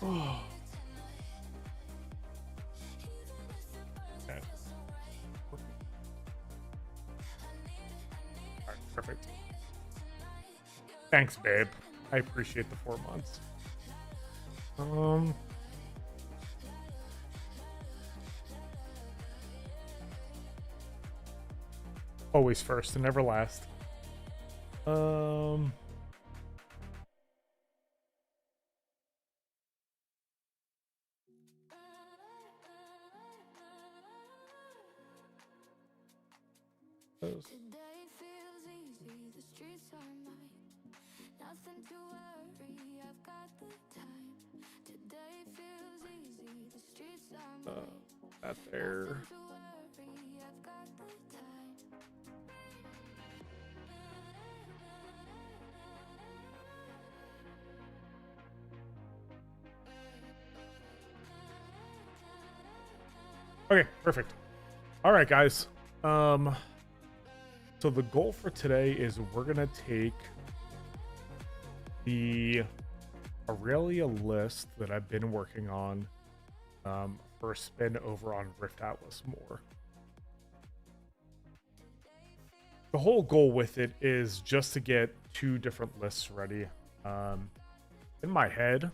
Oh. Okay. All right, perfect. Thanks, babe. I appreciate the 4 months. Always first and never last. Today feels easy, the streets are mine. Nothing to worry, I've got the time. Today feels easy, the streets are mine. That there. Nothing to worry, I've got the time. Okay, perfect. All right, guys. So the goal for today is we're gonna take the Irelia list that I've been working on for a spin over on Rift Atlas more. The whole goal with it is just to get 2 different lists ready. In my head,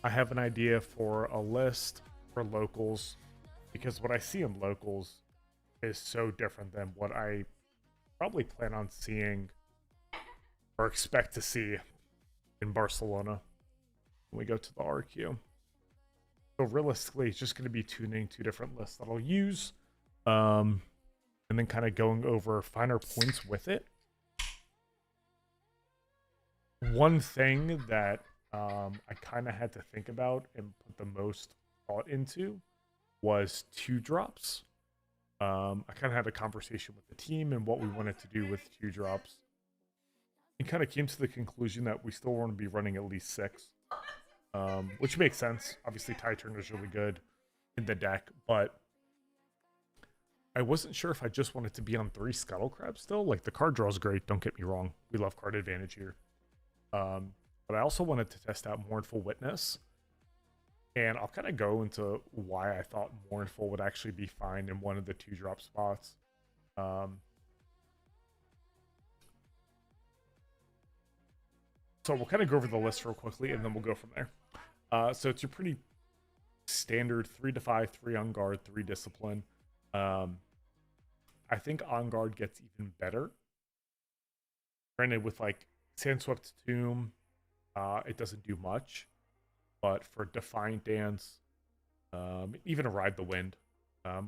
I have an idea for a list for locals, because what I see in locals is so different than what I probably plan on seeing or expect to see in Barcelona when we go to the RQ. So realistically, it's just going to be tuning 2 different lists that I'll use, and then kind of going over finer points with it. One thing that I kind of had to think about and put the most thought into was 2 drops. I kind of had a conversation with the team and what we wanted to do with 2 drops. And kind of came to the conclusion that we still want to be running at least 6. Which makes sense. Obviously, Tide Turner's really good in the deck, but I wasn't sure if I just wanted to be on 3 Scuttle Crabs still. Like, the card draw is great, don't get me wrong. We love card advantage here. But I also wanted to test out Mournful Witness. And I'll kind of go into why I thought Mournful would actually be fine in one of the 2 drop spots. So we'll kind of go over the list real quickly, and then we'll go from there. So it's your pretty standard 3-5, 3 on guard, 3 discipline. I think on guard gets even better. Granted, with like Sandswept Tomb, it doesn't do much. But for Defiant Dance, even a Ride the Wind.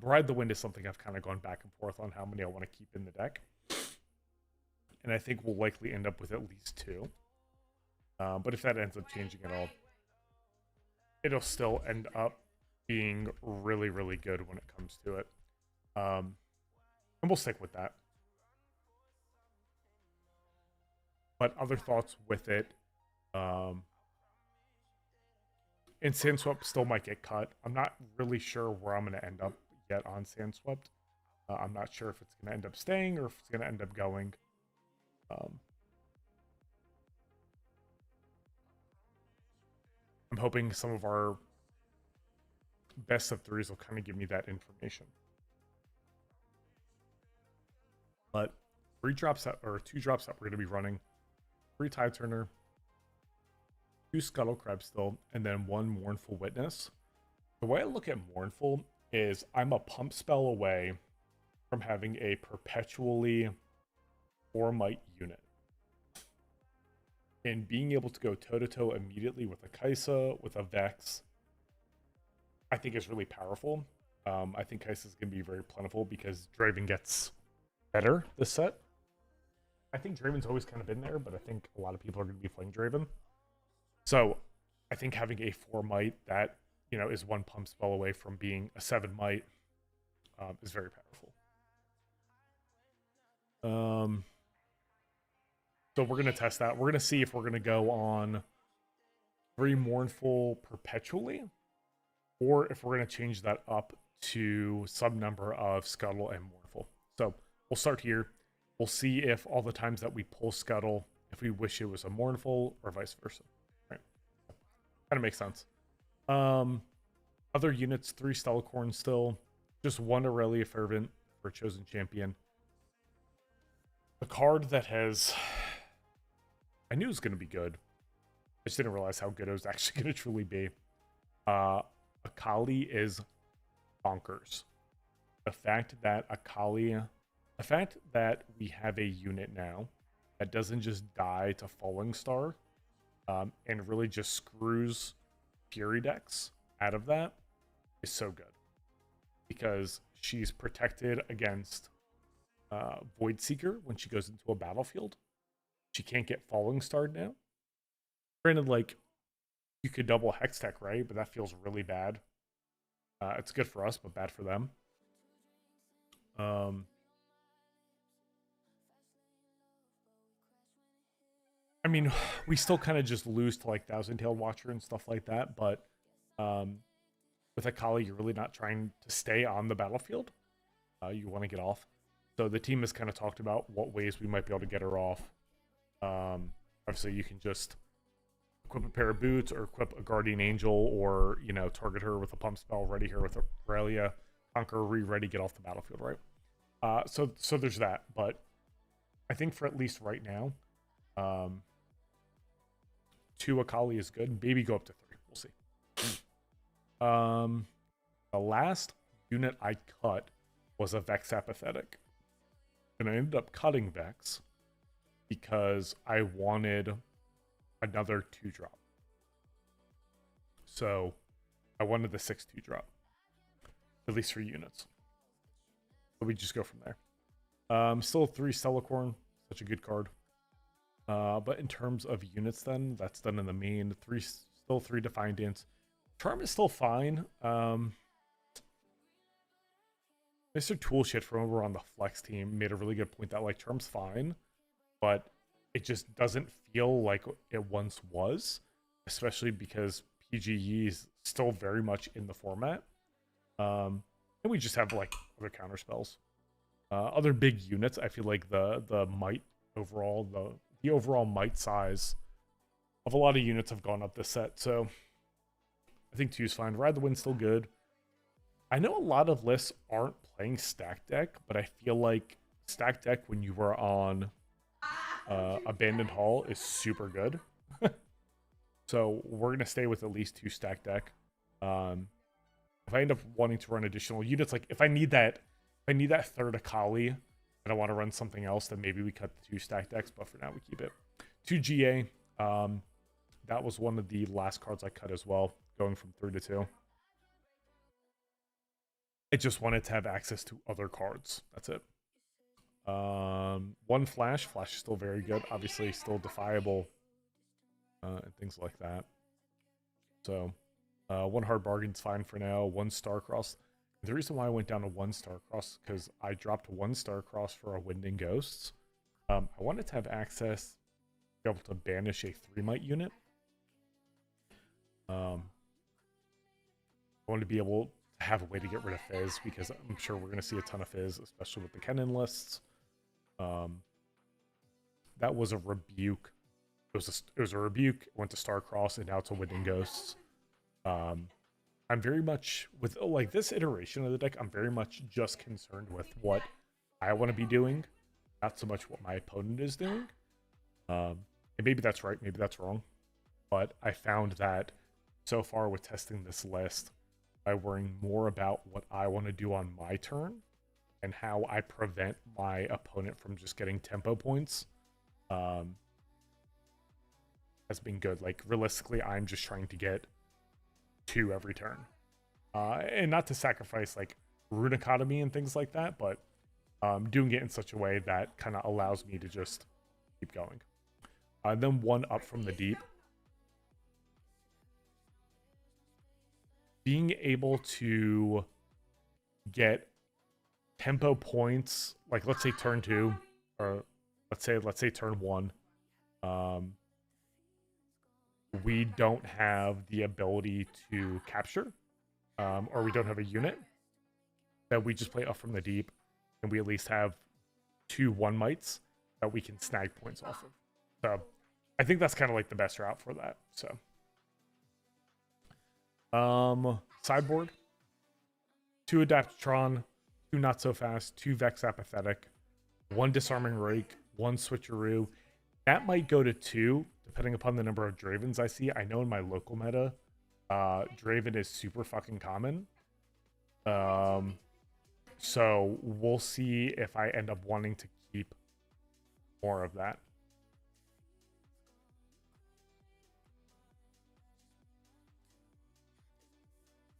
Ride the Wind is something I've kind of gone back and forth on how many I want to keep in the deck. And I think we'll likely end up with at least 2. But if that ends up changing at all, it'll still end up being really, really good when it comes to it. And we'll stick with that. But other thoughts with it, and Sandswept still might get cut. I'm not really sure where I'm going to end up yet on Sandswept. I'm not sure if it's going to end up staying or if it's going to end up going. I'm hoping some of our best of 3s will kind of give me that information. But 3 drops that, or 2 drops that we're going to be running. 3 Tide Turner, 2 Scuttle Crab still, and then 1 Mournful Witness. The way I look at Mournful is I'm a pump spell away from having a perpetually 4 might unit. And being able to go toe-to-toe immediately with a Kaisa, with a Vex, I think is really powerful. I think Kaisa is going to be very plentiful because Draven gets better this set. I think Draven's always kind of been there, but I think a lot of people are going to be playing Draven. So I think having a 4 might that, you know, is 1 pump spell away from being a 7 might is very powerful. So we're gonna test that. We're gonna see if we're gonna go on 3 Mournful perpetually, or if we're gonna change that up to some number of Scuttle and Mournful. So we'll start here. We'll see if all the times that we pull Scuttle, if we wish it was a Mournful or vice versa. Right? Kind of makes sense. Other units, 3 Stellacorn still, just 1 Irelia Fervent for a chosen champion. A card that has, I knew it was going to be good. I just didn't realize how good it was actually going to truly be. Akali is bonkers. The fact that we have a unit now that doesn't just die to Falling Star, and really just screws Fury decks out of that is so good. Because she's protected against Void Seeker when she goes into a battlefield. She can't get Falling Starred now. Granted, like, you could double Hex Tech, right? But that feels really bad. It's good for us, but bad for them. I mean, we still kind of just lose to, like, Thousand-Tailed Watcher and stuff like that, but with Akali, you're really not trying to stay on the battlefield. You want to get off. So the team has kind of talked about what ways we might be able to get her off. Obviously, you can just equip a pair of boots or equip a Guardian Angel, or, you know, target her with a pump spell, ready her with Irelia, conquer, ready, get off the battlefield, right? So there's that. But I think for at least right now, 2 Akali is good. Maybe go up to 3. We'll see. The last unit I cut was a Vex Apathetic. And I ended up cutting Vex because I wanted another 2-drop. So I wanted the 6 2-drop, at least for units. So we just go from there. Still 3 Stellacorn, such a good card. But in terms of units, then that's done in the main. Still 3 Defiant Dance. Charm is still fine. Mr. Toolshit from over on the Flex team made a really good point that, like, Charm's fine, but it just doesn't feel like it once was, especially because PGE is still very much in the format. And we just have, like, other counter spells. Other big units, I feel like the might overall, the overall might size of a lot of units have gone up this set, so I think 2 is fine. Ride the Wind's still good. I know a lot of lists aren't playing stack deck, but I feel like stack deck when you were on Abandoned Hall is super good. So we're going to stay with at least 2 stack deck. If I end up wanting to run additional units, like if I need that 3rd Akali and I want to run something else, then maybe we cut the 2 stack decks, but for now we keep it. 2 GA. That was one of the last cards I cut as well, going from 3 to 2. I just wanted to have access to other cards. That's it. 1 Flash. Flash is still very good. Obviously, still defiable. And things like that. So, 1 Hard Bargain's fine for now. 1 Starcross. The reason why I went down to 1 Starcross, because I dropped 1 Starcross for a Wind and Ghosts. I wanted to have access, be able to banish a 3-might unit. I wanted to be able to have a way to get rid of Fizz, because I'm sure we're going to see a ton of Fizz, especially with the Kennen lists. That was a Rebuke. It was a Rebuke, went to Starcross, and now it's a Wind and Ghosts. I'm very much, with like this iteration of the deck, I'm very much just concerned with what I want to be doing, not so much what my opponent is doing. And maybe that's right, maybe that's wrong. But I found that so far with testing this list, by worrying more about what I want to do on my turn and how I prevent my opponent from just getting tempo points, has been good. Like, realistically, I'm just trying to get 2 every turn. And not to sacrifice, like, Rune Economy and things like that, but doing it in such a way that kind of allows me to just keep going. Then 1 Up from the Deep. Being able to get tempo points, like let's say turn 2, or let's say turn 1, we don't have the ability to capture, or we don't have a unit, that we just play up from the deep, and we at least have 2 1-mites that we can snag points off of. So I think that's kind of like the best route for that. So sideboard, 2 Adaptatron, 2 Not So Fast, 2 Vex Apathetic, 1 Disarming Rake, 1 Switcheroo. That might go to 2, depending upon the number of Dravens I see. I know in my local meta, Draven is super fucking common. So we'll see if I end up wanting to keep more of that.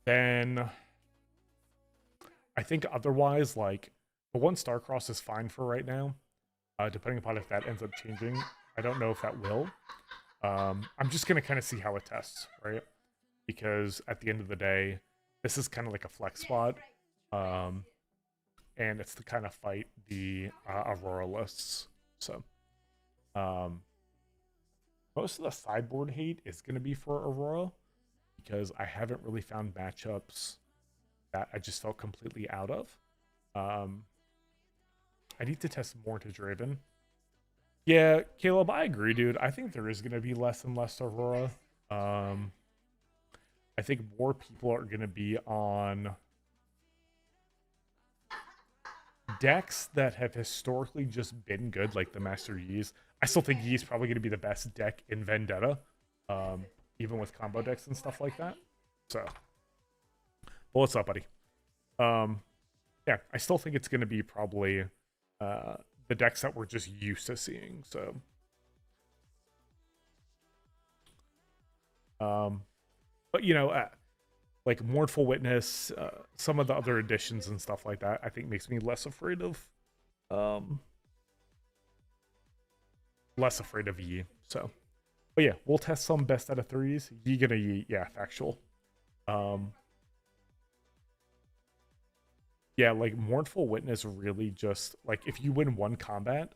Then I think otherwise, like, the 1 Starcross is fine for right now. Depending upon if that ends up changing. I don't know if that will. I'm just going to kind of see how it tests, right? Because at the end of the day, this is kind of like a flex spot. And it's to kind of fight the Aurora lists. So most of the sideboard hate is going to be for Aurora, because I haven't really found matchups that I just felt completely out of. I need to test more to Draven. Yeah, Caleb, I agree, dude. I think there is going to be less and less Aurora. I think more people are going to be on decks that have historically just been good, like the Master Yi's. I still think Yi's probably going to be the best deck in Vendetta, even with combo decks and stuff like that. So, well, what's up, buddy? Yeah, I still think it's going to be probably the decks that we're just used to seeing. So, but you know, like Mournful Witness, some of the other additions and stuff like that, I think makes me less afraid of Yi. So, but yeah, we'll test some best out of 3s. Yi gonna Yi, yeah, factual. Yeah, like Mournful Witness really just, like, if you win 1 combat,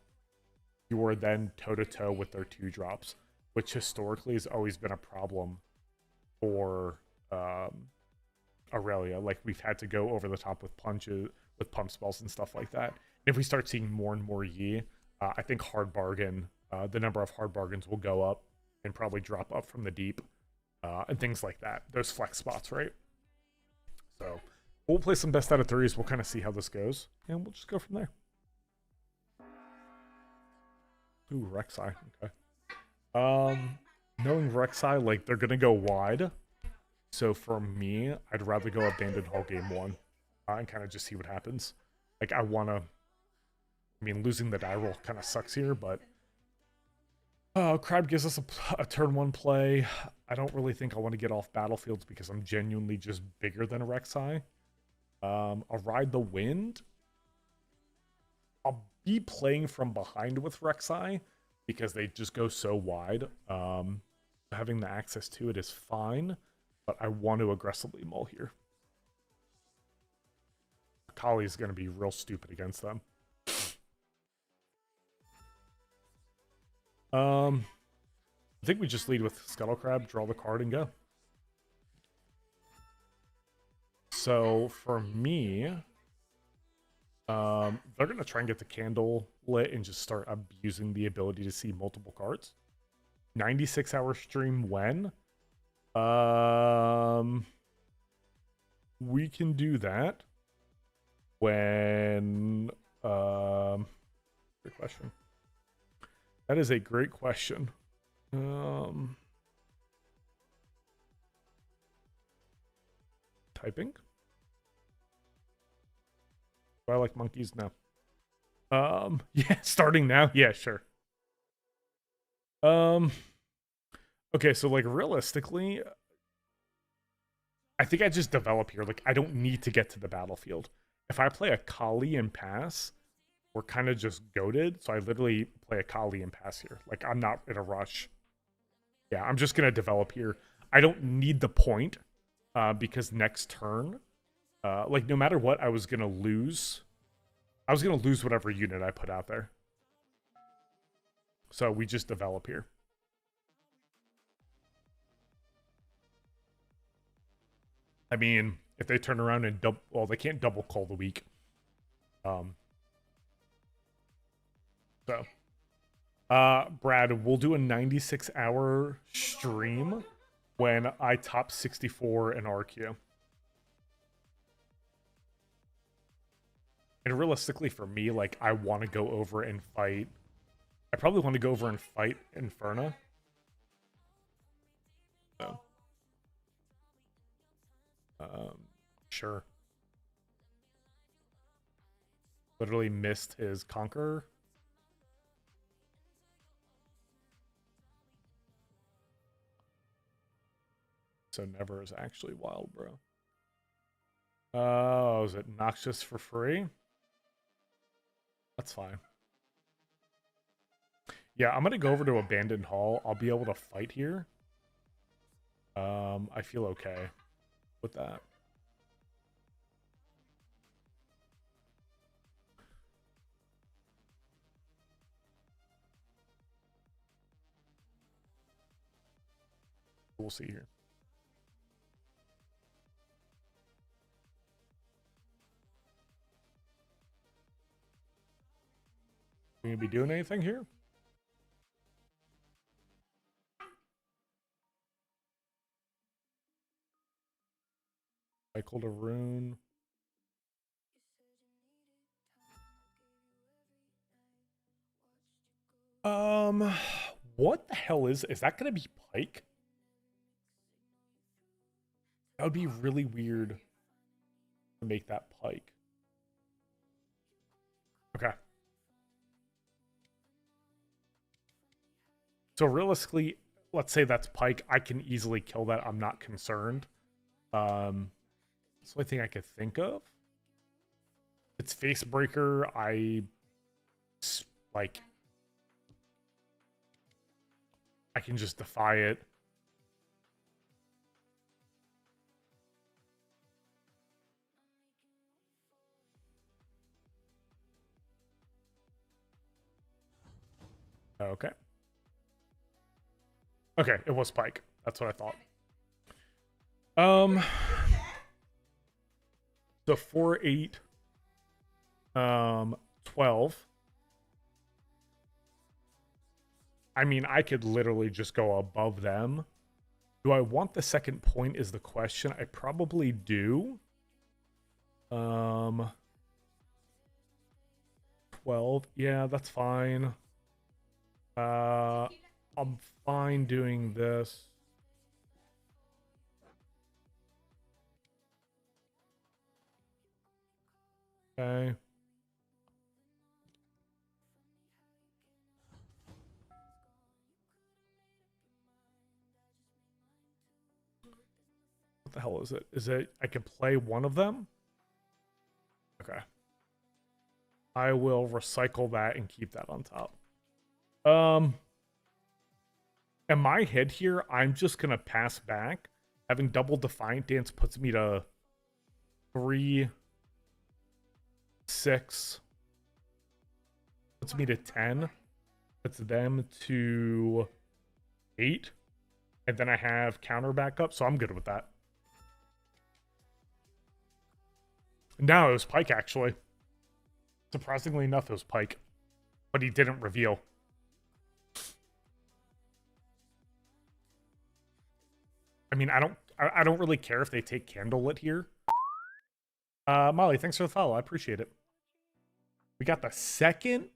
you are then toe-to-toe with their 2 drops, which historically has always been a problem for Irelia. Like, we've had to go over the top with punches, with pump spells and stuff like that. And if we start seeing more and more Yi, I think hard bargain, the number of hard bargains will go up and probably drop up from the deep, and things like that. Those flex spots, right? So we'll play some best out of 3s. We'll kind of see how this goes, and we'll just go from there. Ooh, Rek'Sai. Okay. Knowing Rek'Sai, like, they're gonna go wide. So for me, I'd rather go Abandoned Hall game 1, and kind of just see what happens. Like, I mean, losing the die roll kind of sucks here, but Crab gives us a turn 1 play. I don't really think I want to get off battlefields because I'm genuinely just bigger than a Rek'Sai. I'll Ride the Wind. I'll be playing from behind with Rek'Sai because they just go so wide. Having the access to it is fine, but I want to aggressively mull here. Kali is going to be real stupid against them. I think we just lead with Scuttle Crab, draw the card, and go. So for me, they're going to try and get the candle lit and just start abusing the ability to see multiple cards. 96-hour stream when? We can do that when... Great question. That is a great question. Typing? Do I like monkeys? No. Yeah, starting now? Yeah, sure. Okay, so, like, realistically, I think I just develop here. Like, I don't need to get to the battlefield. If I play a Kali and pass, we're kind of just goated. So I literally play a Kali and pass here. Like, I'm not in a rush. Yeah, I'm just going to develop here. I don't need the point, because next turn, like, no matter what, I was going to lose I was going to lose whatever unit I put out there. So we just develop here. I mean, if they turn around and well, they can't double call the week. Brad, we'll do a 96-hour stream when I top 64 in RQ. And realistically for me, like, I want to go over and fight. I probably want to go over and fight Inferno. So. Sure. Literally missed his Conqueror. So never is actually wild, bro. Oh, is it Noxious for free? That's fine. Yeah, I'm gonna go over to Abandoned Hall. I'll be able to fight here. I feel okay with that. We'll see here. We gonna be doing anything here? Cycle to Rune. What the hell is that gonna be Pike? That would be really weird to make that Pike. Okay. So realistically, let's say that's Pike. I can easily kill that. I'm not concerned. It's the only thing I could think of. It's Facebreaker. I can just defy it. Okay. Okay, it was Pike. That's what I thought. So 4, 8, 12. I mean, I could literally just go above them. Do I want the second point is the question. I probably do. 12. Yeah, that's fine. I'm fine doing this. Okay. What the hell is it? Is it I can play one of them? Okay. I will recycle that and keep that on top. In my head here, I'm just gonna pass back. Having double Defiant Dance puts me to 3, 6. Puts me to 10. Puts them to 8. And then I have counter backup, so I'm good with that. No, it was Pike, actually. Surprisingly enough, it was Pike. But he didn't reveal. I mean, I don't really care if they take Candlelit here. Molly, thanks for the follow. I appreciate it. We got the second.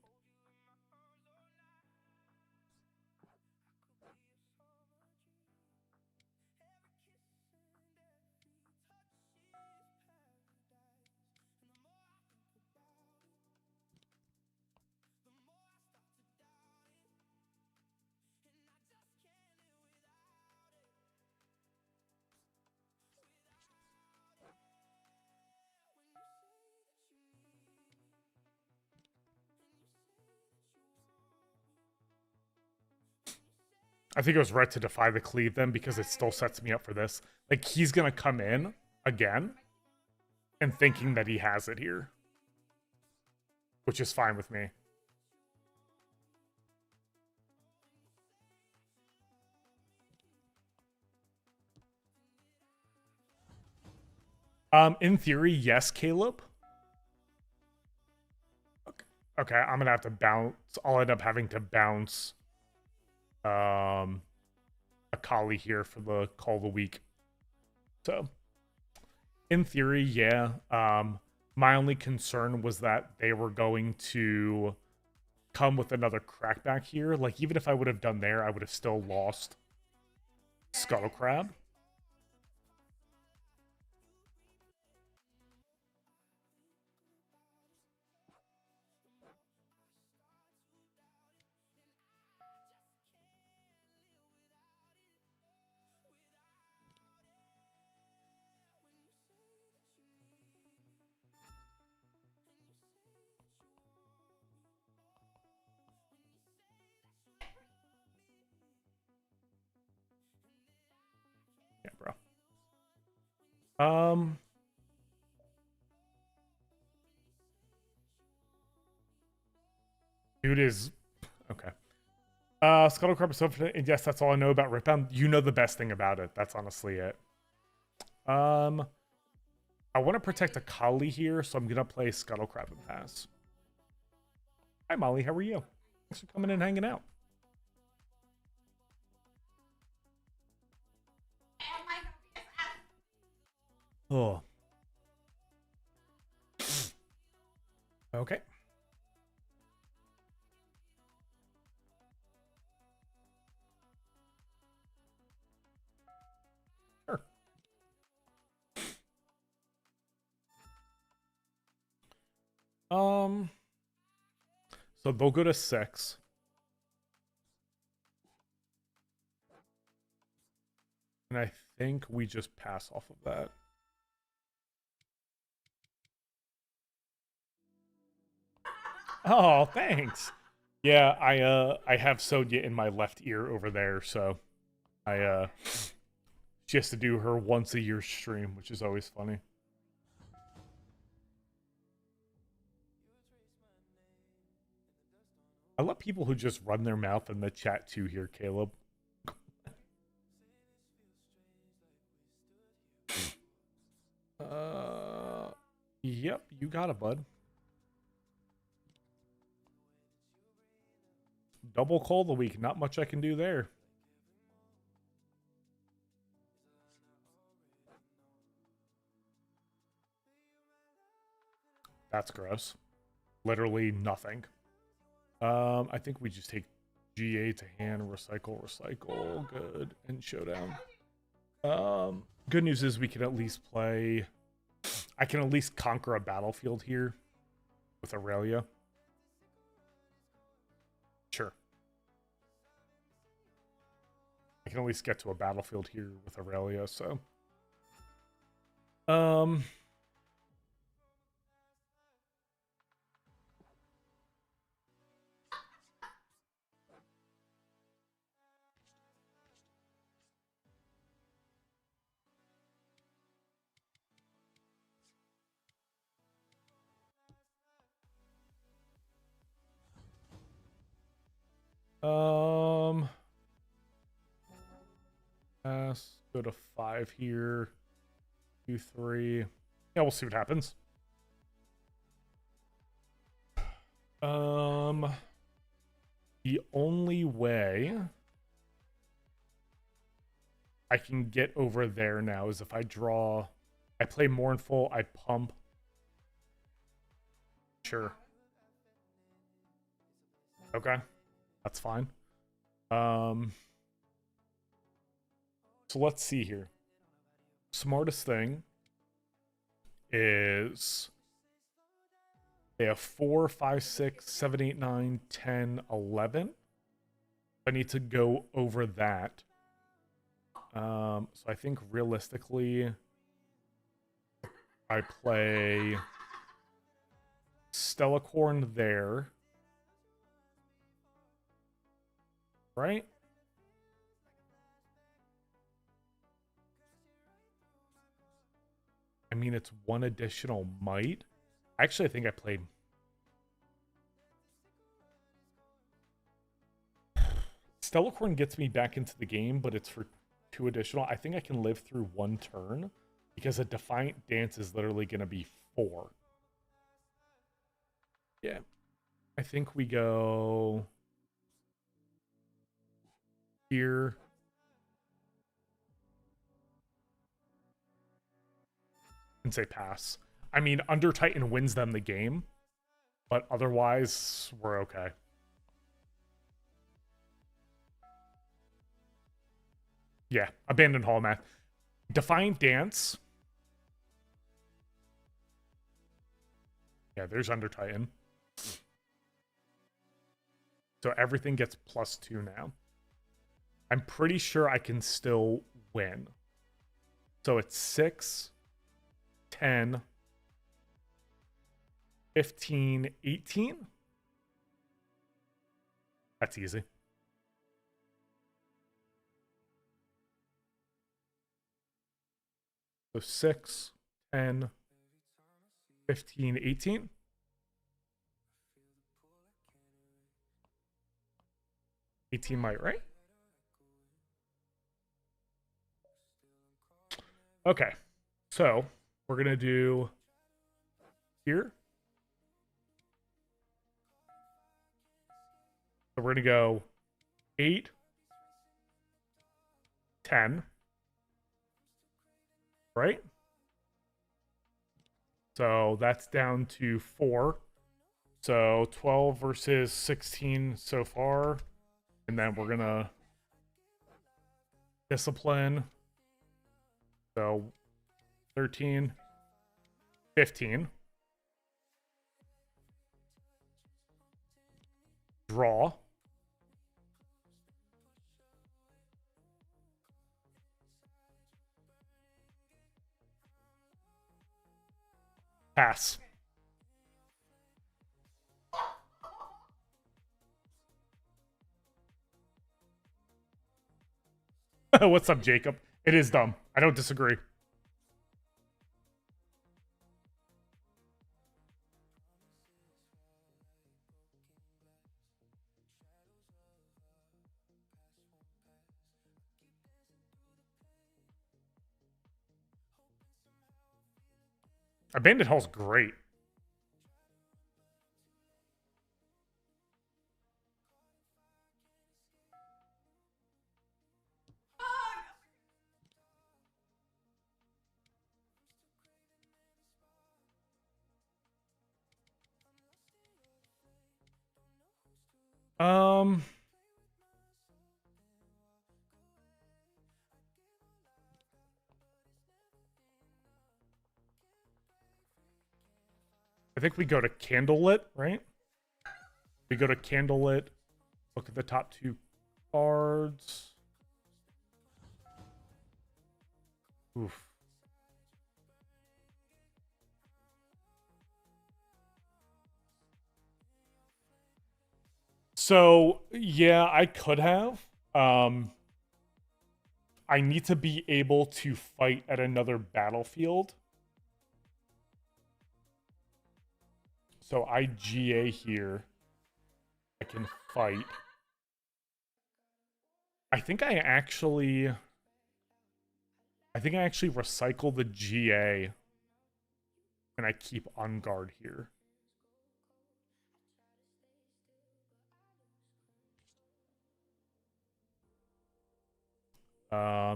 I think it was right to defy the cleave then because it still sets me up for this. Like, he's going to come in again and thinking that he has it here. which is fine with me. In theory, yes, Caleb. Okay, I'm gonna have to bounce. I'll end up having to bounce a collie here for the call of the week. So, in theory, yeah. My only concern was that they were going to come with another crackback here. Like, even if I would have done there, I would have still lost Scuttle Crab. Yeah, bro. Dude is okay. Scuttle Crab is so infinite, and yes, that's all I know about Riftbound. You know the best thing about it. That's honestly it. I want to protect a collie here, so I'm gonna play Scuttle Crab and pass. Hi Molly, how are you? Thanks for coming and hanging out. Oh. Okay. Sure. So they'll go to 6. And I think we just pass off of that. Oh, thanks. Yeah, I have Sonia in my left ear over there, so she has to do her once a year stream, which is always funny. I love people who just run their mouth in the chat too here, Caleb. Yep, you got it, bud. Double call the week. Not much I can do there. That's gross. Literally nothing. I think we just take GA to hand, recycle, good, and showdown. Good news is we can at least play. I can at least conquer a battlefield here with Irelia. Sure. I can at least get to a battlefield here with Irelia, so. Pass, go to 5 here. 2, 3. Yeah, we'll see what happens. The only way I can get over there now is if I draw. I play Mournful, I pump. Sure. Okay. That's fine. So let's see here. Smartest thing is they have 4, 5, 6, 7, 8, 9, 10, 11. I need to go over that. So I think realistically, I play Stellacorn there. Right? I mean, it's 1 additional might. Actually, I think I played. Stellarcorn gets me back into the game, but it's for 2 additional. I think I can live through 1 turn because a Defiant Dance is literally going to be 4. Yeah. I think we go here. And say pass. I mean, Under Titan wins them the game, but otherwise, we're okay. Yeah, Abandoned Hall math. Defiant Dance. Yeah, there's Under Titan. So everything gets +2 now. I'm pretty sure I can still win. So it's 6, 10, 15, 18. That's easy. So 6, 10, 15, 18. 18 might, right? Okay. So we're going to do here. So we're going to go 8, 10. Right? So that's down to 4. So 12 versus 16 so far. And then we're going to discipline. So 13, 15. Draw. Pass. What's up, Jacob? It is dumb. I don't disagree. Abandoned Hall's great. Um, I think we go to Candlelit, right? We go to Candlelit, look at the top 2 cards. Oof. So, yeah, I could have. I need to be able to fight at another battlefield. So I GA here. I can fight. I think I actually recycle the GA and I keep on guard here.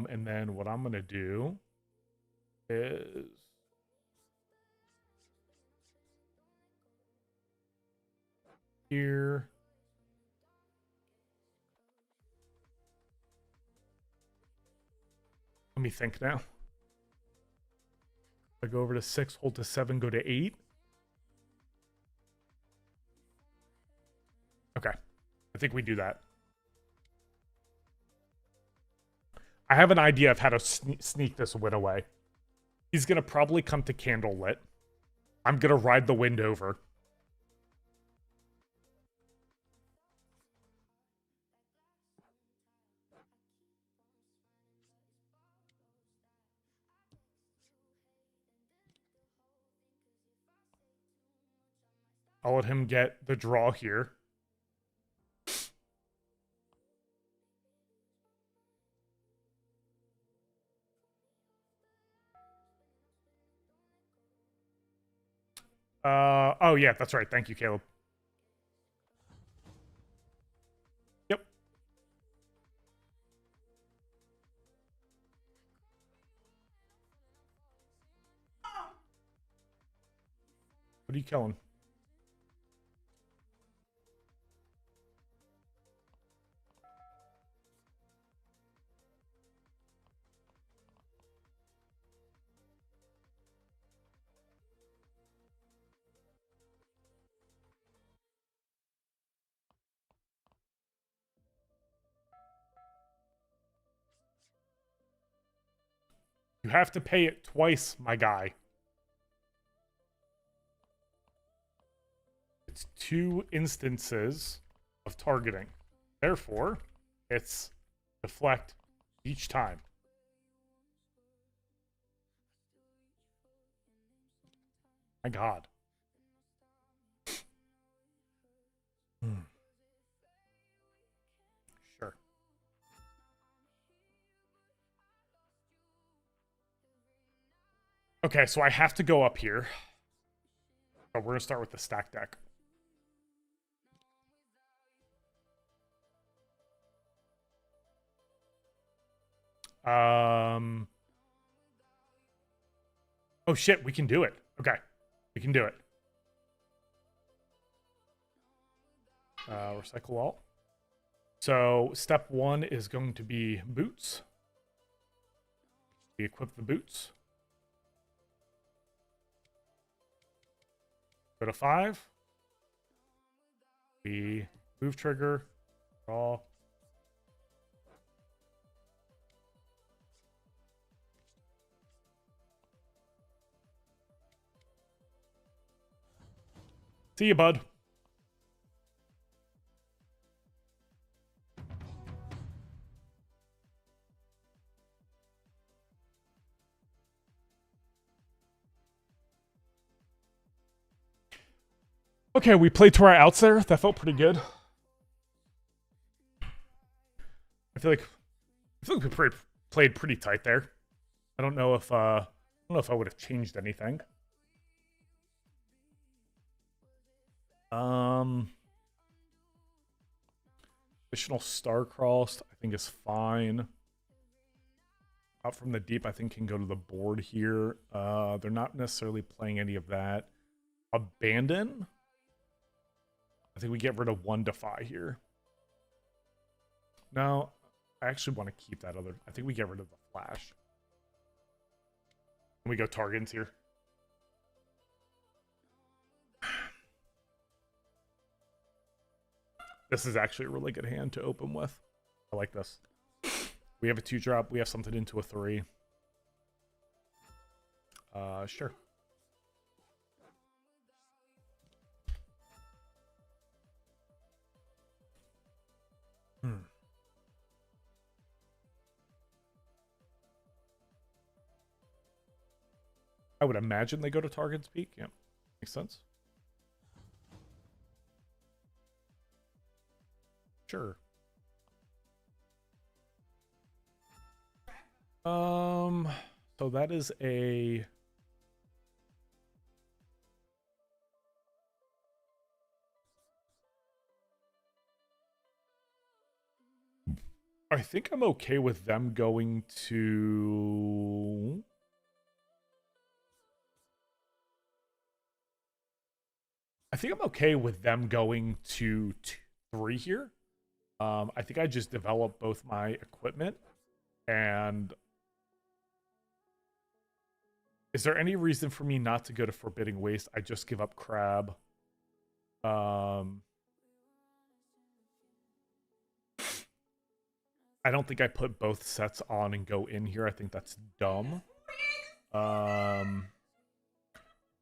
And then what I'm gonna do is here. Let me think now. I go over to 6, hold to 7, go to 8. Okay. I think we do that. I have an idea of how to sneak this win away. He's going to probably come to Candlelit. I'm going to ride the wind over. I'll let him get the draw here. Oh yeah, that's right. Thank you, Caleb. Yep. What are you killing? You have to pay it twice, my guy. It's 2 instances of targeting. Therefore, it's deflect each time. My God. Sure. Okay, so I have to go up here. But we're going to start with the stack deck. Oh shit, we can do it. Okay, we can do it. Recycle all. So step 1 is going to be boots. We equip the boots. Go to 5. We move trigger. Draw. See you, bud. Okay, we played to our outs there. That felt pretty good. I feel like we played pretty tight there. I don't know if I would have changed anything. Additional Starcrossed, I think is fine. Out from the deep, I think can go to the board here. They're not necessarily playing any of that. Abandon. I think we get rid of 1 Defy here. No, I actually want to keep that other. I think we get rid of the Flash. And we go Targans here. This is actually a really good hand to open with. I like this. We have a 2-drop. We have something into a 3. Sure. I would imagine they go to Target's Peak. Yeah, makes sense. Sure. So that is a... I think I'm okay with them going to... I think I'm okay with them going to 3 here. I think I just develop both my equipment. And is there any reason for me not to go to Forbidding Waste? I just give up Crab. I don't think I put both sets on and go in here. I think that's dumb.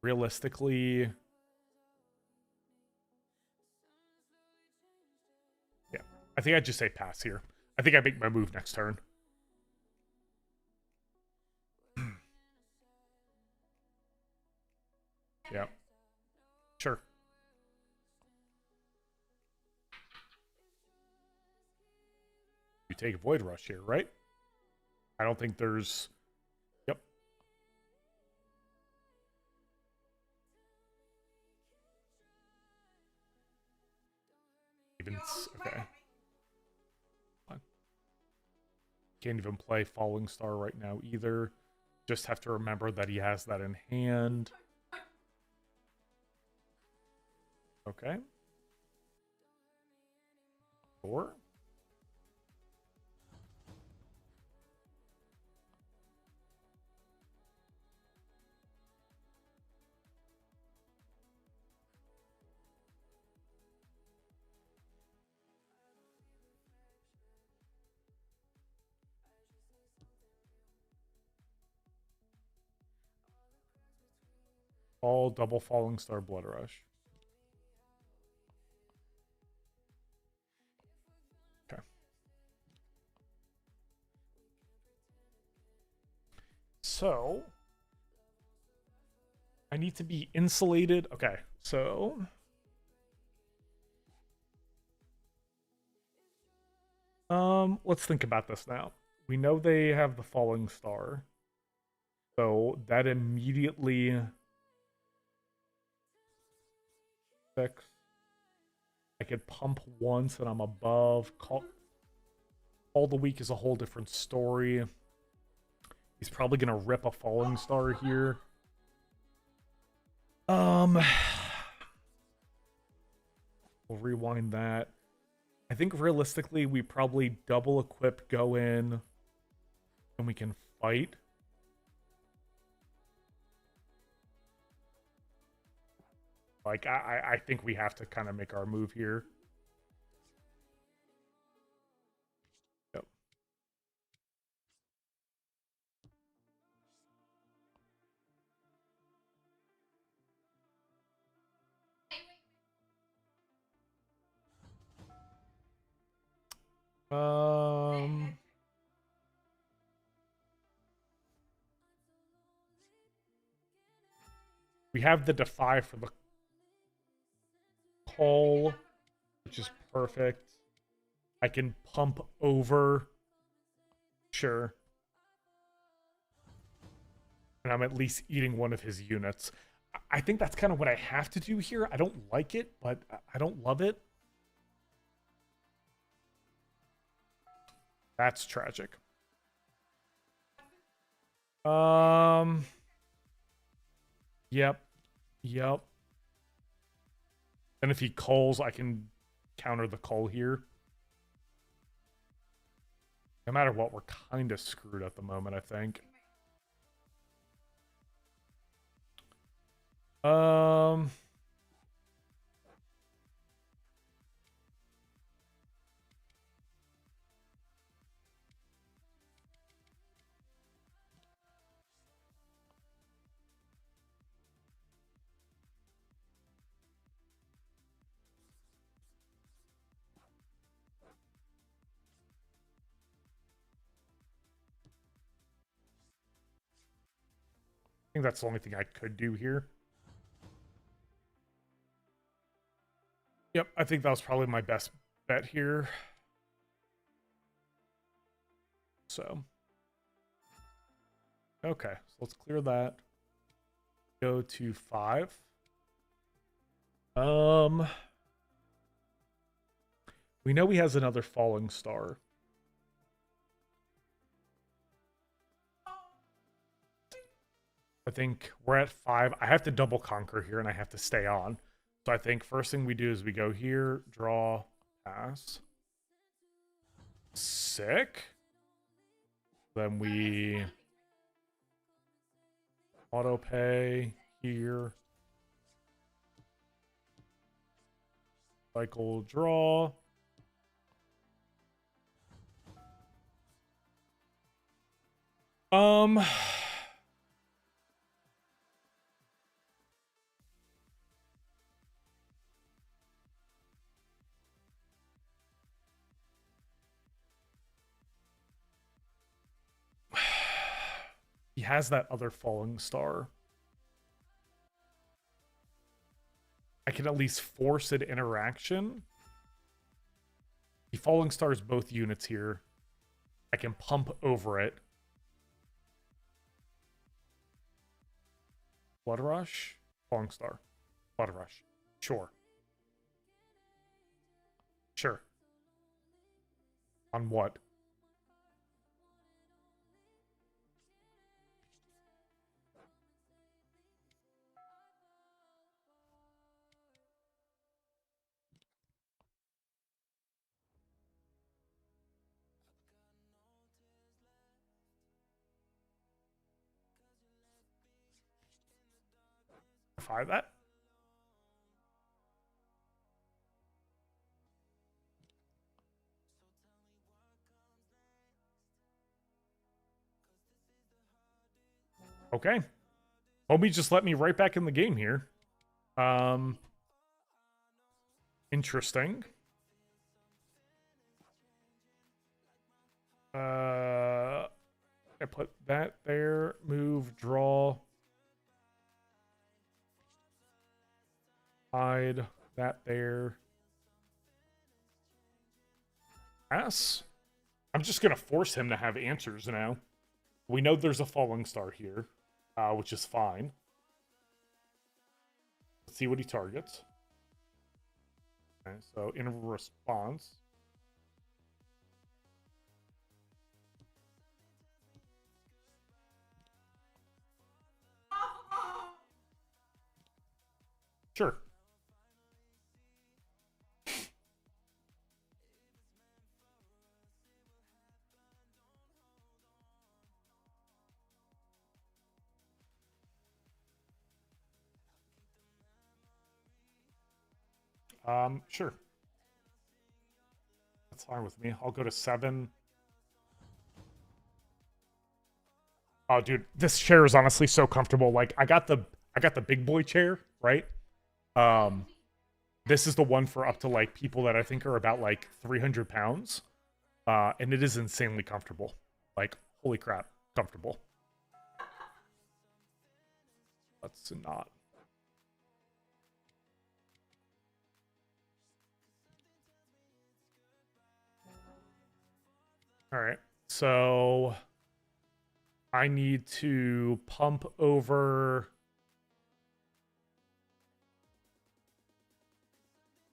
Realistically... Yeah, I think I'd just say pass here. I think I make my move next turn. Yeah. Sure. You take Void Rush here, right? I don't think there's... Yep. Okay. Fine. Can't even play Falling Star right now either. Just have to remember that he has that in hand. Okay. 4. All double Falling Star Blood Rush. Okay. So I need to be insulated. Okay, so let's think about this now. We know they have the Falling Star. So that immediately 6. I could pump once and I'm above. Call the Weak is a whole different story. He's probably gonna rip a Falling Star here. We'll rewind that. I think realistically we probably double equip, go in, and we can fight. Like I think we have to kind of make our move here. Yep. We have the Defy for the call, which is perfect. I can pump over. Sure. And I'm at least eating one of his units. I think that's kind of what I have to do here. I don't like it, but I don't love it. That's tragic. Yep. Yep. And if he calls, I can counter the call here. No matter what, we're kind of screwed at the moment, I think. I think that's the only thing I could do here. Yep, I think that was probably my best bet here. So. Okay, so let's clear that. Go to 5. We know he has another Falling Star. I think we're at 5. I have to double conquer here and I have to stay on. So I think first thing we do is we go here, draw, pass. Sick. Then we auto pay here. Cycle, draw. He has that other Falling Star. I can at least force an interaction. The Falling Stars both units here. I can pump over it. Blood Rush? Falling Star. Blood Rush. Sure. Sure. On what? Five that? Okay. Homie just let me right back in the game here. Interesting. I put that there. Move, draw. Hide that there. Pass. I'm just gonna force him to have answers now. We know there's a falling star here, which is fine. Let's see what he targets. Okay, so in response. Sure. Sure. That's fine with me. I'll go to 7. Oh, dude, this chair is honestly so comfortable. Like, I got the big boy chair, right? Um, this is the one for up to like people that I think are about like 300 pounds. And it is insanely comfortable. Like, holy crap, comfortable. Let's not. All right, so I need to pump over.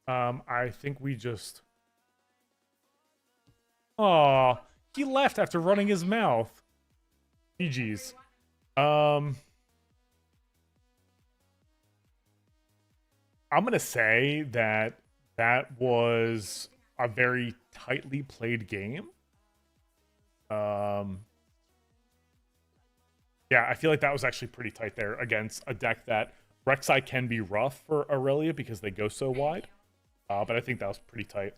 I think we just. Oh, he left after running his mouth. GG's. I'm gonna say that that was a very tightly played game. Yeah, I feel like that was actually pretty tight there against a deck that Rek'Sai can be rough for Irelia because they go so wide. But I think that was pretty tight.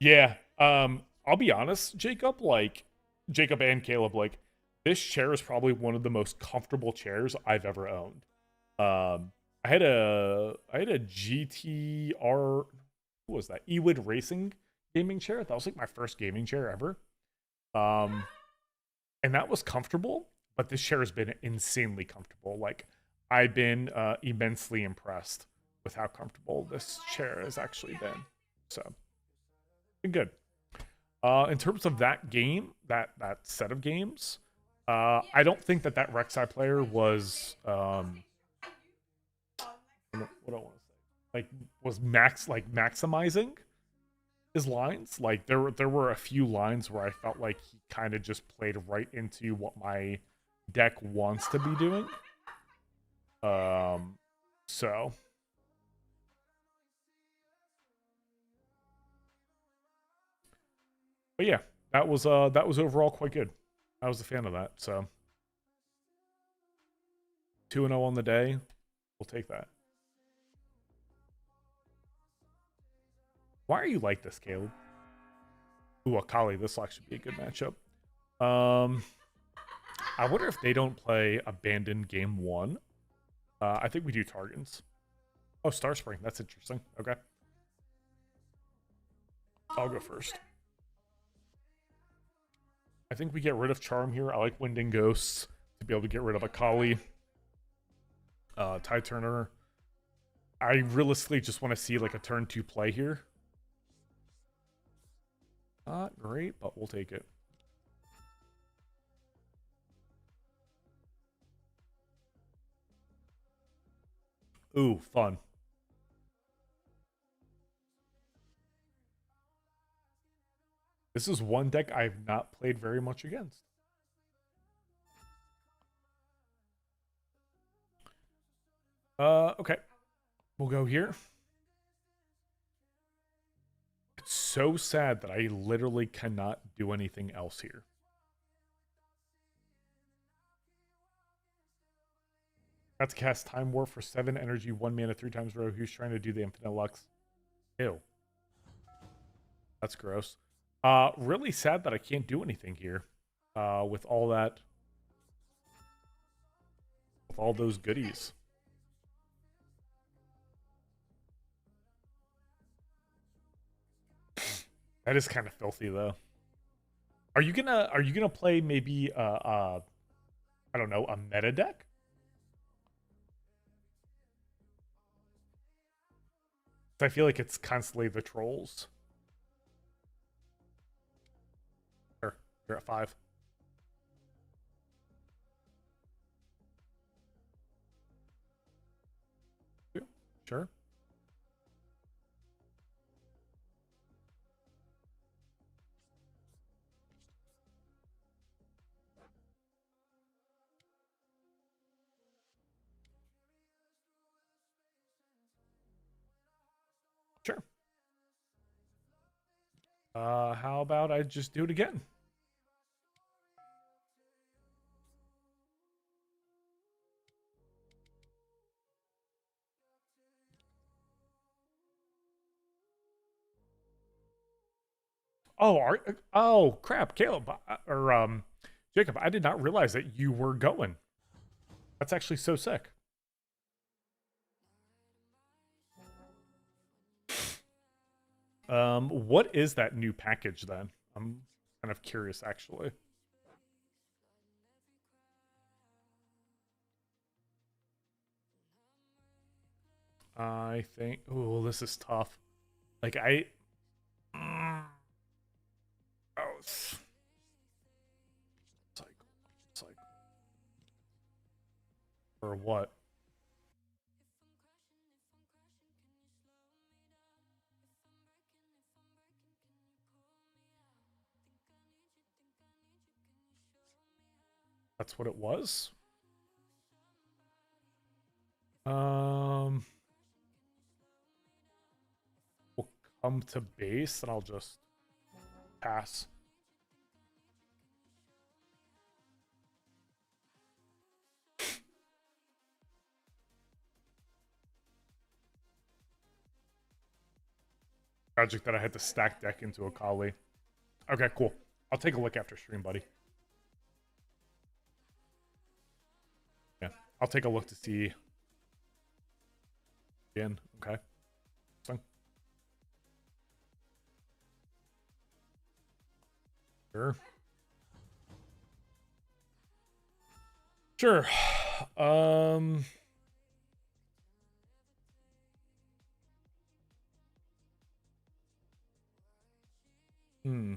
Yeah, I'll be honest, Jacob, like Jacob and Caleb, like this chair is probably one of the most comfortable chairs I've ever owned. I had a GTR, what was that? Ewid Racing gaming chair. That was like my first gaming chair ever. And that was comfortable, but this chair has been insanely comfortable. Like, I've been immensely impressed with how comfortable this chair has actually been. So, been good. In terms of that game, that set of games, I don't think that Rek'Sai player was what do I want to say? Like, was maximizing his lines. Like, there were a few lines where I felt like he kind of just played right into what my deck wants to be doing. So but yeah, that was overall quite good. I was a fan of that. So 2-0 on the day. We'll take that. Why are you like this, Caleb? Ooh, Akali, this will actually be a good matchup. I wonder if they don't play Abandoned Game 1. I think we do Targans. Oh, Star Spring. That's interesting. Okay. I'll go first. I think we get rid of Charm here. I like Winding Ghosts to be able to get rid of Akali. Tide Turner. I realistically just want to see like a turn 2 play here. Not great, but we'll take it. Ooh, fun. This is one deck I've not played very much against. Okay. We'll go here. It's so sad that I literally cannot do anything else here. Got to cast Time War for 7 energy, 1 mana, 3 times row. Who's trying to do the Infinite Lux? Ew. That's gross. Really sad that I can't do anything here. With all that. With all those goodies. That is kind of filthy though. Are you gonna play maybe I don't know, a meta deck? I feel like it's constantly the trolls. Sure, you're at 5. Sure. Sure. How about I just do it again? Oh crap, Caleb or Jacob, I did not realize that you were going. That's actually so sick. What is that new package then? I'm kind of curious actually. I think oh, this is tough. Like oh, cycle. Or what? That's what it was? We'll come to base and I'll just pass. Tragic that I had to stack deck into a Kali. Okay, cool. I'll take a look after stream, buddy. Yeah, I'll take a look to see. Again, okay. Sure. Sure. Hmm.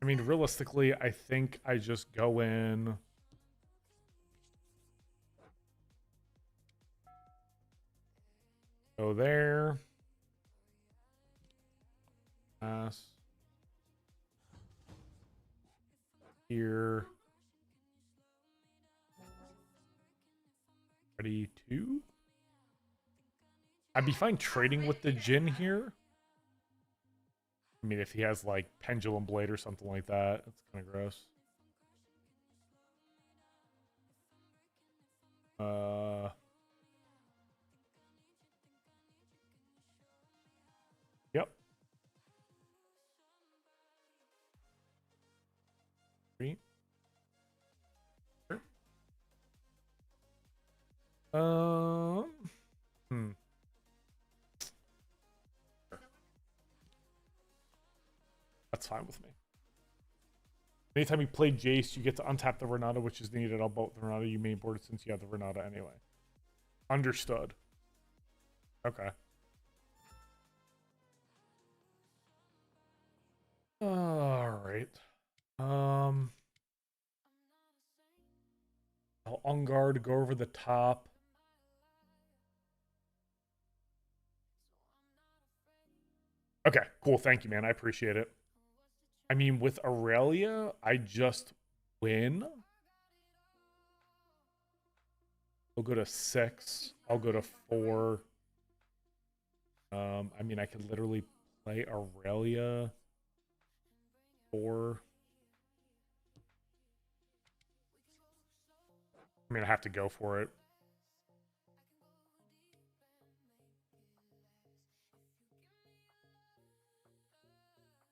I mean, realistically, I think I just go in. Go there. Pass. Here. Ready to? I'd be fine trading with the Jin here. I mean, if he has like Pendulum Blade or something like that, that's kind of gross. Yep. 3. Sure. Hmm. That's fine with me. Anytime you play Jace, you get to untap the Renata, which is needed on both the Renata you main board since you have the Renata anyway. Understood. Okay. Alright. I'll on guard, go over the top. Okay, cool. Thank you, man. I appreciate it. I mean, with Irelia, I just win. I'll go to 6. I'll go to 4. I mean, I could literally play Irelia 4. I mean, I have to go for it.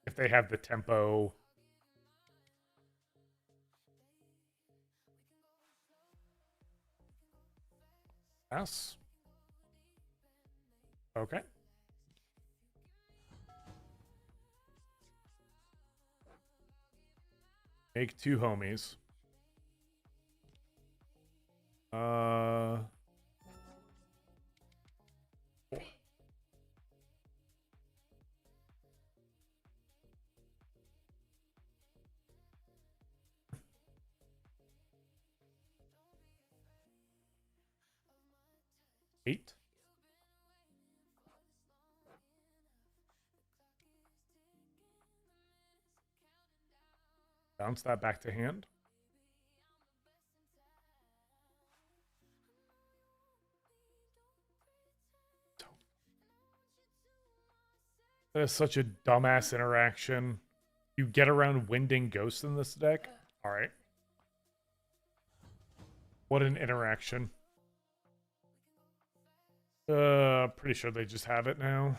If they have the tempo. Yes. Okay. Make 2 homies. Uh... 4. Eight. Bounce that back to hand. That is such a dumbass interaction. You get around Winding Ghost in this deck? Alright. What an interaction. Pretty sure they just have it now.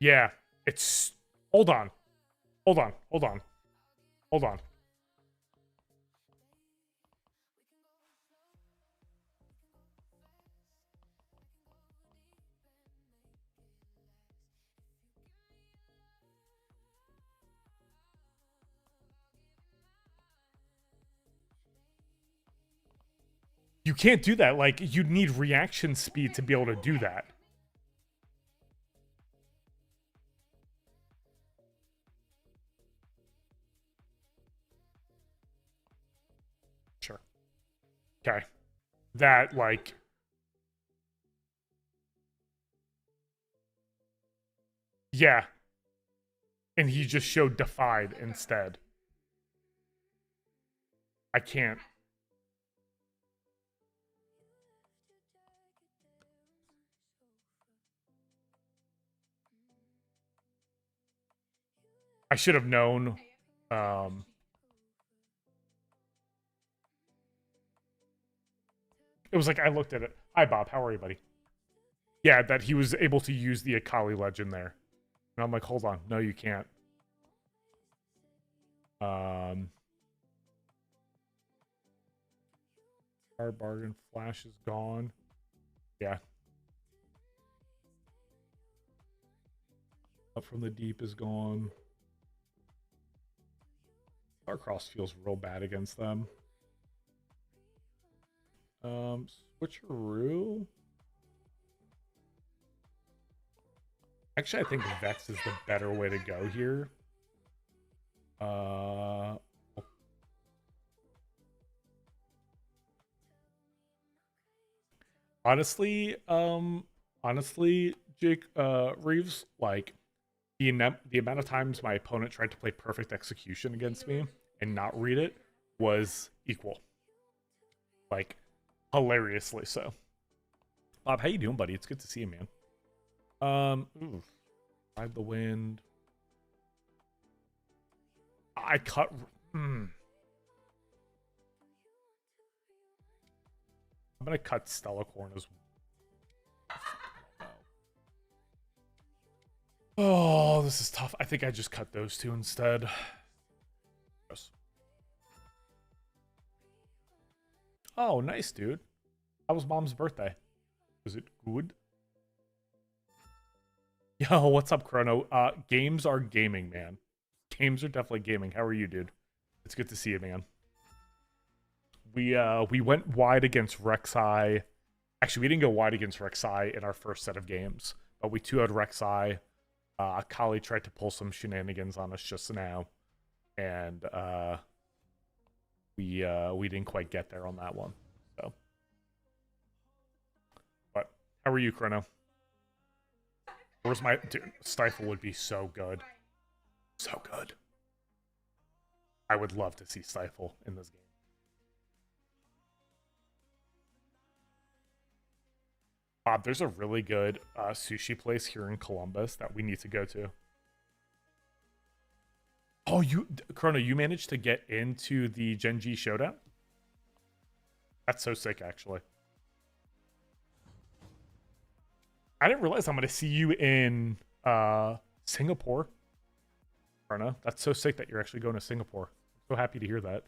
Yeah, it's... Hold on. Hold on. Hold on. Hold on. You can't do that. Like, you'd need reaction speed to be able to do that. Sure. Okay. That, like... Yeah. And he just showed Defied instead. I can't. I should have known. It was like, I looked at it. Hi, Bob. How are you, buddy? Yeah, that he was able to use the Akali legend there. And I'm like, hold on. No, you can't. Our bargain flash is gone. Yeah. Up from the deep is gone. Our cross feels real bad against them. Switcheroo. Actually, I think Vex is the better way to go here. Honestly, Jake, Reeves, like the amount of times my opponent tried to play perfect execution against me and not read it was equal. Like, hilariously so. Bob, how you doing, buddy? It's good to see you, man. Ride the wind. I cut. I'm gonna cut Stellacorn as well. Oh, this is tough. I think I just cut those 2 instead. Yes. Oh, nice, dude. How was Mom's birthday? Was it good? Yo, what's up, Chrono? Games are gaming, man. Games are definitely gaming. How are you, dude? It's good to see you, man. We went wide against Rek'Sai. Actually, we didn't go wide against Rek'Sai in our first set of games, but we 2-0'd Rek'Sai. Kali tried to pull some shenanigans on us just now, and we didn't quite get there on that one. So, but how are you, Chrono? Where's my... Dude, Stifle would be so good. So good. I would love to see Stifle in this game. Bob, there's a really good sushi place here in Columbus that we need to go to. Oh, Chrono, you managed to get into the Gen G Showdown? That's so sick, actually. I didn't realize I'm going to see you in Singapore. Chrono, that's so sick that you're actually going to Singapore. I'm so happy to hear that.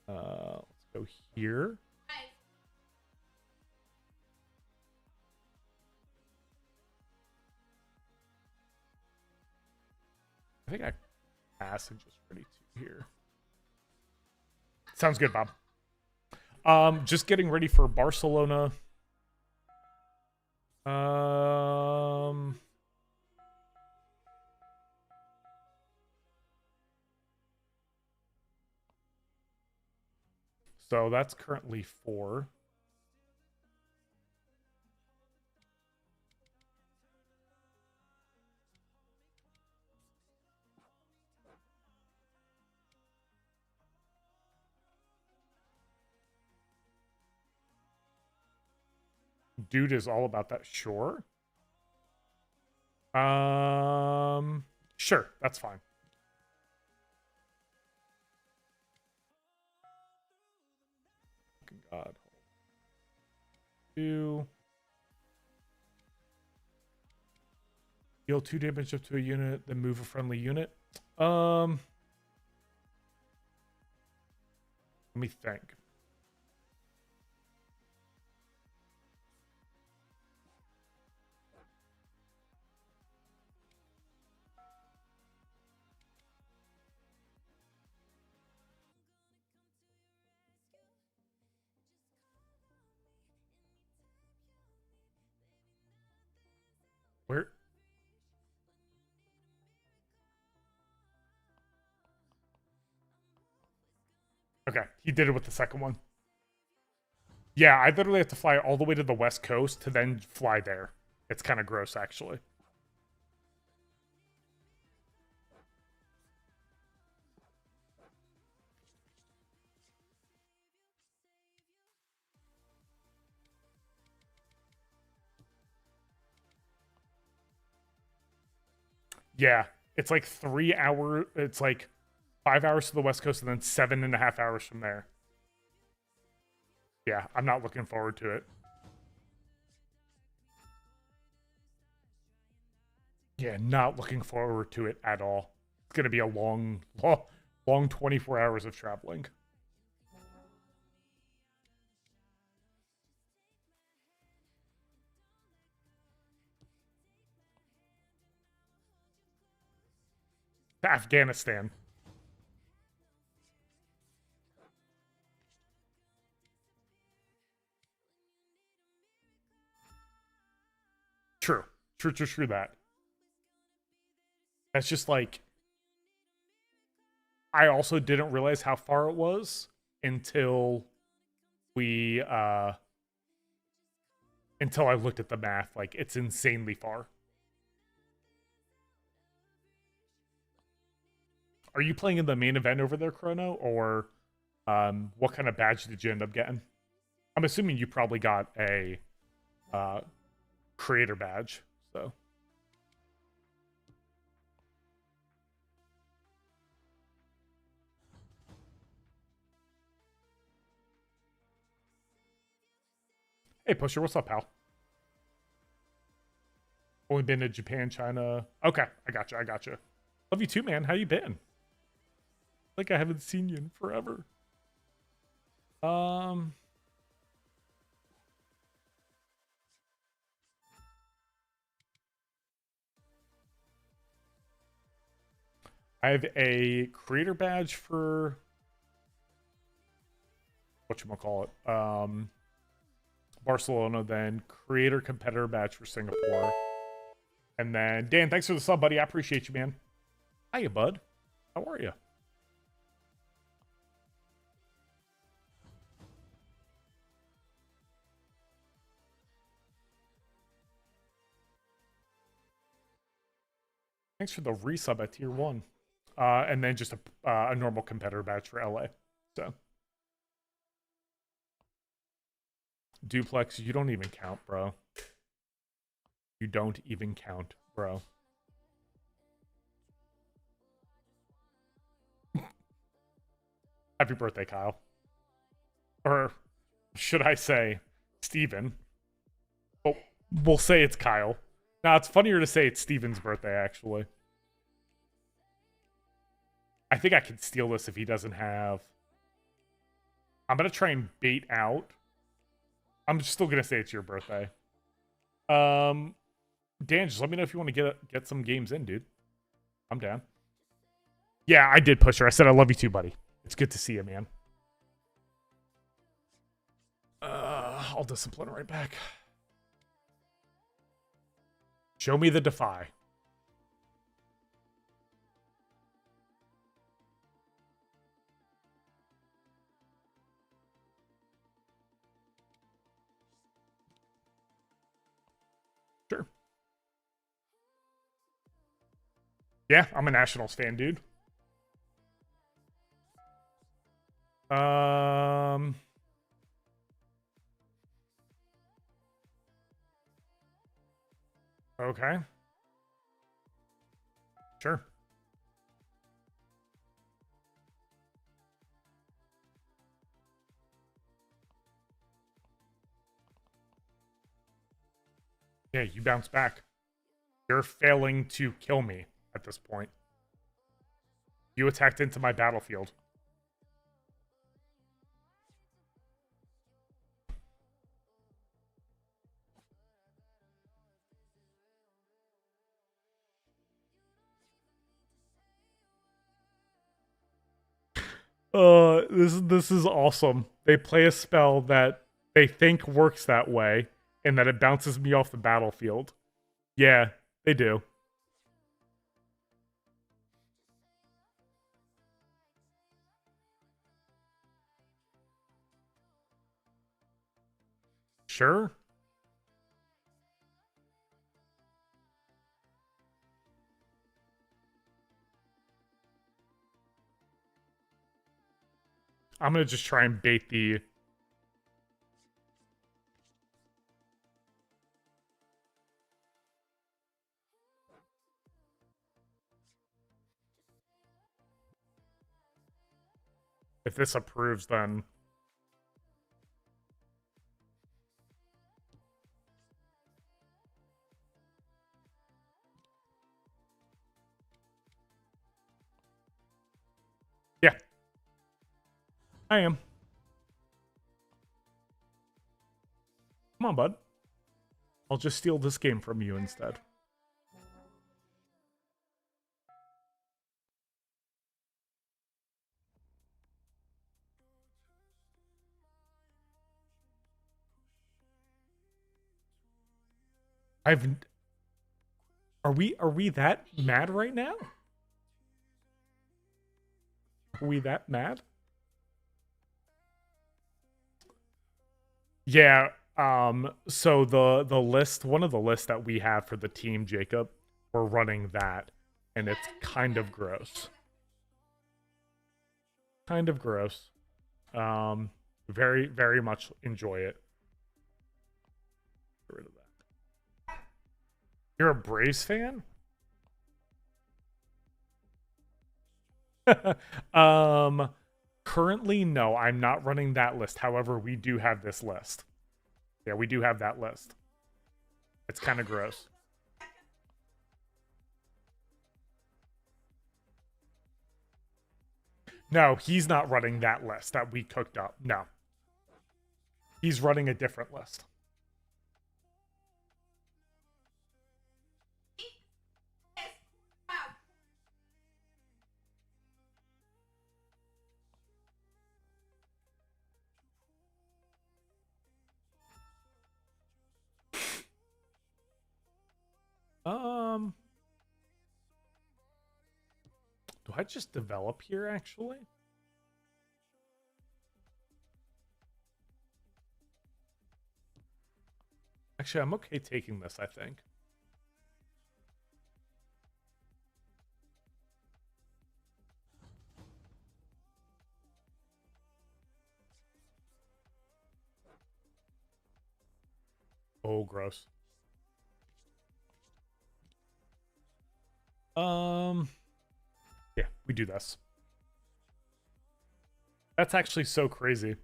Let's go here. I think I pass and just ready to here. Sounds good, Bob. Just getting ready for Barcelona. So that's currently 4. Dude is all about that. Sure. Sure, that's fine. God. 2. Deal 2 damage up to a unit, then move a friendly unit. Let me think. Where? Okay, he did it with the second one. Yeah, I literally have to fly all the way to the west coast to then fly there. It's kind of gross, actually. Yeah, it's like 3 hour. It's like 5 hours to the west coast and then 7.5 hours from there. Yeah, I'm not looking forward to it. Yeah, not looking forward to it at all. It's gonna be a long 24 hours of traveling. To Afghanistan. True. True that. That's just like, I also didn't realize how far it was until until I looked at the math. Like, it's insanely far. Are you playing in the main event over there, Chrono, or what kind of badge did you end up getting? I'm assuming you probably got a creator badge, so. Hey, Pusher, what's up, pal? Only been to Japan, China. Okay, I got you. Love you too, man. How you been? Like, I haven't seen you in forever. I have a creator badge for whatchamacallit, Barcelona, then creator competitor badge for Singapore. And then Dan, thanks for the sub, buddy. I appreciate you, man. Hiya, bud. How are you? Thanks for the resub at tier 1. And then just a normal competitor badge for LA. So. Duplex, you don't even count, bro. You don't even count, bro. Happy birthday, Kyle. Or should I say Steven? Oh, we'll say it's Kyle. Now, it's funnier to say it's Steven's birthday, actually. I think I can steal this if he doesn't have... I'm going to try and bait out. I'm still going to say it's your birthday. Dan, just let me know if you want to get some games in, dude. I'm down. Yeah, I did push her. I said I love you too, buddy. It's good to see you, man. I'll discipline right back. Show me the defy. Sure. Yeah, I'm a Nationals fan, dude. Okay. Sure. Yeah, you bounce back. You're failing to kill me at this point. You attacked into my battlefield. This is awesome. They play a spell that they think works that way, and that it bounces me off the battlefield. Yeah, they do. Sure. I'm gonna just try and bait the... If this approves, then... Yeah. I am. Come on, bud. I'll just steal this game from you instead. Are we that mad right now? Are we that mad? Yeah, so the list, one of the lists that we have for the team, Jacob, we're running that, and it's kind of gross. Kind of gross. Very, very much enjoy it. Get rid of that. You're a Braves fan? Currently, no, I'm not running that list. However, we do have this list. Yeah, we do have that list. It's kind of gross. No, he's not running that list that we cooked up. No. He's running a different list. Do I just develop here, actually? Actually, I'm okay taking this, I think. Oh, gross. Yeah, we do this. That's actually so crazy.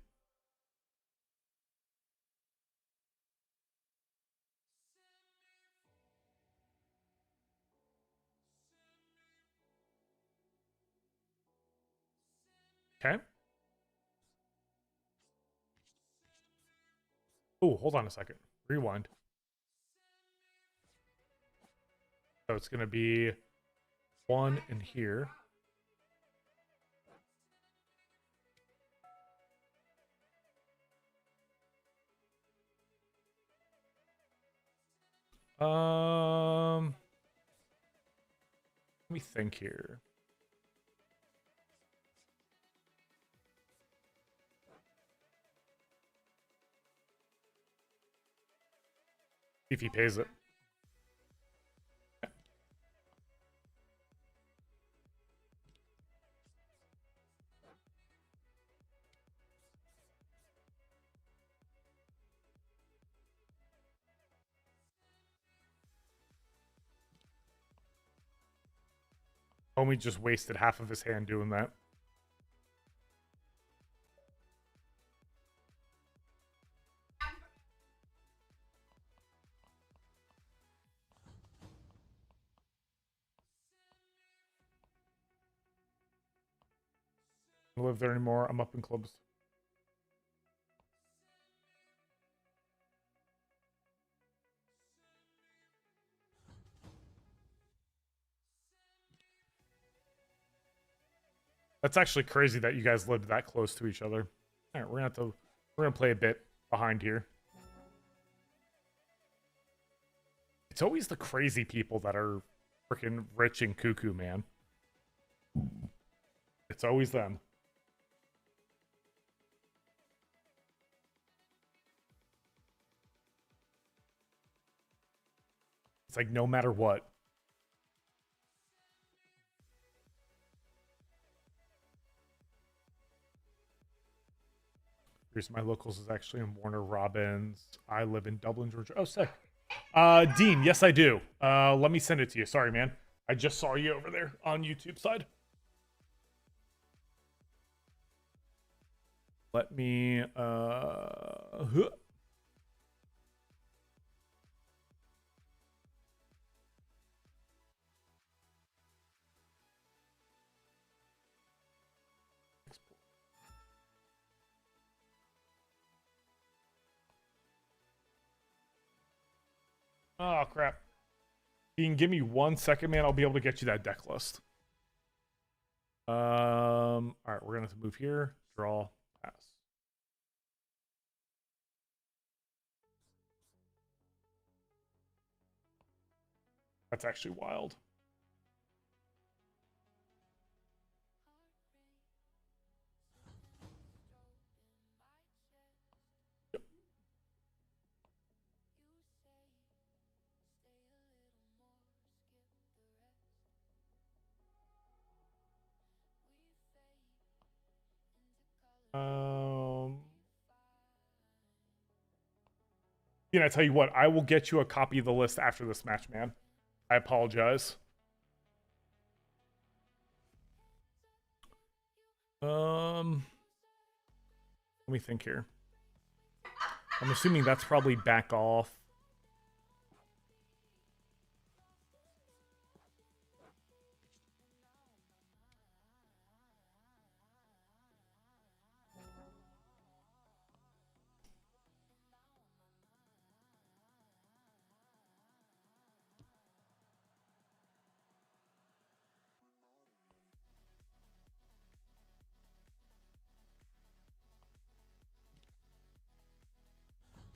Okay. Oh, hold on a second. Rewind. So it's going to be 1 in here. Let me think here. See if he pays it. Homie just wasted half of his hand doing that. I don't live there anymore. I'm up in clubs. That's actually crazy that you guys lived that close to each other. All right, we're gonna play a bit behind here. It's always the crazy people that are freaking rich and cuckoo, man. It's always them. It's like no matter what. Here's my locals is actually in Warner Robins. I live in Dublin, Georgia. Oh, sick. Dean, yes I do. Let me send it to you. Sorry, man. I just saw you over there on YouTube side. Let me Oh crap. Dean, give me 1 second, man. I'll be able to get you that deck list. Alright, we're gonna have to move here. Draw, pass. That's actually wild. Yep. I tell you what, I will get you a copy of the list after this match, man. I apologize. Let me think here. I'm assuming that's probably back off.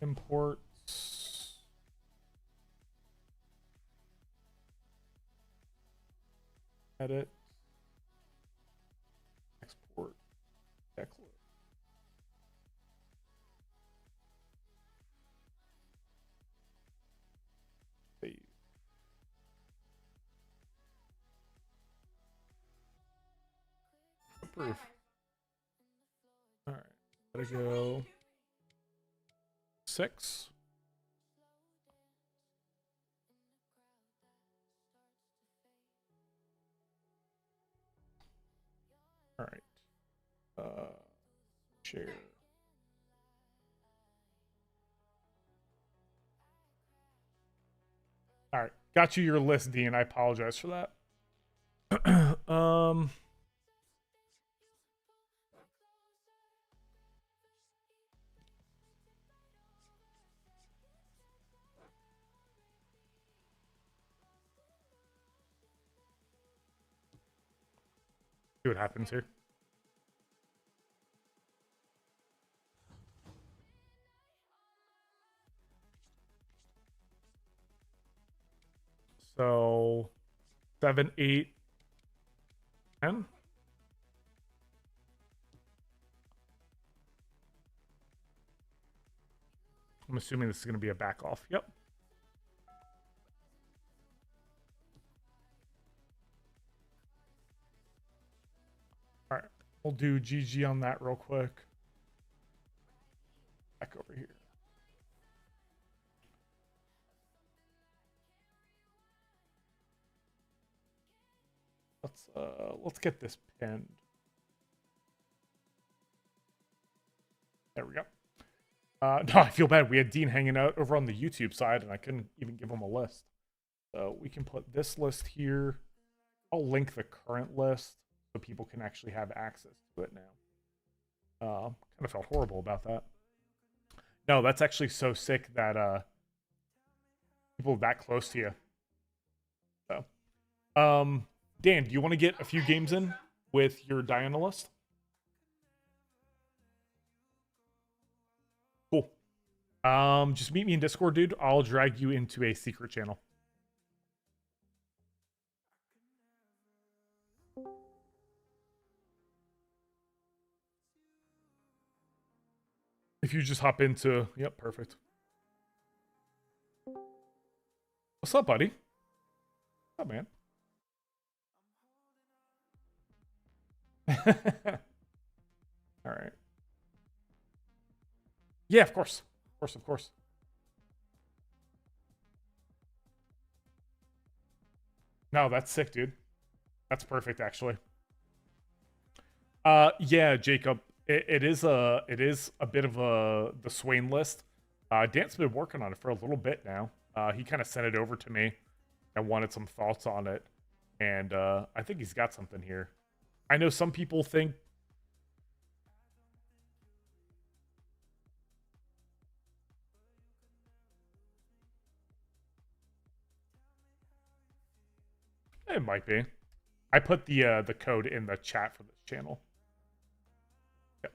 Imports. Edit. Export. Decklist. Save. Approve. Alright. Gotta go. 6. All right. Share. All right. Got you your list, Dean. I apologize for that. See what happens here. So 7, 8, 10. I'm assuming this is going to be a back off. Yep. All right. We'll do GG on that real quick. Back over here. Let's get this pinned. There we go. No, I feel bad. We had Dean hanging out over on the YouTube side, and I couldn't even give him a list. So we can put this list here. I'll link the current list so people can actually have access to it now. Kind of felt horrible about that. No, that's actually so sick that people that close to you. So, Dan, do you want to get a few games in with your Diana list? Cool. Just meet me in Discord, dude. I'll drag you into a secret channel. If you just hop into... Yep, perfect. What's up, buddy? What's up, man? All right. Yeah, of course. Of course, of course. No, that's sick, dude. That's perfect, actually. Yeah, Jacob. It is a bit of the Swain list. Dan's been working on it for a little bit now. He kind of sent it over to me and wanted some thoughts on it. And I think he's got something here. I know some people think... It might be. I put the code in the chat for this channel. Yep.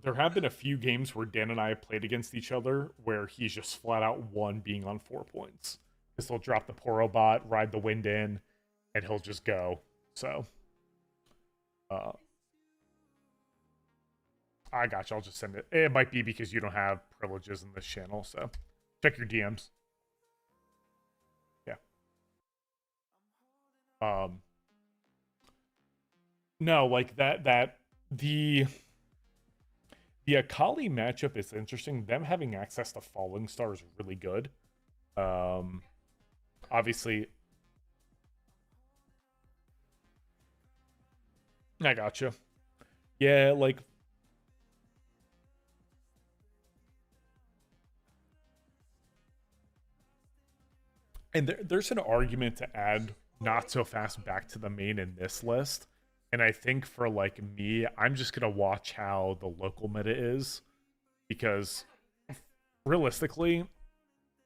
There have been a few games where Dan and I have played against each other where he's just flat out won being on 4 points. Because he'll drop the Poro bot, ride the wind in, and he'll just go. So, I got you. I'll just send it. It might be because you don't have privileges in this channel, so check your DMs. Yeah. No, like the Akali matchup is interesting. Them having access to Falling Star is really good. Obviously, I gotcha. Yeah, like and there's an argument to add Not So Fast back to the main in this list. And I think for like me, I'm just gonna watch how the local meta is, because realistically,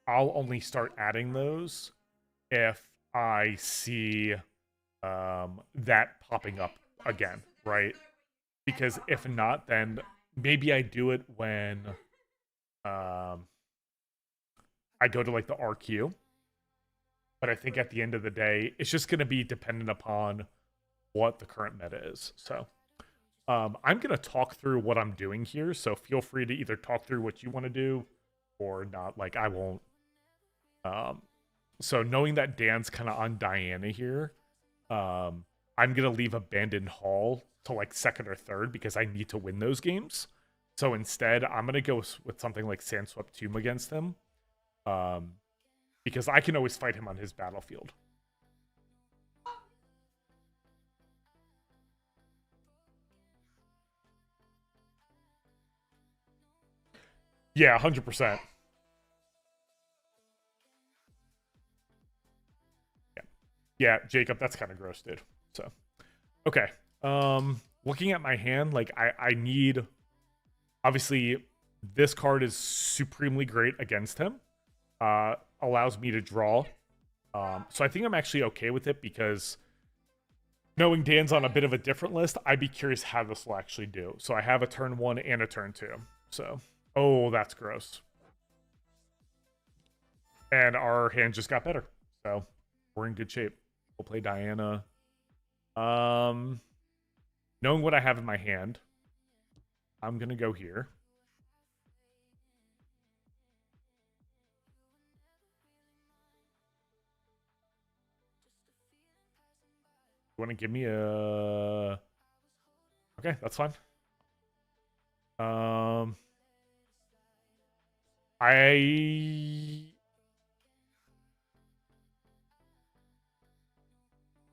I'll only start adding those if I see that popping up again, right? Because if not, then maybe I do it when I go to like the RQ. But I think at the end of the day, it's just going to be dependent upon what the current meta is. So I'm going to talk through what I'm doing here. So feel free to either talk through what you want to do or not. Like, I won't. So knowing that Dan's kind of on Diana here, I'm going to leave Abandoned Hall to like second or third because I need to win those games. So instead, I'm going to go with something like Sandswept Tomb against him. Because I can always fight him on his battlefield. Yeah, 100%. Yeah, yeah, Jacob, that's kind of gross, dude. So, okay. Looking at my hand, like I need, obviously this card is supremely great against him. Allows me to draw. So I think I'm actually okay with it because knowing Dan's on a bit of a different list, I'd be curious how this will actually do. So I have a turn 1 and a turn 2. So, oh, that's gross. And our hand just got better. So we're in good shape. We'll play Diana. Knowing what I have in my hand, I'm going to go here. You want to give me a... Okay, that's fine.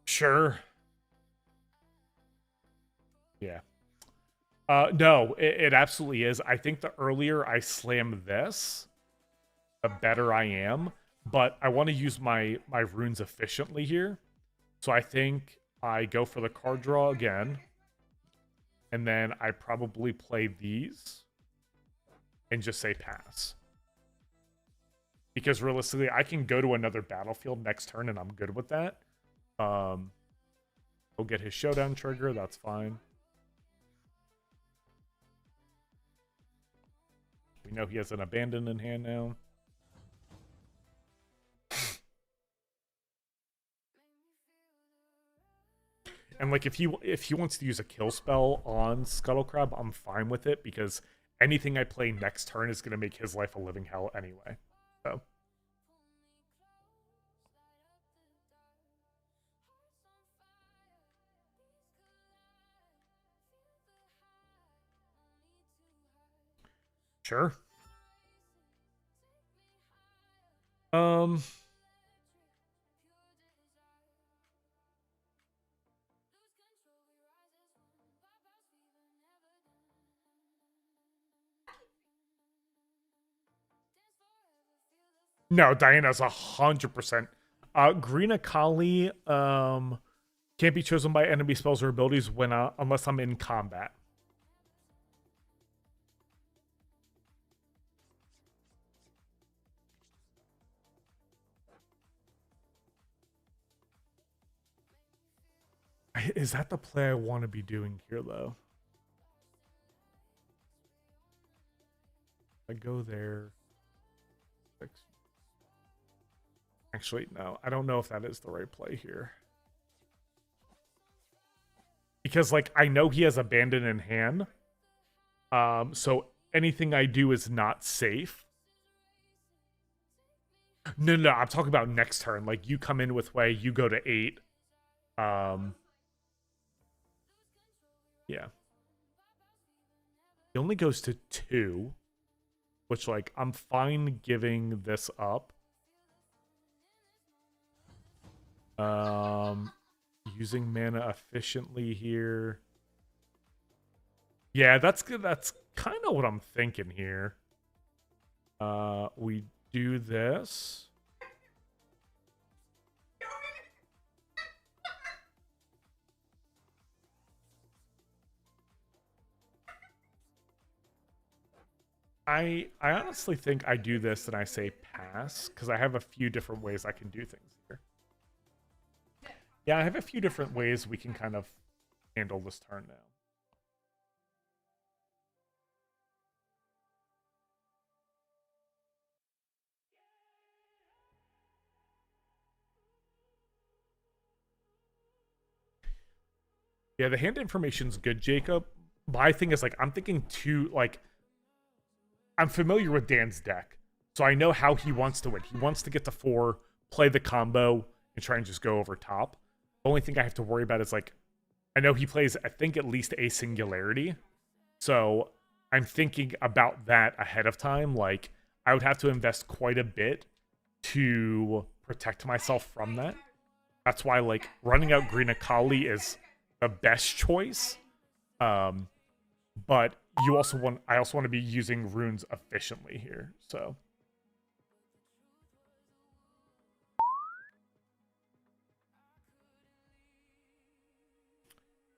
Sure. Yeah. No, it absolutely is. I think the earlier I slam this, the better I am. But I want to use my runes efficiently here. So I think I go for the card draw again. And then I probably play these and just say pass. Because realistically, I can go to another battlefield next turn and I'm good with that. He'll get his showdown trigger, that's fine. We know he has an abandon in hand now. And like if he wants to use a kill spell on Scuttlecrab, I'm fine with it because anything I play next turn is going to make his life a living hell anyway. So sure. No, Diana's 100%. Green Akali can't be chosen by enemy spells or abilities when unless I'm in combat. Is that the play I want to be doing here, though? I go there. Actually, no. I don't know if that is the right play here. Because, like, I know he has Abandon in hand. So anything I do is not safe. No, I'm talking about next turn. Like, you come in with Way, you go to 8. Yeah. He only goes to 2. Which, like, I'm fine giving this up. Using mana efficiently here. Yeah, that's good. That's kind of what I'm thinking here. We do this. I honestly think I do this and I say pass because I have a few different ways I can do things here. Yeah, I have a few different ways we can kind of handle this turn now. Yeah, the hand information's good, Jacob. My thing is, like, I'm thinking too, like, I'm familiar with Dan's deck, so I know how he wants to win. He wants to get to 4, play the combo, and try and just go over top. The only thing I have to worry about is, like, I know he plays, I think, at least a Singularity. So I'm thinking about that ahead of time. Like, I would have to invest quite a bit to protect myself from that. That's why, like, running out Green Akali is the best choice. But I also want to be using runes efficiently here, so.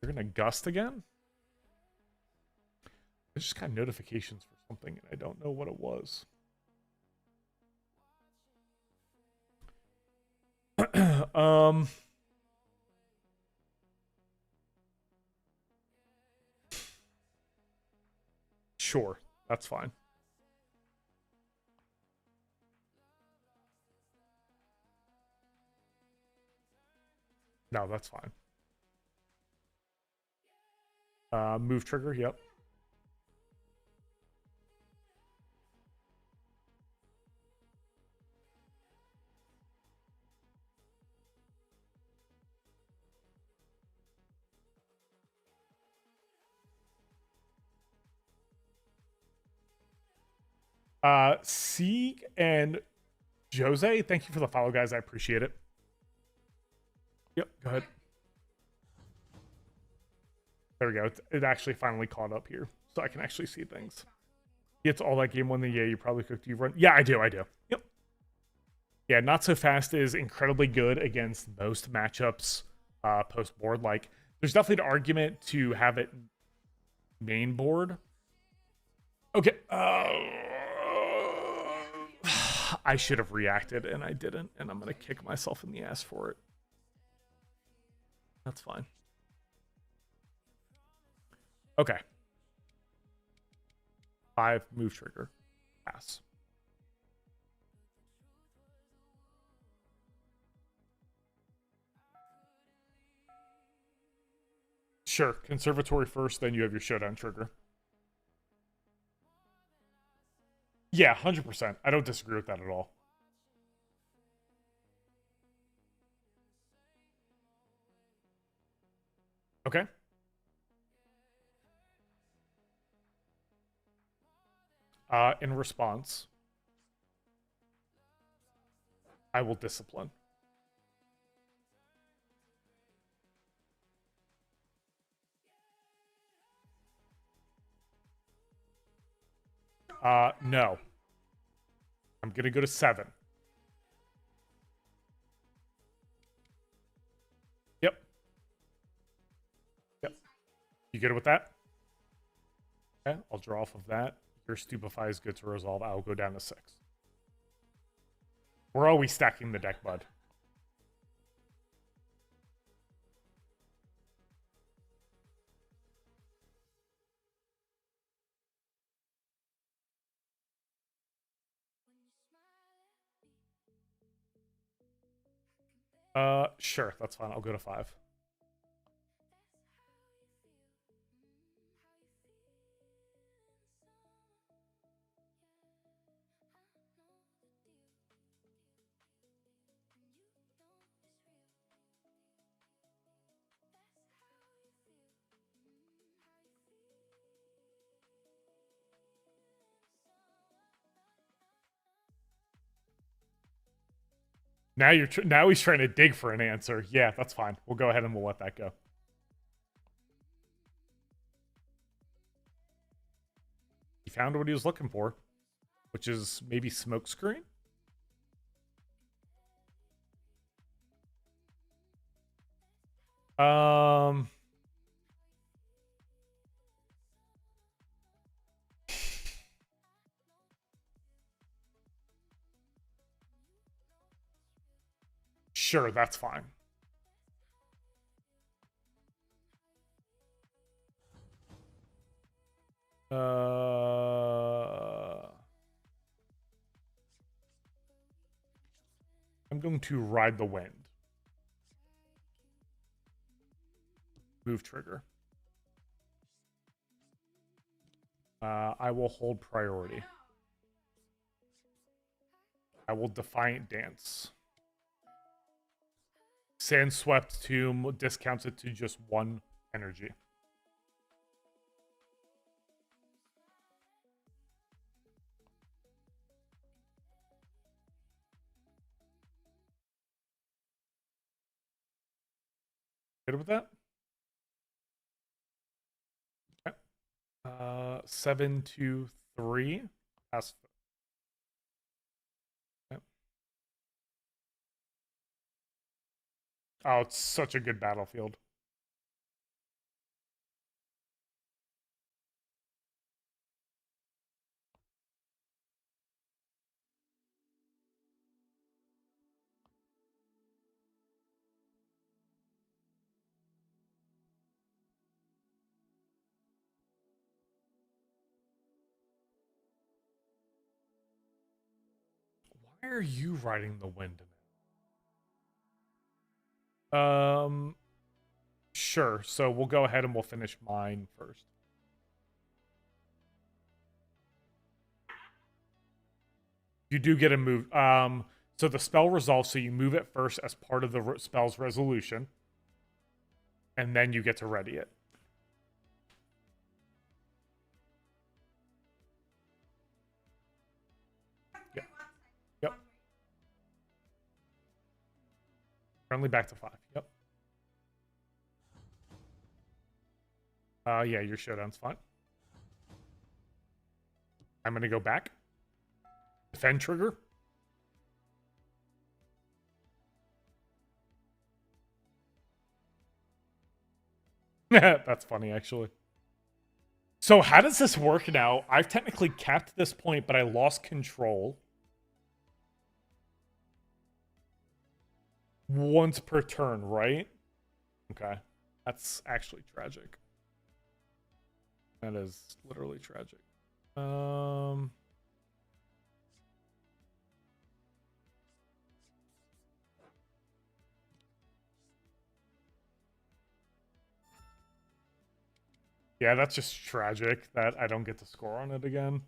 You're gonna gust again? I just got notifications for something and I don't know what it was. Sure, that's fine. No, that's fine. Move trigger, yep. Sieg and Jose, thank you for the follow, guys. I appreciate it. Yep, go ahead. There we go. It actually finally caught up here, so I can actually see things. It's all that game one. Yeah, you probably cooked. You run. Yeah, I do. Yep. Yeah, not so fast is incredibly good against most matchups post board. Like, there's definitely an argument to have it main board. Okay. I should have reacted and I didn't, and I'm gonna kick myself in the ass for it. That's fine. Okay. 5 move trigger. Pass. Sure. Conservatory first, then you have your showdown trigger. Yeah, 100%. I don't disagree with that at all. Okay. In response, I will discipline. No. I'm gonna go to 7. Yep. Yep. You good with that? Okay, I'll draw off of that. Your Stupefy is good to resolve. I'll go down to 6. We're always stacking the deck, bud. Sure, that's fine. I'll go to 5. Now now he's trying to dig for an answer. Yeah, that's fine. We'll go ahead and we'll let that go. He found what he was looking for, which is maybe smokescreen. Sure, that's fine. I'm going to ride the wind. Move trigger. I will hold priority. I will Defiant Dance. Sandswept Tomb discounts it to just 1 energy. Good with that? Okay. 7, 2, 3. Pass. Yep. Oh, it's such a good battlefield. Why are you riding the wind now? Sure. So we'll go ahead and we'll finish mine first. You do get a move. So the spell resolves, so you move it first as part of the spell's resolution, and then you get to ready it. Yep. Yep. Friendly back to 5. Yep. Yeah, your showdown's fine. I'm gonna go back. Defend trigger. That's funny, actually. So how does this work now? I've technically capped this point, but I lost control. Once per turn, right? Okay. That's actually tragic. That is literally tragic. Yeah, that's just tragic that I don't get to score on it again.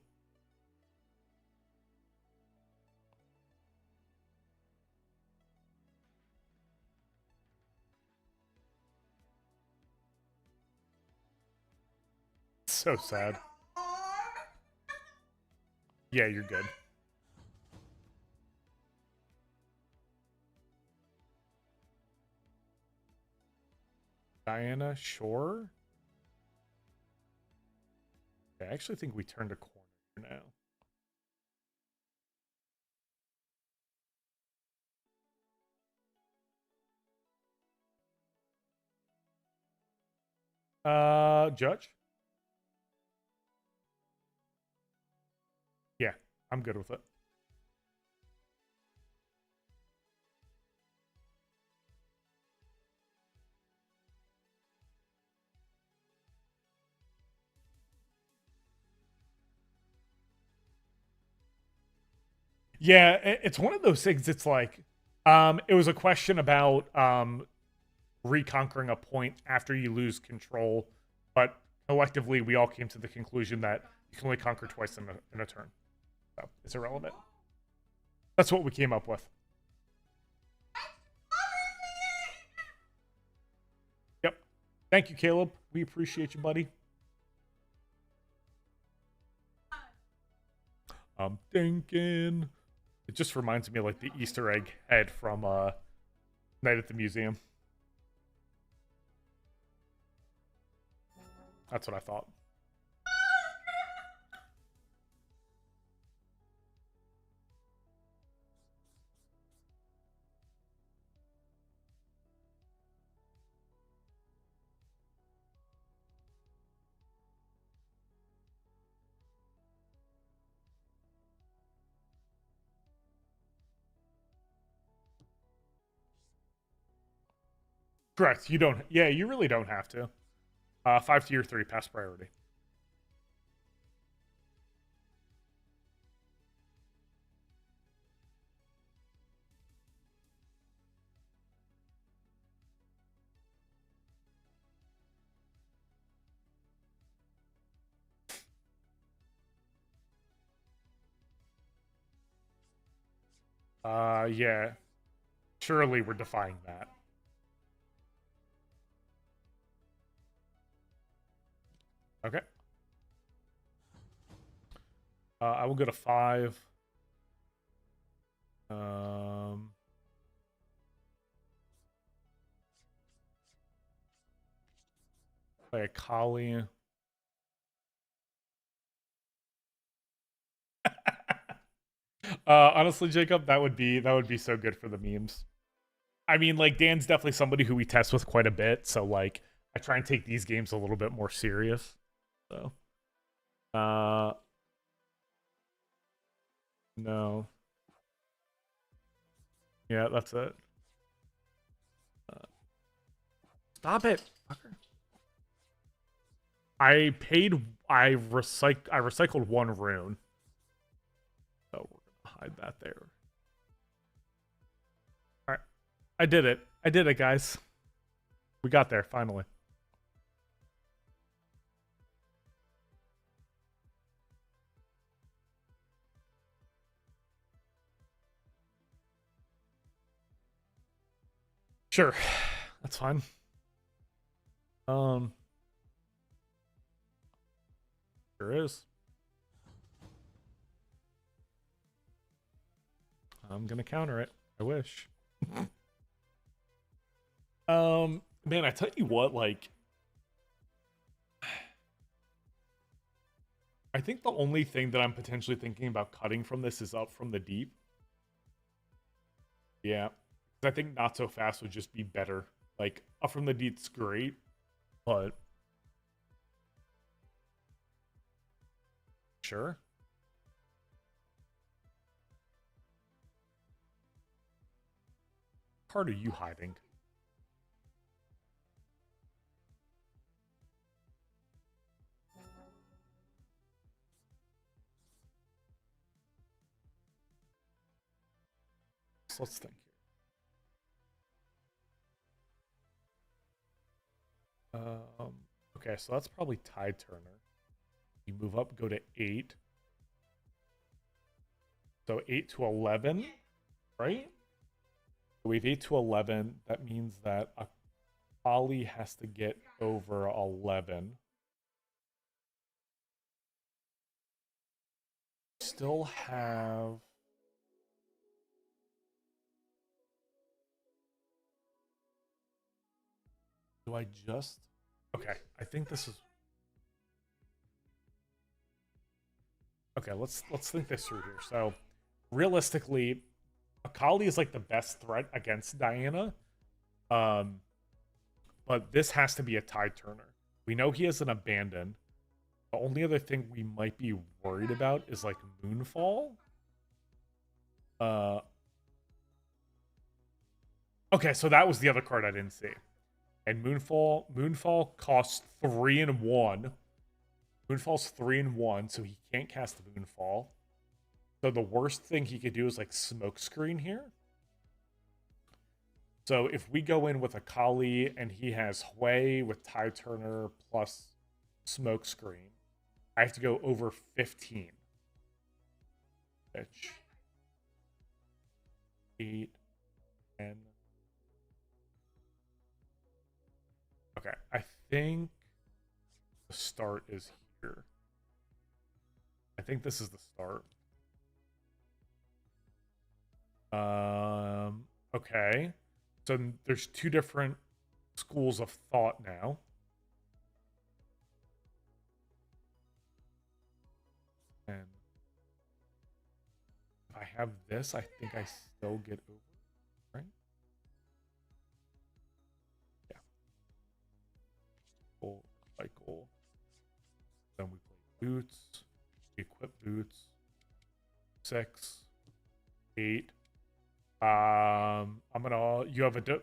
So sad. Yeah, you're good. Diana, sure. I actually think we turned a corner now. Judge? Yeah, I'm good with it. Yeah, it's one of those things. It's like, it was a question about reconquering a point after you lose control, but collectively we all came to the conclusion that you can only conquer twice in a turn. So it's irrelevant. That's what we came up with. Yep. Thank you, Caleb. We appreciate you, buddy. I'm thinking. It just reminds me of like the Easter egg head from Night at the Museum. That's what I thought. Correct. You don't. Yeah, you really don't have to. 5 tier 3 pass priority. Yeah. Surely we're defying that. Okay. I will go to 5. Play a Kali. Honestly, Jacob, that would be so good for the memes. I mean, like Dan's definitely somebody who we test with quite a bit, so like I try and take these games a little bit more serious. So, uh, no, yeah, that's it. Uh, Stop it, fucker. I paid. I recycled one rune, so we're gonna hide that there. All right, I did it. I did it, guys. We got there finally. Sure, that's fine. Um, sure is. I'm gonna counter it. I wish. Man, I tell you what, like, I think the only thing that I'm potentially thinking about cutting from this is up from the deep. Yeah, 'cause I think not so fast would just be better. Like up from the deep's great, but sure. What card are you hiding? So let's think here. Okay, so that's probably Tide Turner. You move up, go to 8. So 8 to 11, right? So we have 8 to 11. That means that a Ollie has to get over 11. Still have. Do I just. Okay, I think this is. Okay, let's think this through here. So, realistically, Akali is like the best threat against Diana. Um, but this has to be a Tide Turner. We know he has an abandon. The only other thing we might be worried about is like Moonfall. Uh, okay, so that was the other card I didn't see. And Moonfall costs 3 and 1. Moonfall's 3 and 1, so he can't cast Moonfall. So the worst thing he could do is like Smokescreen here. So if we go in with Akali and he has Hui with Tide Turner plus Smokescreen, I have to go over 15. Which 8, 10. Okay, I think the start is here. I think this is the start. Okay. So there's two different schools of thought now. And if I have this, I think I still get over, right? Yeah. Full cycle. Then we play boots. We equip boots. 6, 8. I'm gonna. You have a.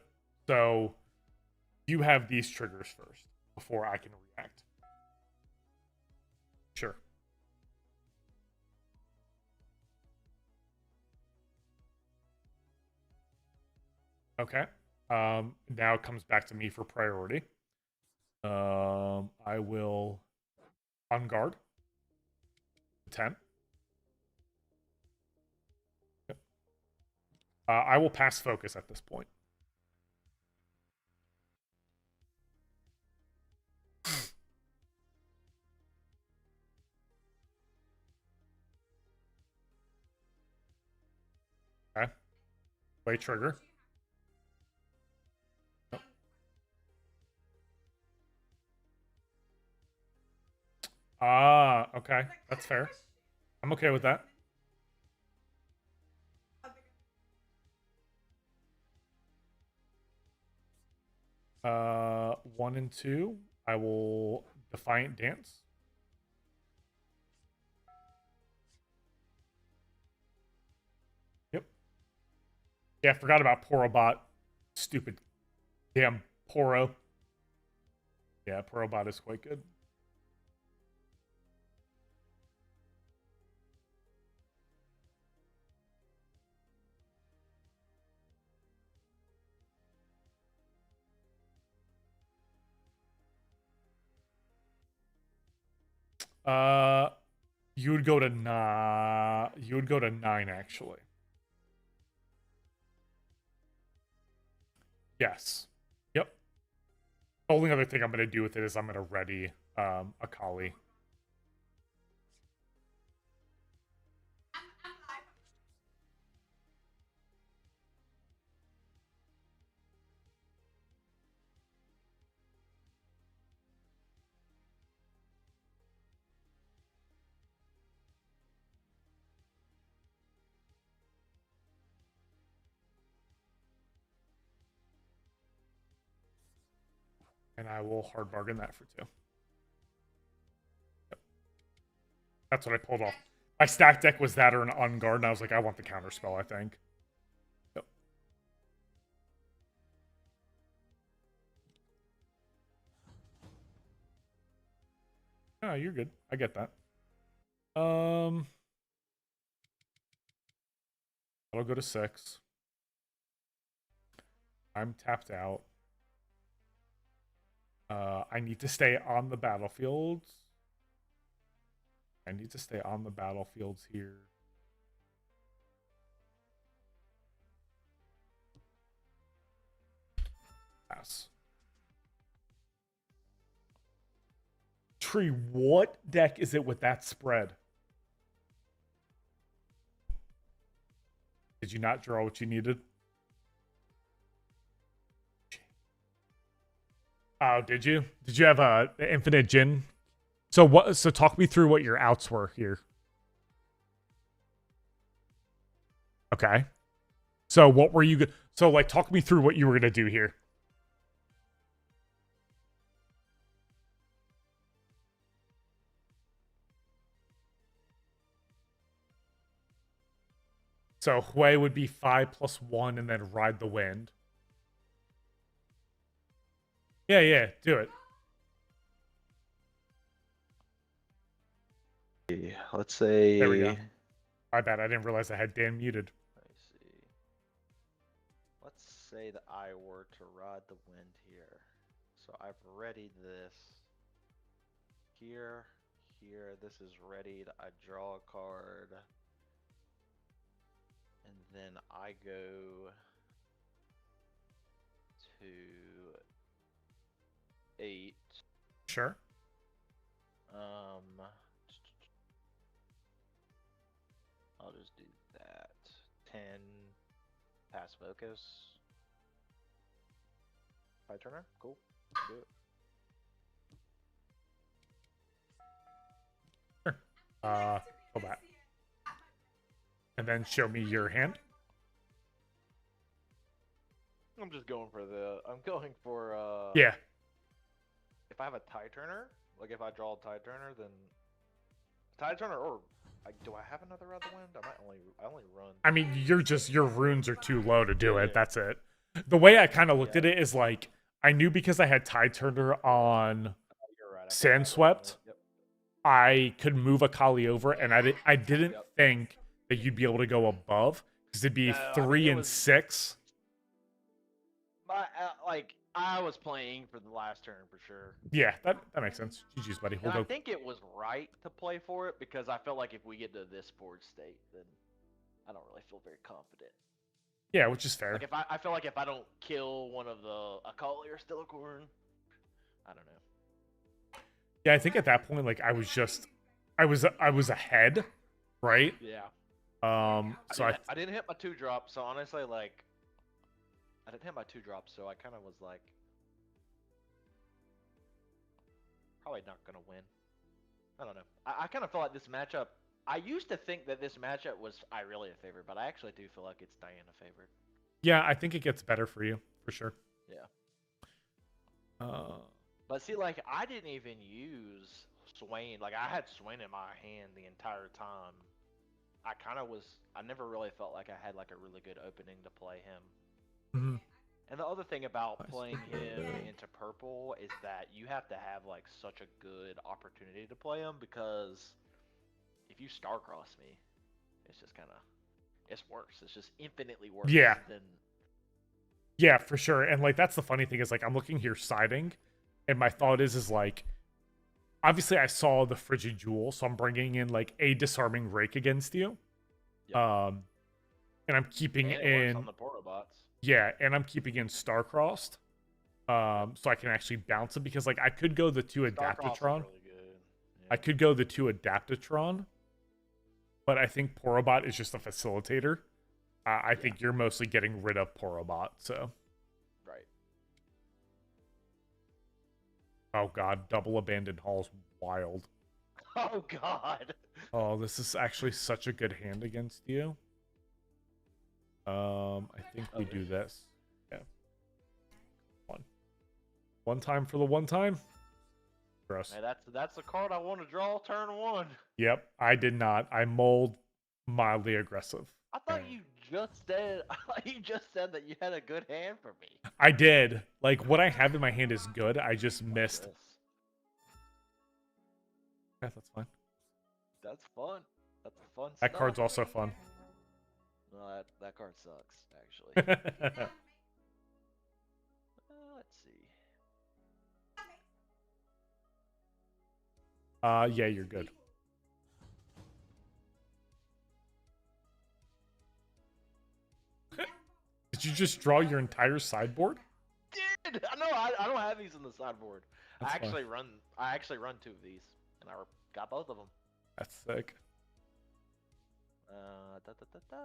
So you have these triggers first before I can react. Sure. Okay. Now it comes back to me for priority. I will on guard. 10. Yep. I will pass focus at this point. Okay. Play trigger. Yep. Ah, okay. That's fair. I'm okay with that. 1 and 2. I will Defiant Dance. Yep. Yeah, I forgot about Porobot. Stupid damn Poro. Yeah, Porobot is quite good. Uh, you would go to You would go to 9 actually. Yes. Yep. The only other thing I'm gonna do with it is I'm gonna ready a Kali. And I will hard bargain that for 2. Yep. That's what I pulled off. My stack deck was that or an on guard, and I was like, I want the counter spell, I think. Yep. Oh, you're good. I get that. I'll go to 6. I'm tapped out. I need to stay on the battlefield. I need to stay on the battlefields here. Pass. Tree, what deck is it with that spread? Did you not draw what you needed? Oh, did you? Did you have a infinite Jin? So what? So talk me through what your outs were here. Okay. So what were you? So like, talk me through what you were gonna do here. So Hui would be 5+1 and then ride the wind. Yeah, yeah, do it. Let's say. There we go. My bad. I didn't realize I had Dan muted. Let me see. Let's say that I were to ride the wind here. So I've readied this. Here. This is readied. I draw a card. And then I go to 8. Sure. I'll just do that. 10 pass focus. High turner? Cool. Do it. Sure. Go back. And then show me your hand. I'm just going for I'm going for Yeah. If I have a tie turner, like if I draw a tie turner, then tie turner or do I have another Ride the Wind? I only run. I mean, your runes are too low to do it. That's it. The way I kind of looked at it is like I knew because I had Tide Turner on Sandswept, I could move a Kali over, and I didn't think that you'd be able to go above because it'd be 3 and 6. I was playing for the last turn for sure. Yeah, that makes sense. GG's, buddy. I think it was right to play for it because I felt like if we get to this board state, then I don't really feel very confident. Yeah, which is fair. Like I feel like if I don't kill one of the Akali or Stillacorn, I don't know. Yeah, I think at that point, like I was ahead, right? Yeah. So I didn't hit my 2-drop, so honestly, like I didn't hit my 2-drop, so I kind of was like probably not gonna win. I don't know. I kind of feel like this matchup. I used to think that this matchup was Irelia favored, but I actually do feel like it's Diana favored. Yeah, I think it gets better for you for sure. Yeah. But see, like, I didn't even use Swain. Like, I had Swain in my hand the entire time. I never really felt like I had, like, a really good opening to play him. Mhm. And the other thing about Nice. playing him into purple is that you have to have, like, such a good opportunity to play him, because if you Starcross me, it's just kind of, it's worse. It's just infinitely worse Yeah. than... Yeah, for sure. And like that's the funny thing is like I'm looking here siding, and my thought is like obviously I saw the Frigid Jewel, so I'm bringing in like a disarming rake against you. Yep. And I'm keeping And it works in on the Portobots. yeah, and I'm keeping in Starcrossed. So I can actually bounce it because like I could go the 2 Starcross is Adaptatron. really good. I Yeah. could go the 2 Adaptatron, but I think Porobot is just a facilitator. I think you're mostly getting rid of Porobot, so. Right. Oh god, double abandoned hall's wild. Oh god. Oh, this is actually such a good hand against you. I think we do this. Yeah. One time for the one time. Gross. Hey, that's the card I want to draw turn 1. Yep, I did not. I mulled mildly aggressive. I thought you just said that you had a good hand for me. I did. Like what I have in my hand is good. I just missed. Yes. Yeah, that's fine. That's fun. That's fun That stuff. card's also fun. No, that card sucks, actually. Let's see. Yeah, you're good. Did you just draw your entire sideboard? Dude, I don't have these in the sideboard. That's I fine. actually run 2 of these, and I got both of them. That's sick. Da, da, da, da.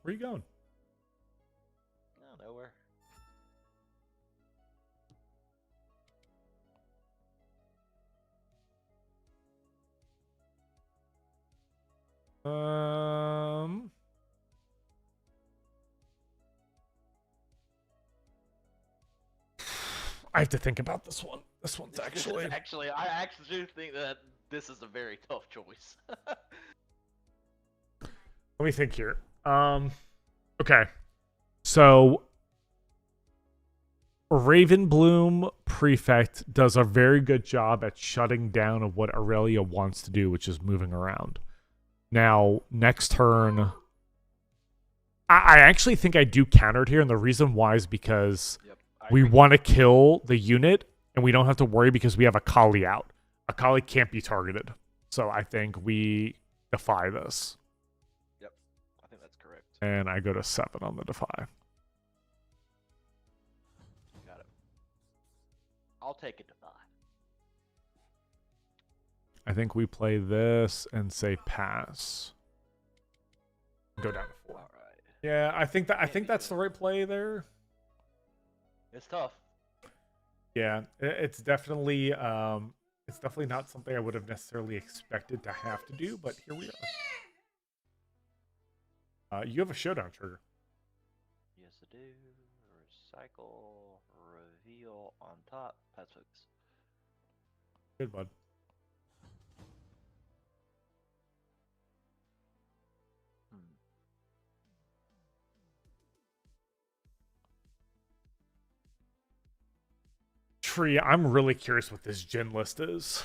Where are you going? Oh, nowhere. I have to think about this one. This one's actually. I actually do think that this is a very tough choice. Let me think here. Okay. So Ravenbloom Prefect does a very good job at shutting down of what Irelia wants to do, which is moving around. Now, next turn, I actually think I do counter it here, and the reason why is because we want to kill the unit, and we don't have to worry because we have a Kali out. A Kali can't be targeted. So I think we defy this. Yep, I think that's correct. And I go to 7 on the defy. Got it. I'll take it to 5. I think we play this and say pass. Go down to 4. All right. Yeah, I think that's the right play there. It's tough. Yeah, it's definitely not something I would have necessarily expected to have to do, but here we are. You have a showdown trigger. Yes, I do. Recycle, reveal on top. Pass focus. Good, bud. Tree, I'm really curious what this Jin list is.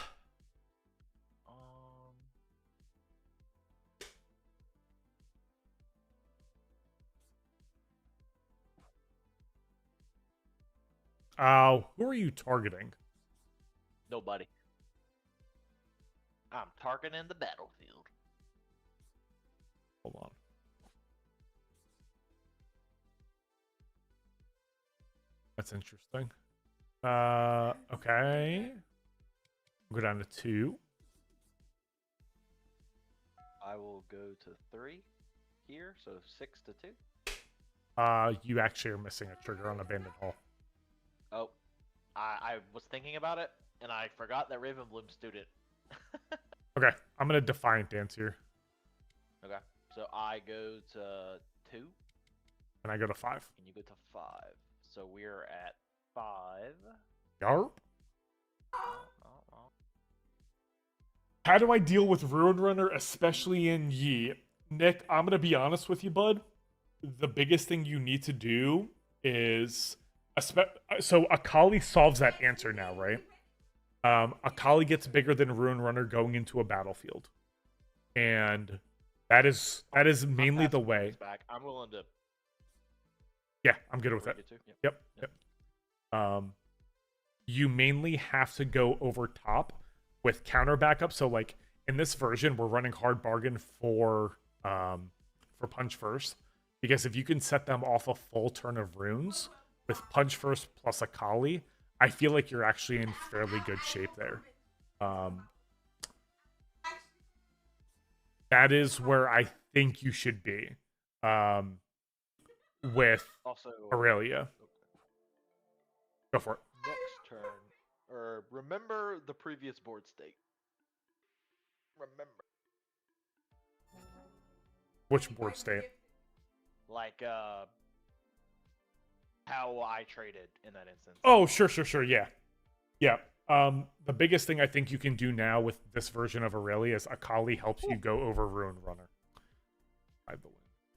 Who are you targeting? Nobody. I'm targeting the battlefield. Hold on. That's interesting. Okay. We'll go down to 2. I will go to 3 here, so 6 to 2. You actually are missing a trigger on Abandoned Hall. Oh, I was thinking about it, and I forgot that Ravenbloom student. Okay, I'm gonna Defiant Dance here. Okay, so I go to 2 and I go to 5. And you go to 5. So we're at 5. Yarp. Oh. How do I deal with Ruin Runner, especially in Yi? Nick, I'm going to be honest with you, bud. The biggest thing you need to do is... So Akali solves that answer now, right? Akali gets bigger than Ruin Runner going into a battlefield. And that is mainly the way. Back. I'm willing to... Yeah, I'm good with it. Yep. You mainly have to go over top with counter backup. So like in this version, we're running hard bargain for punch first, because if you can set them off a full turn of runes with punch first plus Akali, I feel like you're actually in fairly good shape there. That is where I think you should be with also Irelia. Go for it. Next turn, or remember the previous board state. Remember. Which board state? Like how I traded in that instance. Oh, sure, yeah. The biggest thing I think you can do now with this version of Irelia is Akali helps you go over Ruin Runner.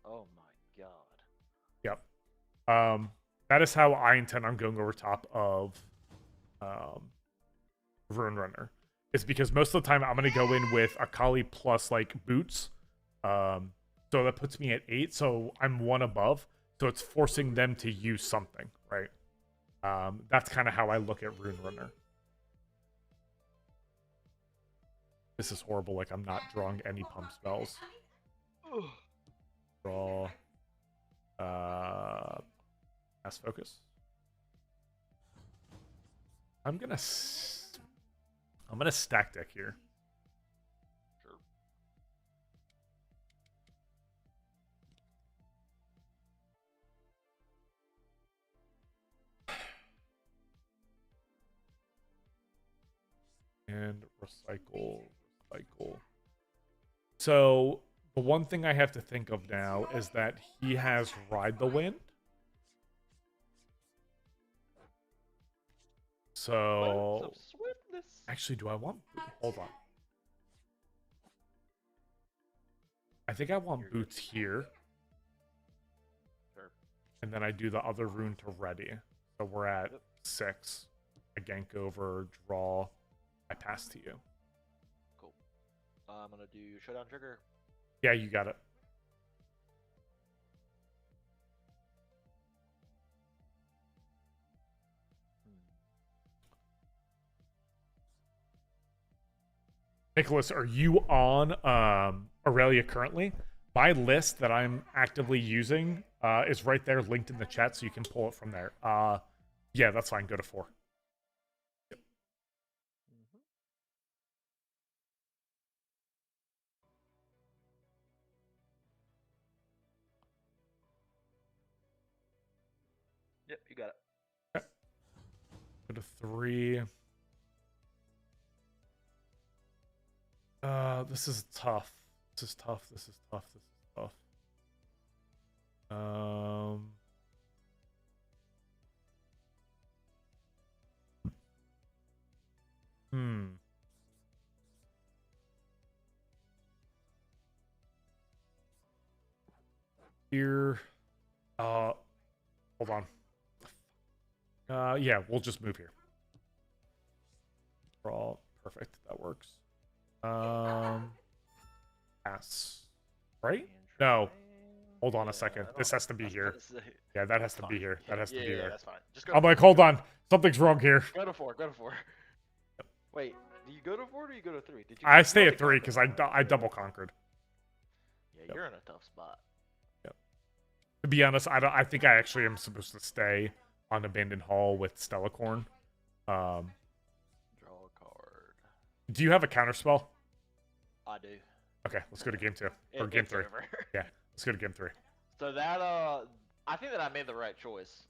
Oh my god. Yep. That is how I intend on going over top of Ruin Runner. It's because most of the time I'm going to go in with Akali plus like boots. So that puts me at 8. So I'm 1 above. So it's forcing them to use something, right? That's kind of how I look at Ruin Runner. This is horrible. Like I'm not drawing any pump spells. Draw. Mass focus. I'm gonna stack deck here. Sure. And recycle. So the one thing I have to think of now is that he has Ride the Wind. So actually, do I want... Hold on. I think I want boots here. Sure. And then I do the other rune to ready. So we're at 6. I gank over, draw. I pass to you. Cool. I'm gonna do Showdown Trigger. Yeah, you got it. Nicholas, are you on Irelia currently? My list that I'm actively using is right there, linked in the chat, so you can pull it from there. Yeah, that's fine. Go to 4. Yep. Yep, you got it. Okay. Go to 3. This is tough. This is tough. Here. Hold on. Yeah, we'll just move here. Draw. Perfect. That works. Pass. Right? No. Hold on a second. This has to be here. Yeah, that has to be here. That has to be there. That's fine. Just go. I'm like, hold on. Something's wrong here. Go to 4. Wait, do you go to 4 or do you go to 3? Did you? I stay at 3 because I double conquered. Yeah, you're in a tough spot. Yep. To be honest, I think I actually am supposed to stay on Abandoned Hall with Stellacorn. Draw a card. Do you have a counter spell? I do. Okay, let's go to game 2 or game 3. Yeah, let's go to game 3. So that I think that I made the right choice,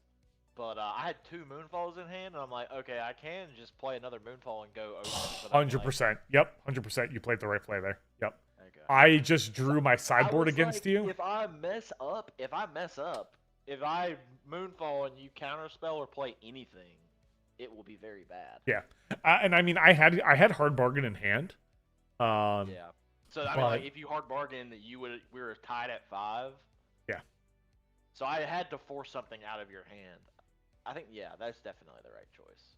but I had 2 Moonfalls in hand, and I'm like, okay, I can just play another Moonfall and go over. 100%. Yep, 100%. You played the right play there. Yep. Okay. I just drew my sideboard against like, you. If I mess up, if I Moonfall and you counterspell or play anything, it will be very bad. Yeah, and I mean, I had hard bargain in hand. Yeah. So I mean, but like, if you hard bargain, we were tied at 5. yeah, So I had to force something out of your hand. I think, yeah, that's definitely the right choice.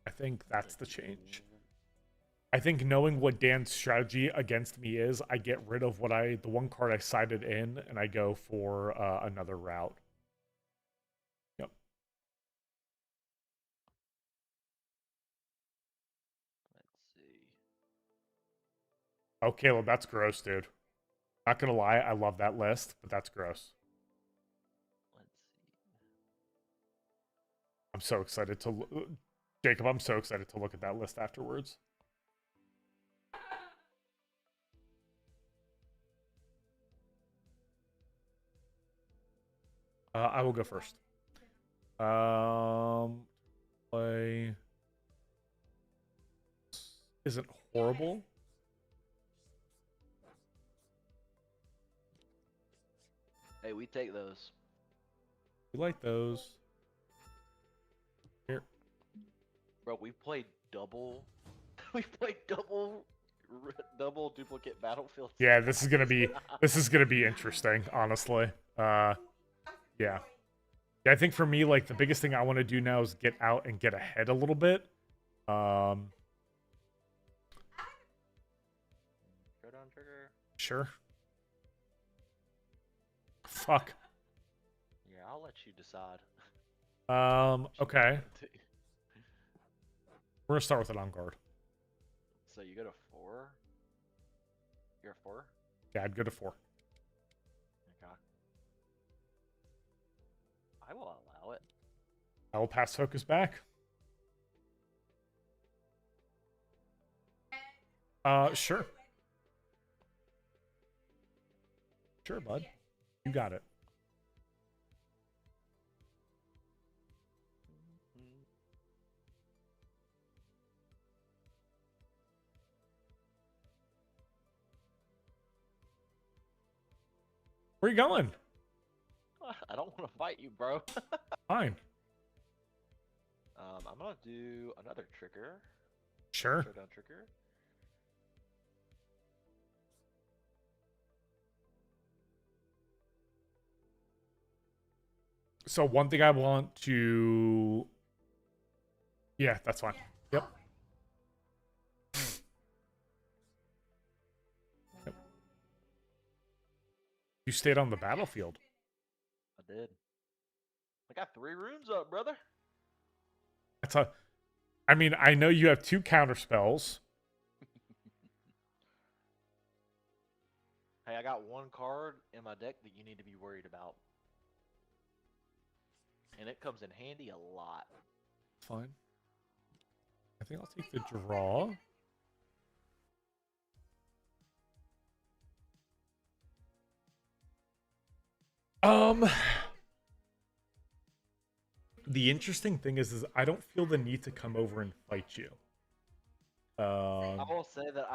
I think that's the change. I think knowing what Dan's strategy against me is, I get rid of the one card I sided in, and I go for another route. Yep. Let's see. Oh, Caleb, that's gross, dude. Not gonna lie, I love that list, but that's gross. Let's see. I'm so excited to Jacob, I'm so excited to look at that list afterwards. I will go first. Play isn't horrible. Hey, we take those. We like those. Here. Bro, we played double. We played double duplicate battlefields. Yeah, this is gonna be interesting, honestly. Yeah. Yeah, I think for me, like, the biggest thing I want to do now is get out and get ahead a little bit. Showdown trigger. Sure. Fuck. Yeah, I'll let you decide. Okay. We're gonna start with an on guard. So you go to 4? You're a 4? Yeah, I'd go to 4. Okay. I will allow it. I will pass focus back. Sure. Sure, bud. You got it. Where are you going? I don't want to fight you, bro. Fine. I'm gonna do another trigger. Sure. Showdown trigger. So one thing I want to... Yeah, that's fine. Yep. Yep. You stayed on the battlefield. I did. I got 3 runes up, brother. That's a... I mean, I know you have 2 counter spells. Hey, I got 1 card in my deck that you need to be worried about. And it comes in handy a lot. Fine. I think I'll take the draw. The interesting thing is I don't feel the need to come over and fight you. I will say that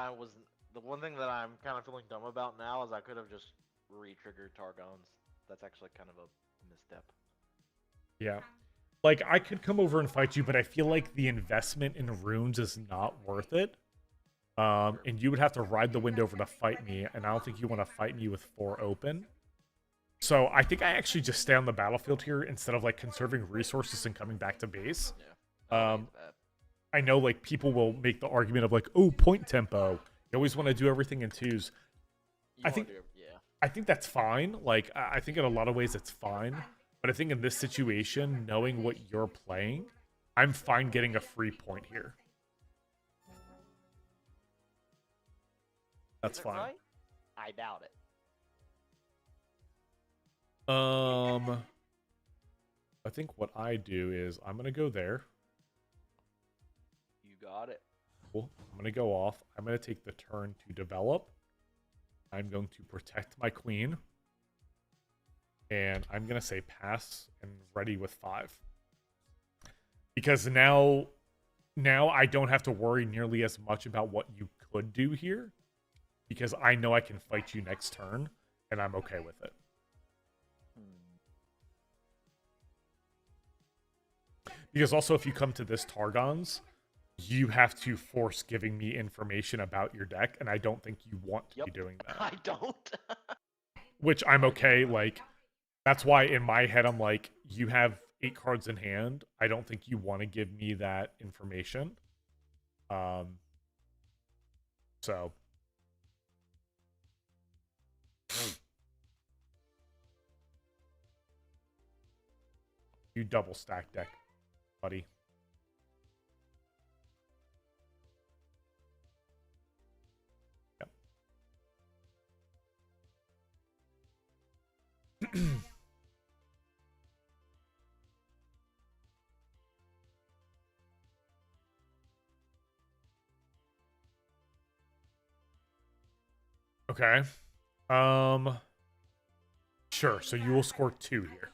the one thing that I'm kind of feeling dumb about now is I could have just re-triggered Targons. That's actually kind of a misstep. Yeah. Like, I could come over and fight you, but I feel like the investment in runes is not worth it. And you would have to ride the wind over to fight me, and I don't think you want to fight me with 4 open. So I think I actually just stay on the battlefield here instead of, like, conserving resources and coming back to base. Yeah. I know, like, people will make the argument of, like, oh, point tempo. You always want to do everything in 2s. I think that's fine. Like, I think in a lot of ways it's fine. But I think in this situation, knowing what you're playing, I'm fine getting a free point here. That's fine. Right? I doubt it. I think what I do is I'm gonna go there. You got it. Cool. I'm gonna go off. I'm gonna take the turn to develop. I'm going to protect my queen. And I'm going to say pass and ready with 5. Because now I don't have to worry nearly as much about what you could do here. Because I know I can fight you next turn. and I'm okay with it. Because also, if you come to this Targon's, you have to force giving me information about your deck, and I don't think you want to be doing that. I don't. Which I'm okay, like, that's why in my head I'm like, you have 8 cards in hand. I don't think you want to give me that information. So you double stack deck, buddy. Yep. Okay. Sure. So you will score 2 here.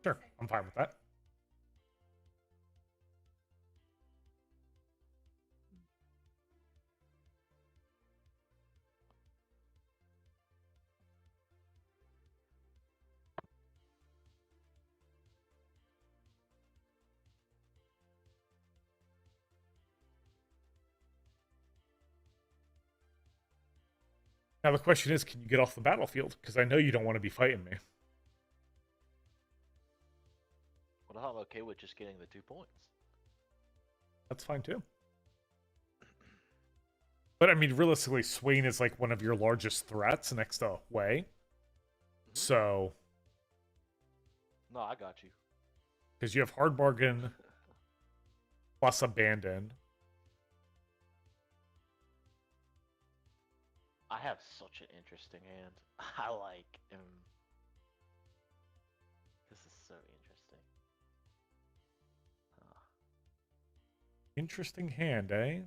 Sure, I'm fine with that. Now the question is, can you get off the battlefield? Because I know you don't want to be fighting me. Well, I'm okay with just getting the 2 points. That's fine too. But I mean, realistically, Swain is like one of your largest threats next to Wei. So. No, I got you. Because you have Hard Bargain plus Abandon. I have such an interesting hand. I like him. This is so interesting. Interesting hand, eh?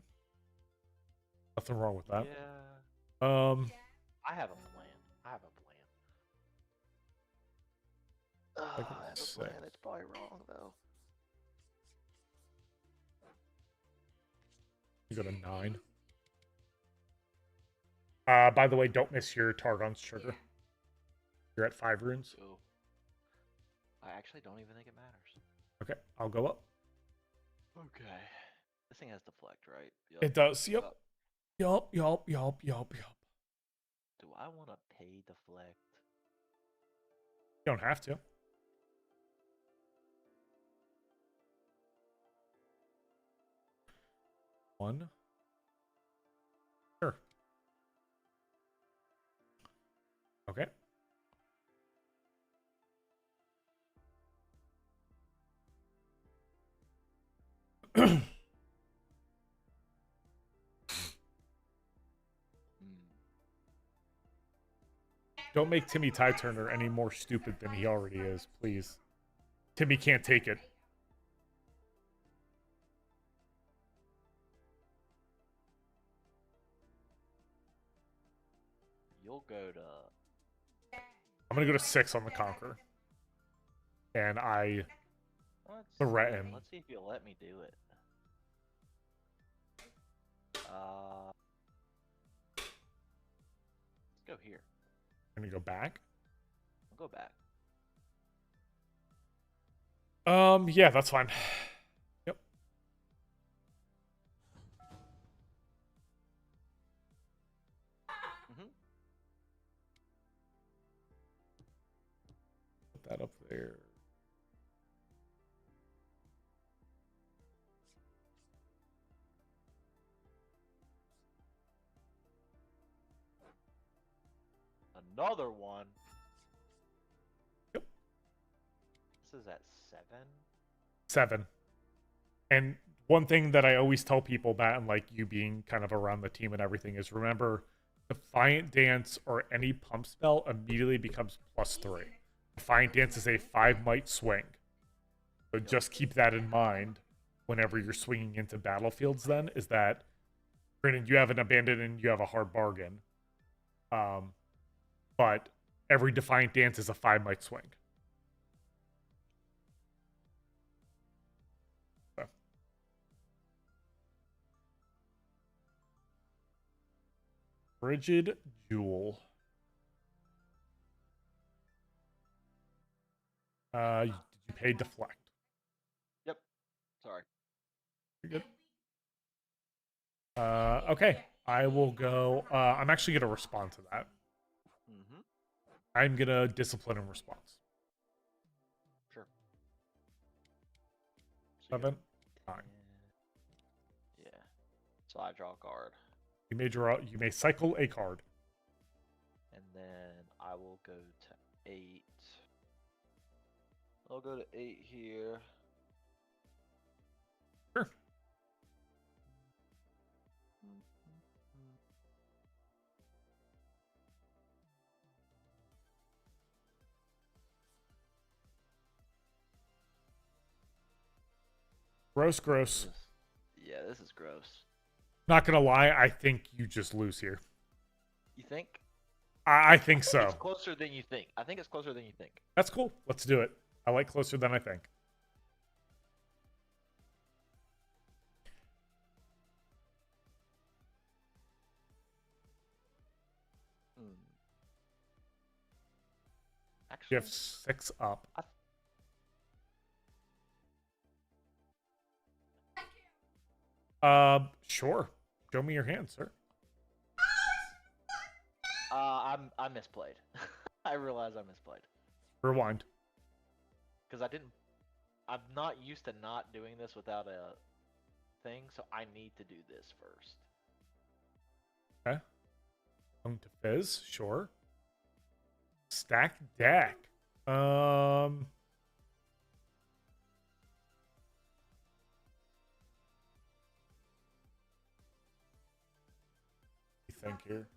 Nothing wrong with that. Yeah. I have a plan. I have a plan. I have a plan. It's probably wrong though. You go to 9. By the way, don't miss your Targon's trigger. You're at 5 runes. So, I actually don't even think it matters. Okay, I'll go up. Okay. This thing has deflect, right? Yep. It does. Yep. Yup. Do I want to pay deflect? You don't have to. One. Sure. Okay. Don't make Timmy Tie Turner any more stupid than he already is, please. Timmy can't take it. You'll go to... I'm going to go to 6 on the Conqueror. And I threaten. Let's see if you'll let me do it. Let's go here. I'm going to go back. I'll go back. Yeah, that's fine. Yep. Put that up there. Another one. Yep. This is at 7. 7. And one thing that I always tell people, Matt, and like you being kind of around the team and everything, is remember, Defiant Dance or any pump spell immediately becomes +3. Defiant Dance is a 5 might swing. So just keep that in mind whenever you're swinging into battlefields then, is that, granted, you have an Abandon and you have a Hard Bargain. But every Defiant Dance is a 5 might swing. So. Frigid duel. Did you pay deflect? Yep. Sorry. You're good. Okay. I will go. I'm actually gonna respond to that. Mm-hmm. I'm gonna discipline in response. Sure. So you 7, got 9. 10. Yeah. So I draw a card, You may draw. You may cycle a card. and then I will go to 8. I'll go to 8 here. Sure. Gross, gross. Yeah, this is gross. Not gonna lie. I think you just lose here. You think? I think It's so. closer than you think. I think it's closer than you think. That's cool. Let's do it. I like closer than I think. Hmm. You Actually, have 6 up. Sure. Show me your hand, sir. I misplayed. I realized I misplayed Rewind. because I didn't. I'm not used to not doing this without a thing, so I need to do this first. Okay. Come to Fizz. Sure. Stack deck. Think here.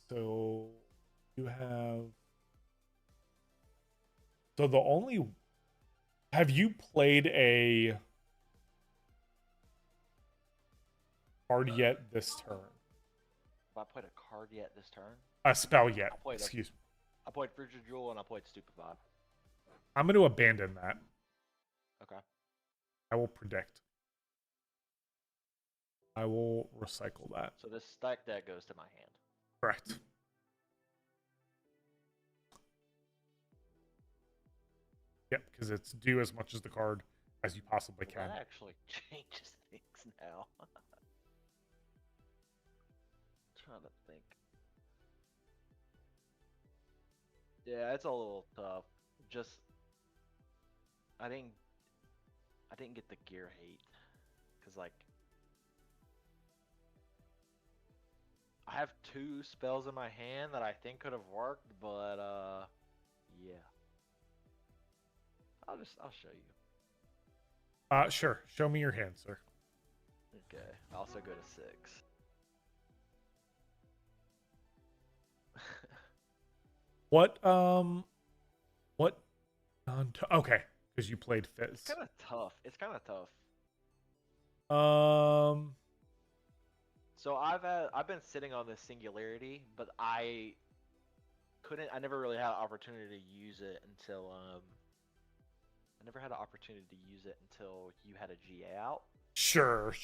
So you have. So the only. Have you played a card yet this turn? Have I played a card yet this turn? A spell yet? I played Excuse me. I played Frigid Jewel and I played Stupefy. I'm going to abandon that. Okay. I will predict. I will recycle that. So this stack deck goes to my hand. Correct. Yep, because it's do as much as the card as you possibly Well, can. that actually changes things now. Trying to think. Yeah, it's a little tough. Just I didn't get the gear hate because like I have 2 spells in my hand that I think could have worked, but yeah. I'll show you. Sure. Show me your hand, sir. Okay. I also go to 6. What okay, because you played Fizz. It's kind of tough. It's kind of tough. So I've been sitting on this singularity, but I never really had an opportunity to use it until I never had an opportunity to use it until you had a GA out. Sure.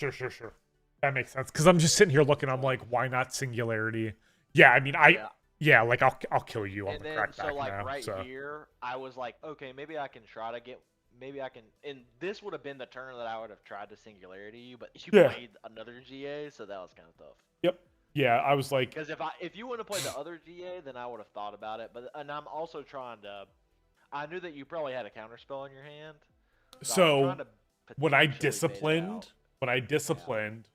That makes sense. Because I'm just sitting here looking, I'm like, why not Singularity? Yeah, I mean, like I'll kill you on And the then crackback so like now. right So here, I was like, okay, maybe I can try to get, maybe I can, and this would have been the turn that I would have tried to singularity you, but you Yeah. played another GA, so that was kind of tough. Yep. Yeah, I was like, Because if you would have played the other GA, then I would have thought about it. But and I'm also trying to, I knew that you probably had a counter spell in your hand. so I'm trying to when I potentially bait it out. disciplined,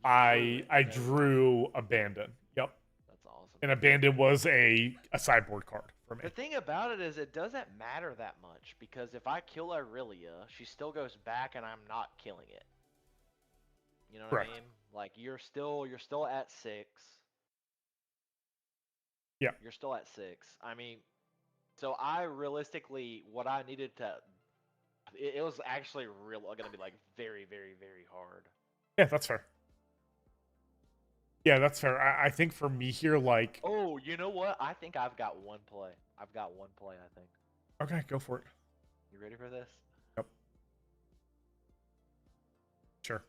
You I drew it. drew Abandon. Yep. That's awesome. And Abandon was a sideboard card for me. The thing about it is it doesn't matter that much because if I kill Irelia, she still goes back and I'm not killing it. You know what Correct. I mean? Like you're still at 6. Yeah. You're still at 6. I mean, so I realistically what I needed to it was actually going to be like very very very hard. Yeah, that's fair. Yeah, that's fair. I think for me here, like, Oh, you know what? I think I've got one play. I think. okay, go for it. You ready for this? Yep. Sure.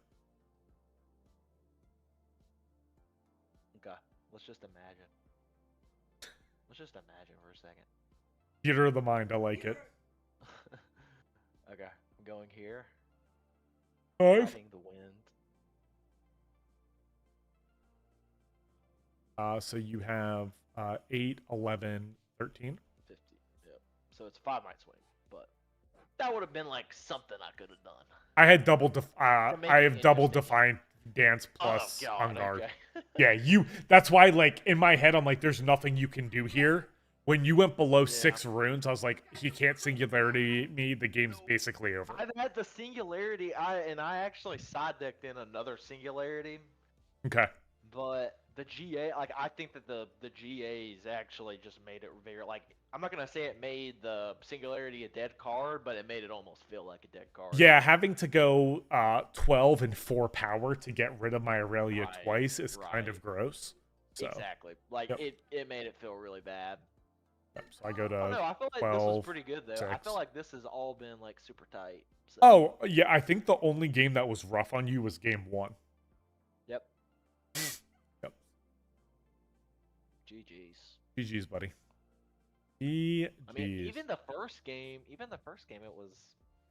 Let's just imagine. Let's just imagine for a second. Theater of the mind. I like it. Okay, I'm going here. 5. Fighting the wind. So you have 8, 11, 13. 50. Yep. So it's 5 might swing, but that would have been like something I could have done. I had make I it have double interesting. defined dance Oh plus on god. guard. Okay. Yeah, that's why, like, in my head, I'm like, there's nothing you can do here. When you went below Yeah. 6 runes, I was like, he can't singularity me. The game's basically over. I've had the singularity. I actually side decked in another singularity, Okay. but the GA, like I think that the GAs actually just made it very like I'm not gonna say it made the singularity a dead card, but it made it almost feel like a dead card. Yeah, having to go 12 and 4 power to get rid of my Irelia Right, twice is kind right. of gross. So, Exactly. Like Yep. it made it feel really bad. so I go to Oh no, I feel like 12. this was pretty good though. I 6. feel like this has all been like super tight. So. Oh, yeah, I think the only game that was rough on you was game 1. Yep. Yep. GG's. GG's, buddy. GG's. I mean, even the first game, it was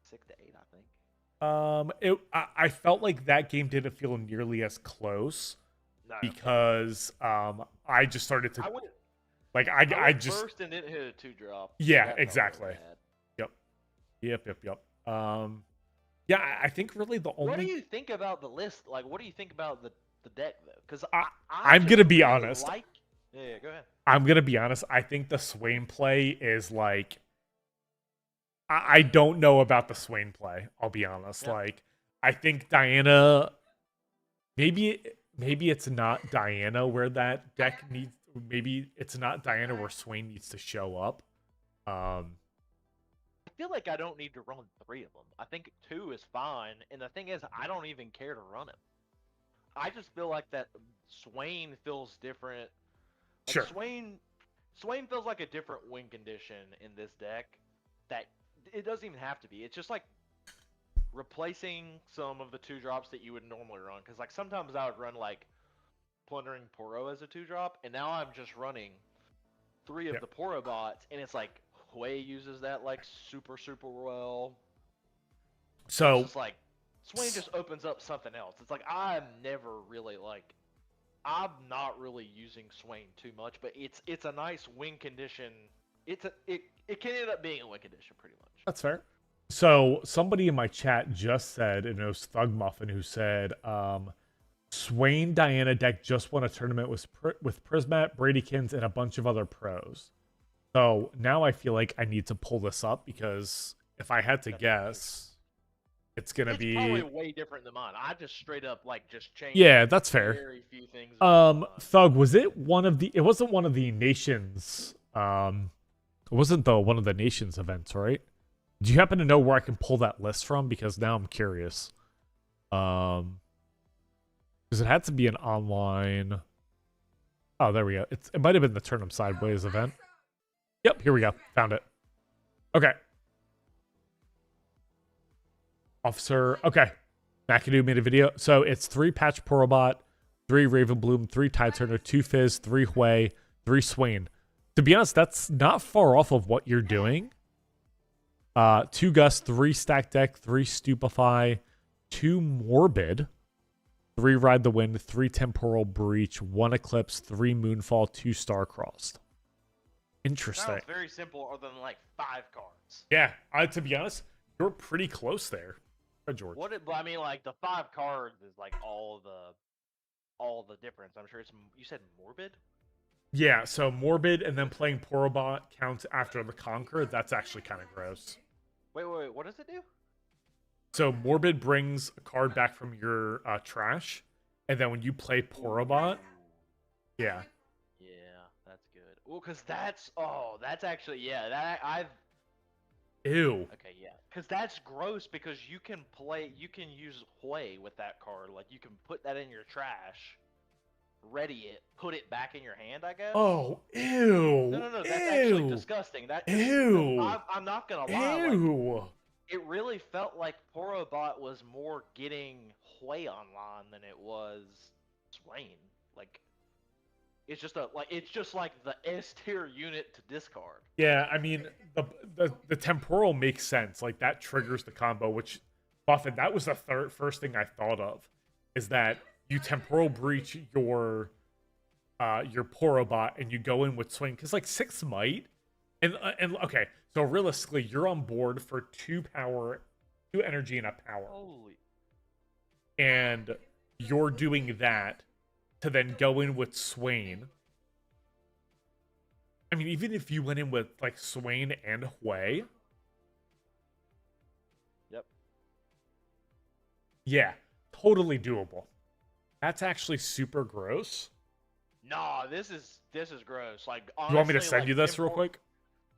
6 to 8, I think. I felt like that game didn't feel nearly as close No. because I just started to I went, like I I went just first and didn't hit a 2-drop. Yeah, That felt really exactly. bad. Yep. Yeah, I think really the only What do you think about the list? Like, what do you think about the deck though? Because I'm just gonna be really honest. Yeah, go ahead. I'm gonna be honest. I think the Swain play is like I don't know about the Swain play. I'll be honest. Yeah. Like I think Diana, maybe it's not Diana where that deck needs. Maybe it's not Diana where Swain needs to show up. I feel like I don't need to run 3 of them. I think 2 is fine, and the thing is, I don't even care to run him. I just feel like that Swain feels different. Like Sure. Swain feels like a different win condition in this deck that it doesn't even have to be. It's just like replacing some of the 2-drops that you would normally run. Because like sometimes I would run like Plundering Poro as a 2-drop, and now I'm just running 3 of Yep. the Poro bots, and it's like Hui uses that like super well. So It's just like Swain just opens up something else. It's like I'm not really using Swain too much, but it's a nice win condition. It can end up being a win condition pretty much. that's fair. So somebody in my chat just said, and it was Thug Muffin who said, Swain Diana deck just won a tournament with Prismat, Bradykins, and a bunch of other pros. So now I feel like I need to pull this up because if I had to guess, it's gonna be probably way different than mine. I just straight up like just changed. Yeah, that's fair. Very few things. Thug, was it one of the? It wasn't one of the nations. It wasn't one of the nations events, right? Do you happen to know where I can pull that list from? Because now I'm curious. Because it had to be an online. Oh, there we go. It might have been the Turn 'em Sideways event. Yep, here we go. Found it. Okay. Officer. Okay. McAdoo made a video. So it's 3 Patch Porobot, 3 Ravenbloom, 3 Tideturner, 2 Fizz, 3 Hui, 3 Swain. To be honest, that's not far off of what you're doing. 2 Gust, 3 Stack Deck, 3 Stupefy, 2 Morbid, 3 Ride the Wind, 3 Temporal Breach, 1 Eclipse, 3 Moonfall, 2 Starcrossed. Interesting. Sounds very simple, other than like 5 cards. Yeah, to be honest, you're pretty close there, George. I mean, like the 5 cards is like all the difference. I'm sure you said Morbid. Yeah, so Morbid and then playing Porobot counts after the Conquer. That's actually kind of gross. Wait, what does it do? So Morbid brings a card back from your trash, and then when you play Porobot, yeah. Yeah, that's good. Well, cause that's actually I've. Ew. Okay, yeah, cause that's gross because you can use Hui with that card. Like you can put that in your trash, ready it, put it back in your hand. I guess. Oh, ew. No, that's actually disgusting. Ew. I'm not gonna lie. Ew. Like, it really felt like Porobot was more getting Hui online than it was Swain. Like, It's just like the S tier unit to discard. Yeah, I mean the temporal makes sense. Like that triggers the combo, which Buffett, that was the first thing I thought of, is that you temporal breach your Porobot and you go in with swing because like 6 might and okay, so realistically you're on board for 2 power, 2 energy and a power, Holy. and you're doing that to then go in with Swain. I mean, even if you went in with like Swain and Hui, Yep. yeah, totally doable. That's actually super gross. Nah, this is gross. Like honestly, You want me to send like you this real quick?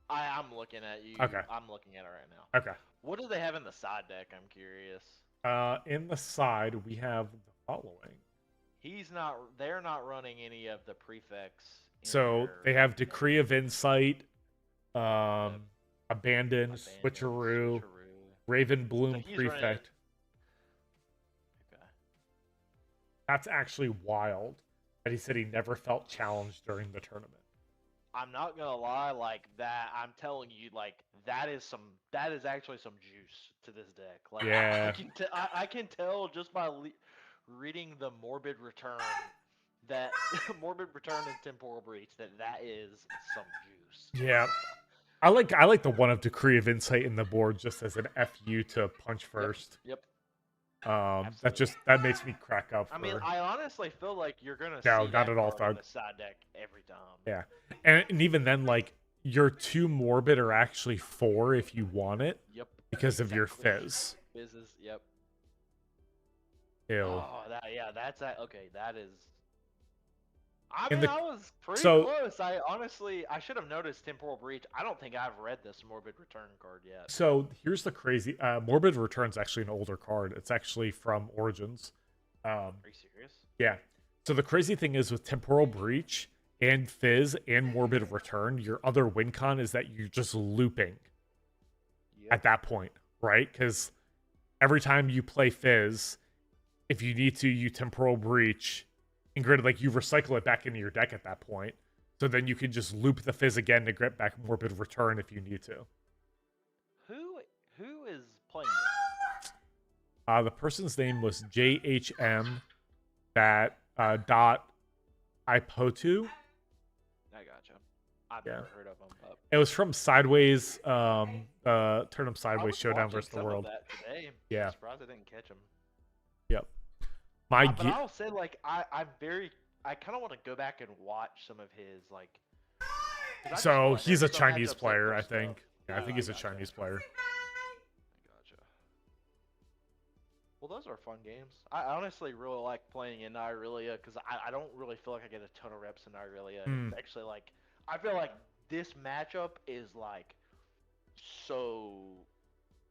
I'm looking at you. Okay. I'm looking at it right now. Okay. What do they have in the side deck? I'm curious. In the side we have the following. They're not running any of the prefects. So they have Decree of Insight, Yep. Abandon, Switcheroo, Raven Bloom So he's running- Prefect. Okay. That's actually wild. That he said he never felt challenged during the tournament. I'm not gonna lie, like that. I'm telling you, like that is actually some juice to this deck. Like Yeah. I can tell just by reading the Morbid Return that Morbid Return and Temporal Breach that is some juice. Yeah. I like the one of Decree of Insight in the board just as an FU to punch first. Yep. That makes me crack up. I mean, I honestly feel like you're gonna No, see not that at all, card on Thug. the side deck every time. Yeah, and even then, like your 2 Morbid are actually 4 if you want it. Yep. Because of your exactly. Fizz. Fizzes. Yep. Ew. Oh, that's that. Okay, that is. I In mean, the- I was pretty so- close. I should have noticed Temporal Breach. I don't think I've read this Morbid Return card yet. So here's the crazy. Morbid Return's actually an older card. It's actually from Origins. Are you serious? Yeah. So the crazy thing is with Temporal Breach and Fizz and Morbid Return, your other win con is that you're just looping at that point, right? Because every time you play Fizz, if you need to, you Temporal Breach, and granted, like you recycle it back into your deck at that point. So then you can just loop the Fizz again to get back Morbid Return if you need to. Who is playing this? The person's name was JHM that dot ipotu. I gotcha. I've Yeah. never heard of him. But It was from Sideways, Turnham I Sideways was Showdown watching versus the some of World. that today. Yeah. I'm surprised I didn't catch him. Yep. But I'll say, like, I kind of want to go back and watch some of his, like. 'cause I just So want he's a some Chinese matchups like player, this I stuff. think. Yeah, I think he's a gotcha. Chinese player. Gotcha. Well, those are fun games. I honestly really like playing in Irelia because I don't really feel like I get a ton of reps in Irelia. It's actually like I feel like this matchup is like so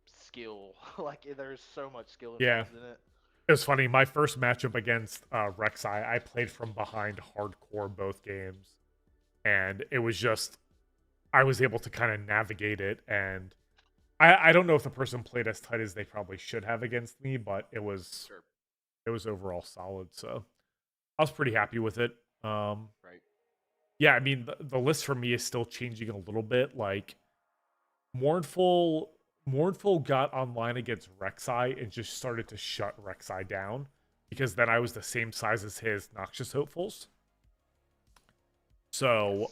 skill. Like there's so much skill involved in it. It was funny. My first matchup against Rek'Sai, I played from behind hardcore both games. And it was just, I was able to kind of navigate it. And I don't know if the person played as tight as they probably should have against me, but it was overall solid. So I was pretty happy with it. Right. Yeah, I mean, the list for me is still changing a little bit. Like, Mournful got online against Rek'Sai and just started to shut Rek'Sai down because then I was the same size as his Noxious Hopefuls. So,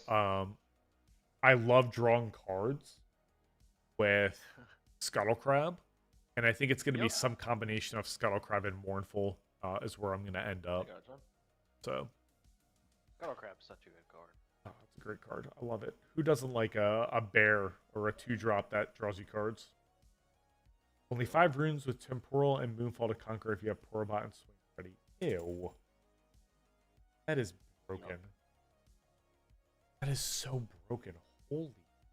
I love drawing cards with Scuttlecrab, and I think it's going to be some combination of Scuttlecrab and Mournful is where I'm going to end up. So, Scuttlecrab's such a good card. Oh, it's a great card. I love it. Who doesn't like a bear or a 2-drop that draws you cards? Only 5 runes with Temporal and Moonfall to conquer if you have Porobot and Swing ready. Ew. That is broken. Yep. That is so broken. Holy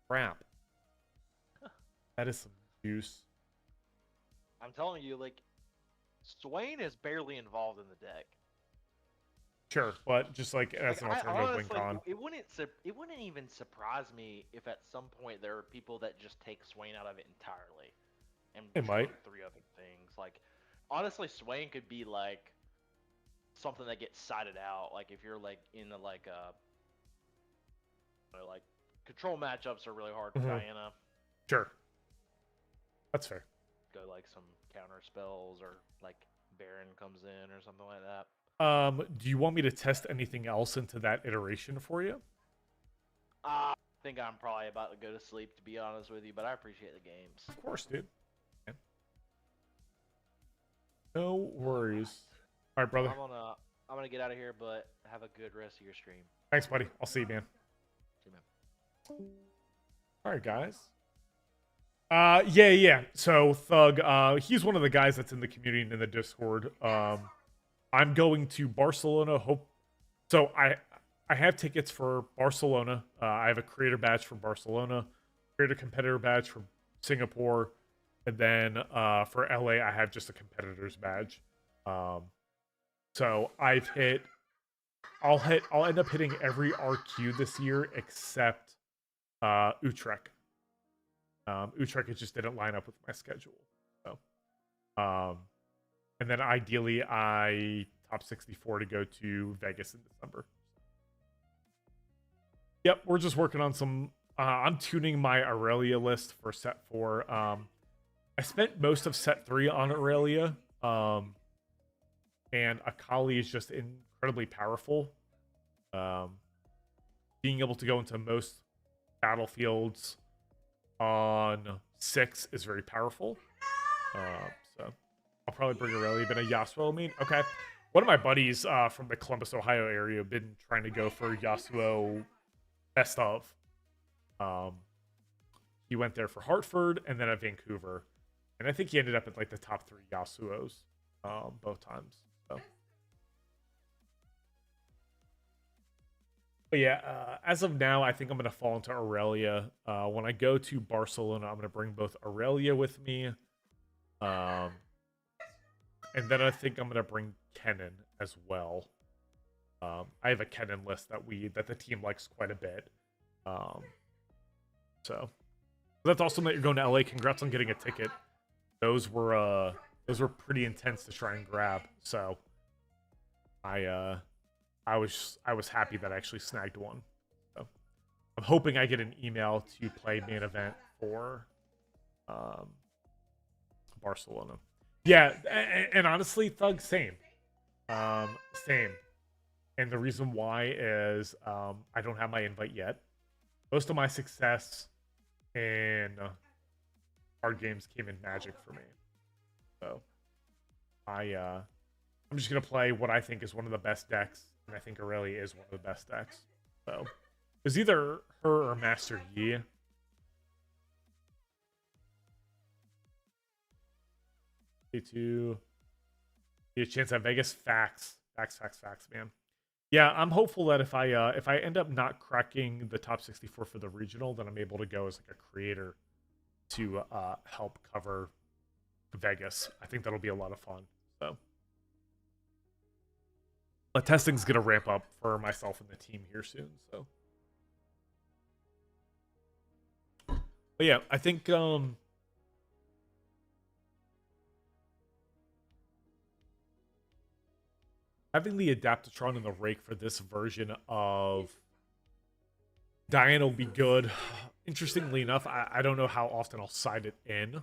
crap. That is some juice. I'm telling you, like, Swain is barely involved in the deck. Sure, but just like that's an alternative win con. It wouldn't even surprise me if at some point there are people that just take Swain out of it entirely. And It might. 3 other things. Like, honestly, Swain could be like something that gets sided out. Like if you're like in a like control matchups are really hard for Diana. Sure. That's fair. Go like some counter spells or like Baron comes in or something like that. Do you want me to test anything else into that iteration for you? I think I'm probably about to go to sleep, to be honest with you, but I appreciate the games. Of course, dude. Yeah. No worries. All right, brother. I'm gonna get out of here, but have a good rest of your stream. Thanks, buddy. I'll see you, man. See you, man. All right, guys. Yeah. So Thug, he's one of the guys that's in the community and in the Discord. I'm going to Barcelona. So I have tickets for Barcelona. I have a creator badge for Barcelona, creator competitor badge for Singapore, and then for LA I have just a competitor's badge. So I'll end up hitting every RQ this year except Utrecht. Utrecht, it just didn't line up with my schedule. So, and then ideally I top 64 to go to Vegas in December. Yep, we're just working on some. I'm tuning my Irelia list for set 4. I spent most of set 3 on Irelia, and Akali is just incredibly powerful. Being able to go into most battlefields on 6 is very powerful. So I'll probably bring Irelia, but a Yasuo main. Okay. One of my buddies from the Columbus, Ohio area have been trying to go for Yasuo best of. He went there for Hartford and then at Vancouver. And I think he ended up at like the top 3 Yasuos both times. So. But yeah, as of now, I think I'm going to fall into Irelia. When I go to Barcelona, I'm going to bring both Irelia with me. And then I think I'm going to bring Kennen as well. I have a Kennen list that the team likes quite a bit. So that's awesome that you're going to LA. Congrats on getting a ticket. Those were pretty intense to try and grab. So I was happy that I actually snagged one. So I'm hoping I get an email to play main event for Barcelona. Yeah, and honestly, Thug, same. Same. And the reason why is I don't have my invite yet. Most of my success in card games came in Magic for me. So I'm just gonna play what I think is one of the best decks, and I think Irelia is one of the best decks. So it was either her or Master Yi. To get a chance at Vegas. Facts, man. Yeah, I'm hopeful that if I end up not cracking the top 64 for the regional, then I'm able to go as like a creator to help cover Vegas. I think that'll be a lot of fun. So the testing's gonna ramp up for myself and the team here soon. So, but yeah, I think having the Adaptatron and the Rake for this version of Diana will be good. Interestingly enough, I don't know how often I'll side it in.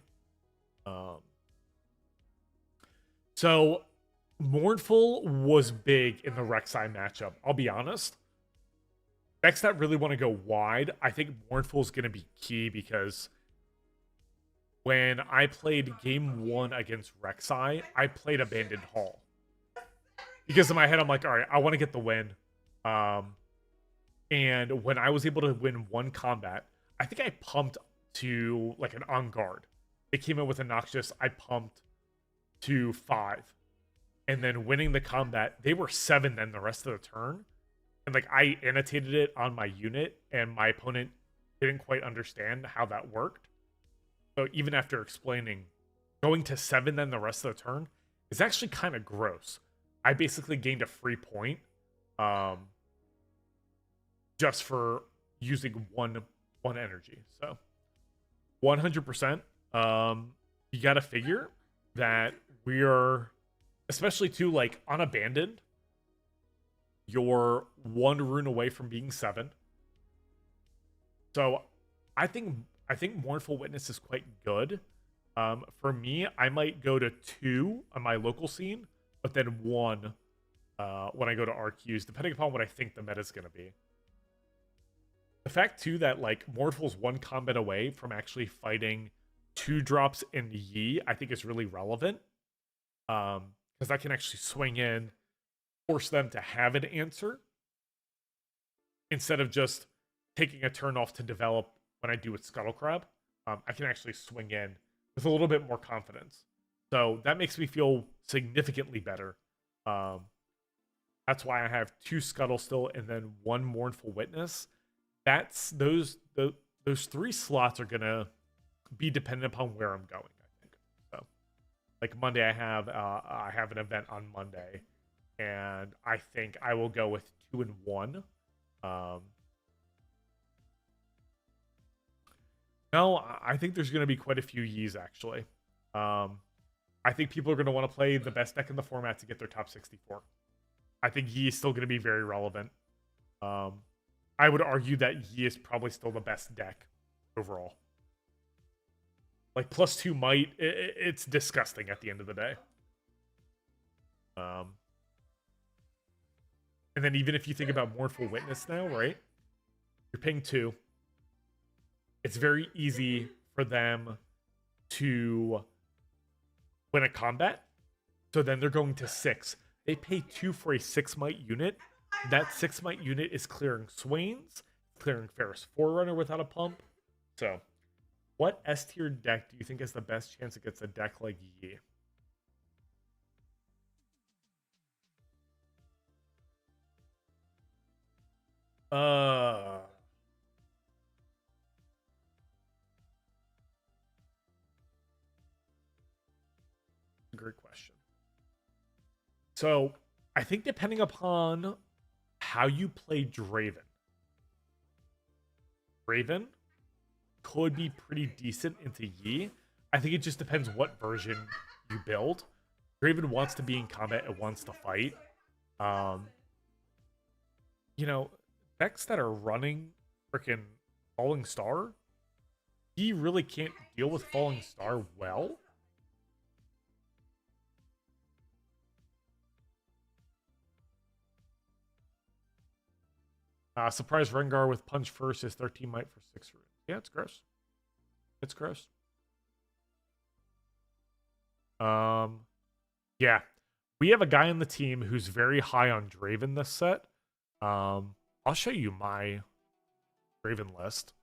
So Mournful was big in the Rek'Sai matchup. I'll be honest. Decks that really want to go wide, I think Mournful is going to be key because when I played game 1 against Rek'Sai, I played Abandoned Hall. Because in my head, I'm like, all right, I want to get the win. And when I was able to win one combat, I think I pumped to like an on guard. It came in with a Noxious. I pumped to 5. And then winning the combat, they were 7 then the rest of the turn. And like I annotated it on my unit, and my opponent didn't quite understand how that worked. So even after explaining, going to 7 then the rest of the turn is actually kind of gross. I basically gained a free point just for using one energy. So 100%. You got to figure that we are, especially too, like on Abandoned, you're 1 rune away from being 7. So I think Mournful Witness is quite good. For me, I might go to 2 on my local scene, but then 1 when I go to RQs, depending upon what I think the meta is going to be. The fact too that like Mournful's 1 combat away from actually fighting 2 drops in Yi, I think is really relevant. Because I can actually swing in, force them to have an answer instead of just taking a turn off to develop when I do with Scuttle Crab. I can actually swing in with a little bit more confidence. So that makes me feel significantly better. That's why I have 2 Scuttle still and then 1 Mournful Witness. That's those 3 slots are gonna be dependent upon where I'm going, I think. So like Monday I have an event on Monday, and I think I will go with 2 and 1. No, I think there's going to be quite a few Yis, actually. I think people are going to want to play the best deck in the format to get their top 64. I think Yi is still going to be very relevant. I would argue that Yi is probably still the best deck overall. Like, +2 might, it's disgusting at the end of the day. And then even if you think about Mournful Witness now, right? You're paying 2. It's very easy for them to win a combat. So then they're going to 6. They pay 2 for a 6 might unit. That 6 might unit is clearing Swains, clearing Ferris Forerunner without a pump. So, what S tier deck do you think has the best chance against a deck like Yi? Great question. So, I think depending upon how you play Draven could be pretty decent into Yi. I think it just depends what version you build. Draven wants to be in combat, it wants to fight. You know, decks that are running freaking Falling Star, he really can't deal with Falling Star well. Surprise Rengar with Punch first is 13 might for 6 runes. Yeah, it's gross. It's gross. Yeah. We have a guy on the team who's very high on Draven this set. I'll show you my Draven list.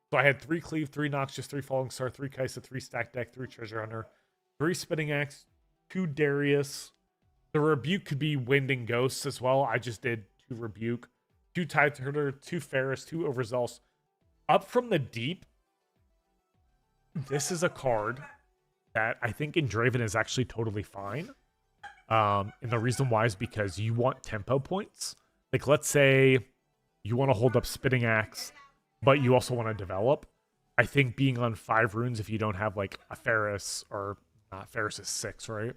So I had 3 Cleave, 3 Noxious, 3 Falling Star, 3 Kaisa, 3 Stack Deck, 3 Treasure Hunter, 3 Spinning Axe, 2 Darius. The Rebuke could be Wind and Ghosts as well. I just did 2 Rebuke. 2 Tide Turner, 2 Ferris, 2 Overzealous. Up from the Deep, this is a card that I think in Draven is actually totally fine. And the reason why is because you want tempo points. Like, let's say you want to hold up Spitting Axe, but you also want to develop. I think being on 5 runes, if you don't have, like, a Ferris, or not, Ferris is 6, right?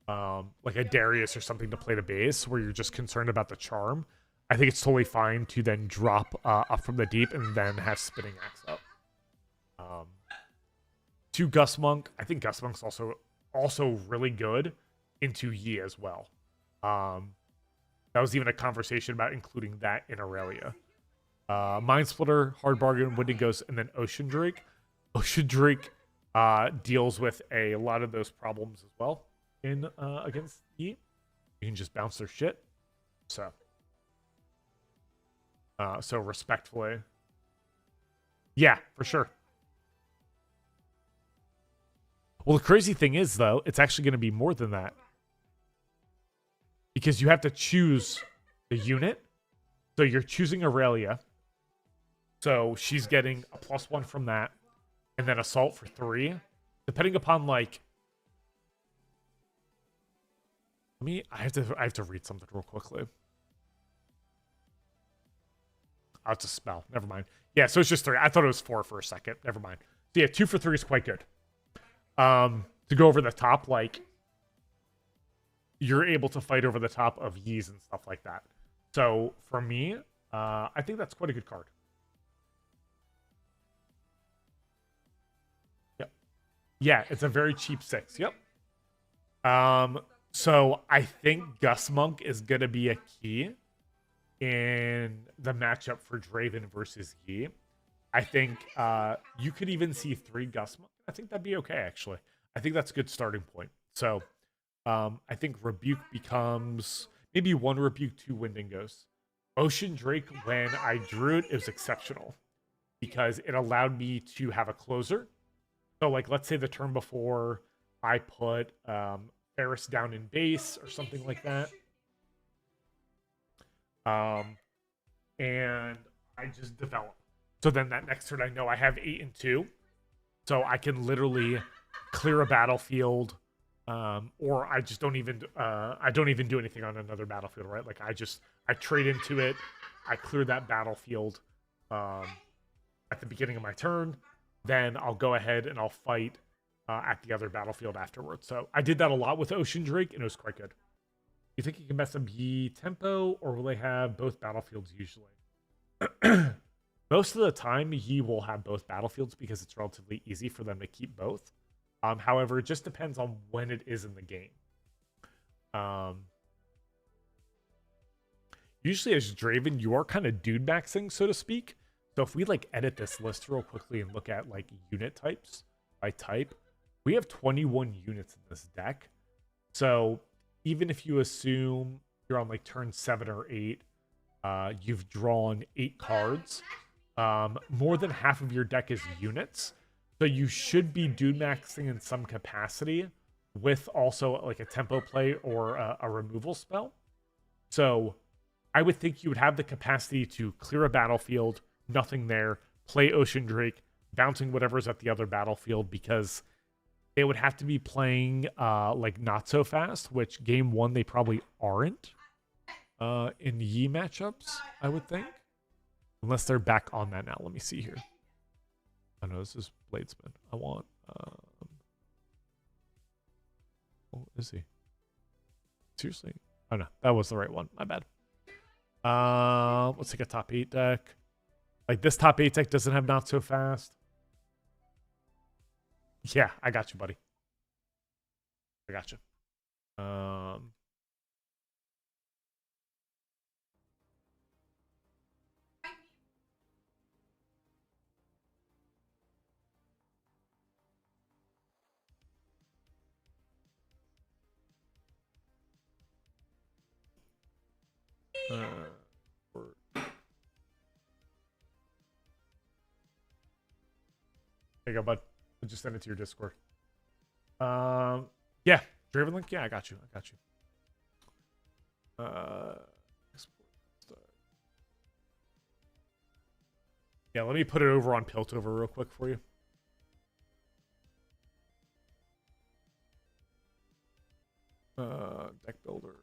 Like a Darius or something to play the base, where you're just concerned about the charm. I think it's totally fine to then drop up from the deep and then have Spinning Axe up. 2 Gust Monk. I think Gust Monk's also really good into Yi as well. That was even a conversation about including that in Irelia. Mind Splitter, Hard Bargain, Wind and Ghost, and then Ocean Drake. Ocean Drake deals with a lot of those problems as well in against Yi. You can just bounce their shit. So respectfully. Yeah, for sure. Well, the crazy thing is, though, it's actually going to be more than that. Because you have to choose the unit. So you're choosing Irelia. So she's getting a +1 from that. And then Assault for 3. Depending upon, like... I have to read something real quickly. Oh, it's a spell. Never mind. Yeah, so it's just 3. I thought it was 4 for a second. Never mind. So yeah, 2 for 3 is quite good. To go over the top, like... you're able to fight over the top of Ys and stuff like that. So for me, I think that's quite a good card. Yep. Yeah, it's a very cheap 6. Yep. So I think Gus Monk is gonna be a key in the matchup for Draven versus Yi. I think you could even see 3 Gus Monk. I think that'd be okay, actually. I think that's a good starting point. So I think Rebuke becomes maybe 1 Rebuke, 2 Windingos. Ocean Drake, when I drew it, it was exceptional because it allowed me to have a closer. So, like, let's say the turn before I put Ferris down in base or something like that. And I just develop. So then that next turn I know I have 8 and 2. So I can literally clear a battlefield. Or I just don't even do anything on another battlefield, right? Like I trade into it, I clear that battlefield at the beginning of my turn, then I'll go ahead and I'll fight at the other battlefield afterwards. So I did that a lot with Ocean Drake, and it was quite good. You think you can mess up Yi tempo, or will they have both battlefields usually? Most of the time, Yi will have both battlefields because it's relatively easy for them to keep both. However, it just depends on when it is in the game. Usually as Draven, you are kind of dude maxing, so to speak. So if we like edit this list real quickly and look at like unit types by type, we have 21 units in this deck. So even if you assume you're on like turn 7 or 8, you've drawn 8 cards. More than half of your deck is units. So you should be dude maxing in some capacity with also like a tempo play or a removal spell. So I would think you would have the capacity to clear a battlefield, nothing there, play Ocean Drake, bouncing whatever's at the other battlefield, because they would have to be playing like not so fast, which game 1 they probably aren't in Yi matchups, I would think. Unless they're back on that now. Let me see here. Oh no, this is Bladesman. I want oh, is he? Seriously? Oh no, that was the right one. My bad. Let's take a top 8 deck. Like this top 8 deck doesn't have not so fast. Yeah, I got you, buddy. I got you. There you go, bud. I'll just send it to your Discord. Yeah, Draven Link. Yeah, I got you. Export start. Yeah, let me put it over on Piltover real quick for you. Deck builder.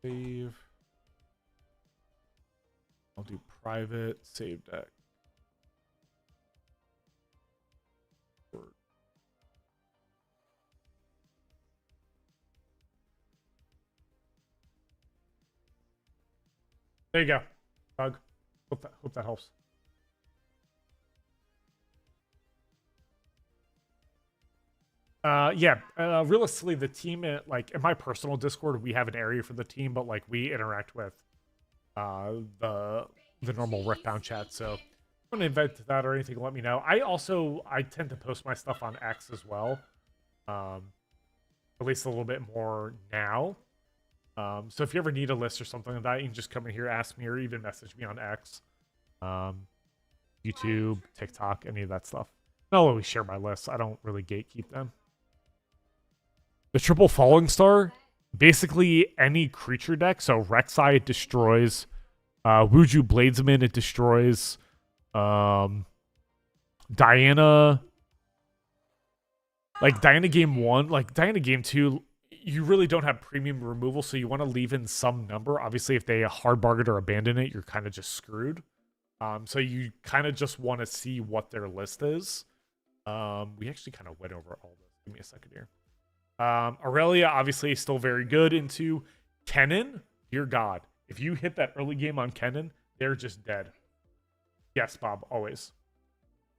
Save. I'll do private save deck. There you go, Doug. Hope that helps. Yeah, realistically, the team, like in my personal Discord, we have an area for the team, but like we interact with the normal Riftbound chat. So if you want to invite to that or anything, let me know. I tend to post my stuff on X as well, at least a little bit more now. So if you ever need a list or something like that, you can just come in here, ask me, or even message me on X, YouTube, TikTok, any of that stuff. I'll always share my lists. I don't really gatekeep them. The triple Falling Star, basically any creature deck. So Rek'Sai, it destroys. Wuju Bladesman, it destroys. Diana. Like Diana game 1, like Diana game 2, you really don't have premium removal, so you want to leave in some number. Obviously, if they hard bargain or abandon it, you're kind of just screwed. So you kind of just want to see what their list is. We actually kind of went over all this. Give me a second here. Irelia, obviously, still very good into Kennen. Dear God, if you hit that early game on Kennen, they're just dead. Yes, Bob, always.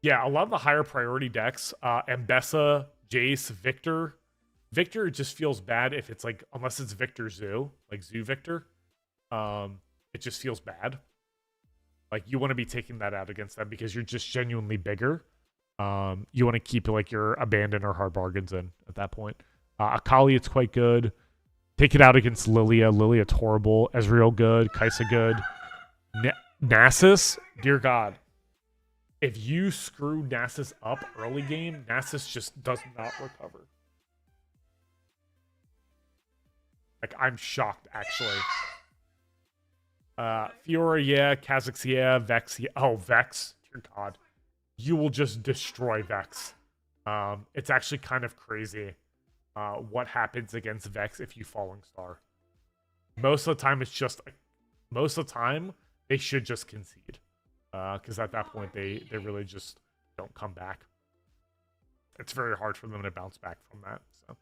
Yeah, a lot of the higher priority decks, Ambessa, Jace, Victor. Victor just feels bad if it's like, unless it's Victor Zoo, like Zoo Victor. It just feels bad. Like, you want to be taking that out against them because you're just genuinely bigger. You want to keep like your abandon or hard bargains in at that point. Akali, it's quite good. Take it out against Lilia. Lilia's horrible. Ezreal good. Kaisa good. Nasus, dear God. If you screw Nasus up early game, Nasus just does not recover. Like, I'm shocked, actually. Fiora, yeah. Kha'Zix, yeah. Vex, yeah. Oh, Vex. Dear God. You will just destroy Vex. It's actually kind of crazy what happens against Vex if you Falling Star. Most of the time, it's just... Most of the time, they should just concede. Because at that point, they really just don't come back. It's very hard for them to bounce back from that. So,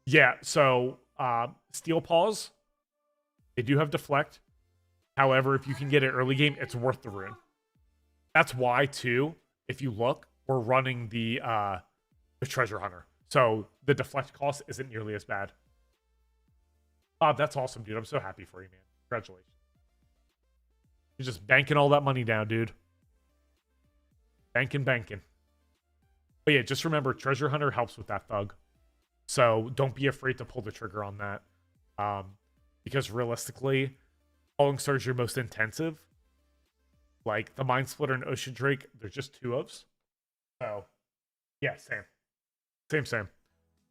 yeah, so Steel Paws, they do have Deflect. However, if you can get it early game, it's worth the rune. That's why, too, if you look, we're running the Treasure Hunter. So the Deflect cost isn't nearly as bad. Bob, that's awesome, dude. I'm so happy for you, man. Congratulations. You're just banking all that money down, dude. Banking. But yeah, just remember, Treasure Hunter helps with that thug. So don't be afraid to pull the trigger on that. Because realistically, Falling Star is your most intensive. Like, the Mind Splitter and Ocean Drake, they're just 2-ofs. So, yeah, same.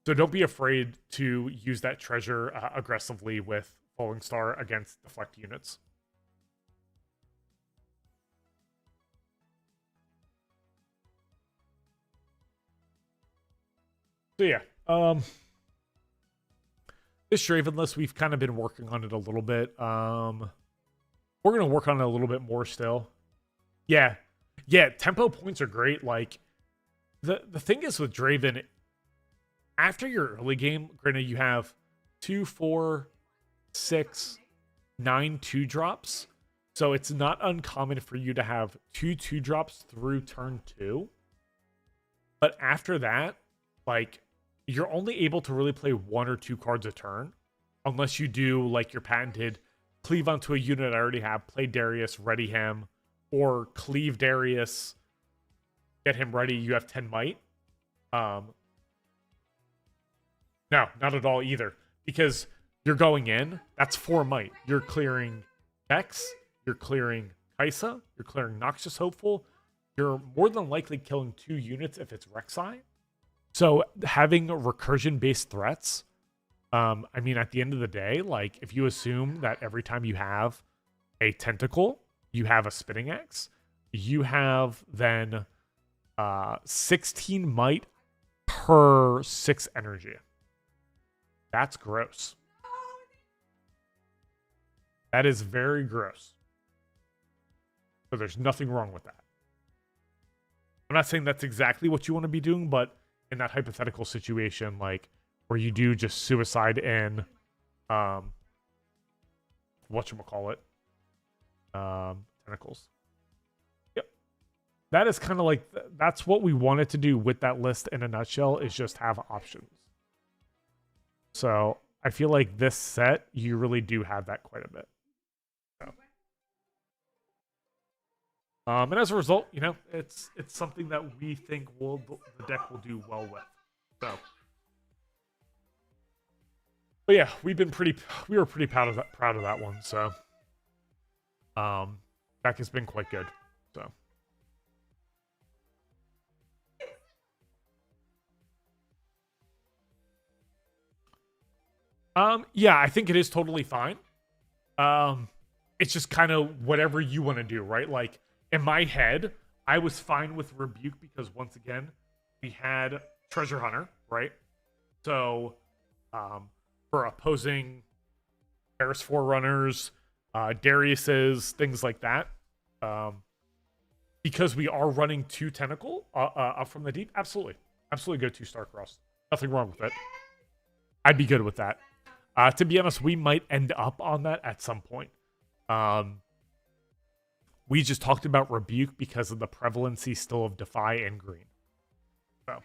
So don't be afraid to use that treasure aggressively with Falling Star against Deflect units. So yeah, this Draven list, we've kind of been working on it a little bit. We're going to work on it a little bit more still. Yeah, tempo points are great. Like, the thing is with Draven, after your early game, granted, you have 2, 4, 6, 9 2-drops. So it's not uncommon for you to have 2 2-drops through turn 2. But after that, like, you're only able to really play 1 or 2 cards a turn. Unless you do, like, your patented cleave onto a unit I already have, play Darius, ready him, or cleave Darius, get him ready, you have 10 might. No, not at all either. Because you're going in, that's 4 might. You're clearing Vex, you're clearing Kaisa, you're clearing Noxious Hopeful. You're more than likely killing 2 units if it's Rek'Sai. So having recursion-based threats, I mean, at the end of the day, like, if you assume that every time you have a tentacle, you have a spinning axe, you have then 16 might per 6 energy. That's gross. That is very gross. So there's nothing wrong with that. I'm not saying that's exactly what you want to be doing, but in that hypothetical situation, like, where you do just suicide in, whatchamacallit, tentacles. Yep. That is kind of like, that's what we wanted to do with that list in a nutshell, is just have options. So I feel like this set, you really do have that quite a bit. So. And as a result, you know, it's something that we think the deck will do well with. So, but yeah, we were pretty proud of that one. So, deck has been quite good. So, yeah, I think it is totally fine. It's just kind of whatever you want to do, right? Like, in my head, I was fine with Rebuke because, once again, we had Treasure Hunter, right? So for opposing Paris Forerunners, Darius's, things like that, because we are running 2 tentacle up from the deep, absolutely go 2 Starcross. Nothing wrong with it. I'd be good with that. To be honest, we might end up on that at some point. We just talked about Rebuke because of the prevalency still of Defy and Green. So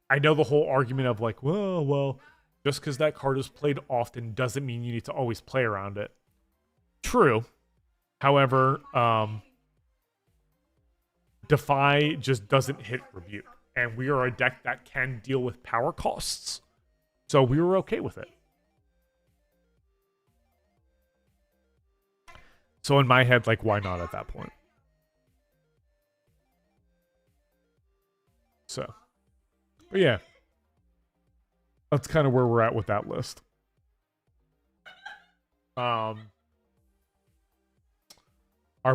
I know the whole argument of like, well, just because that card is played often doesn't mean you need to always play around it. True. However, Defy just doesn't hit Rebuke. And we are a deck that can deal with power costs. So we were okay with it. So in my head, like, why not at that point? So, but yeah. That's kind of where we're at with that list. Our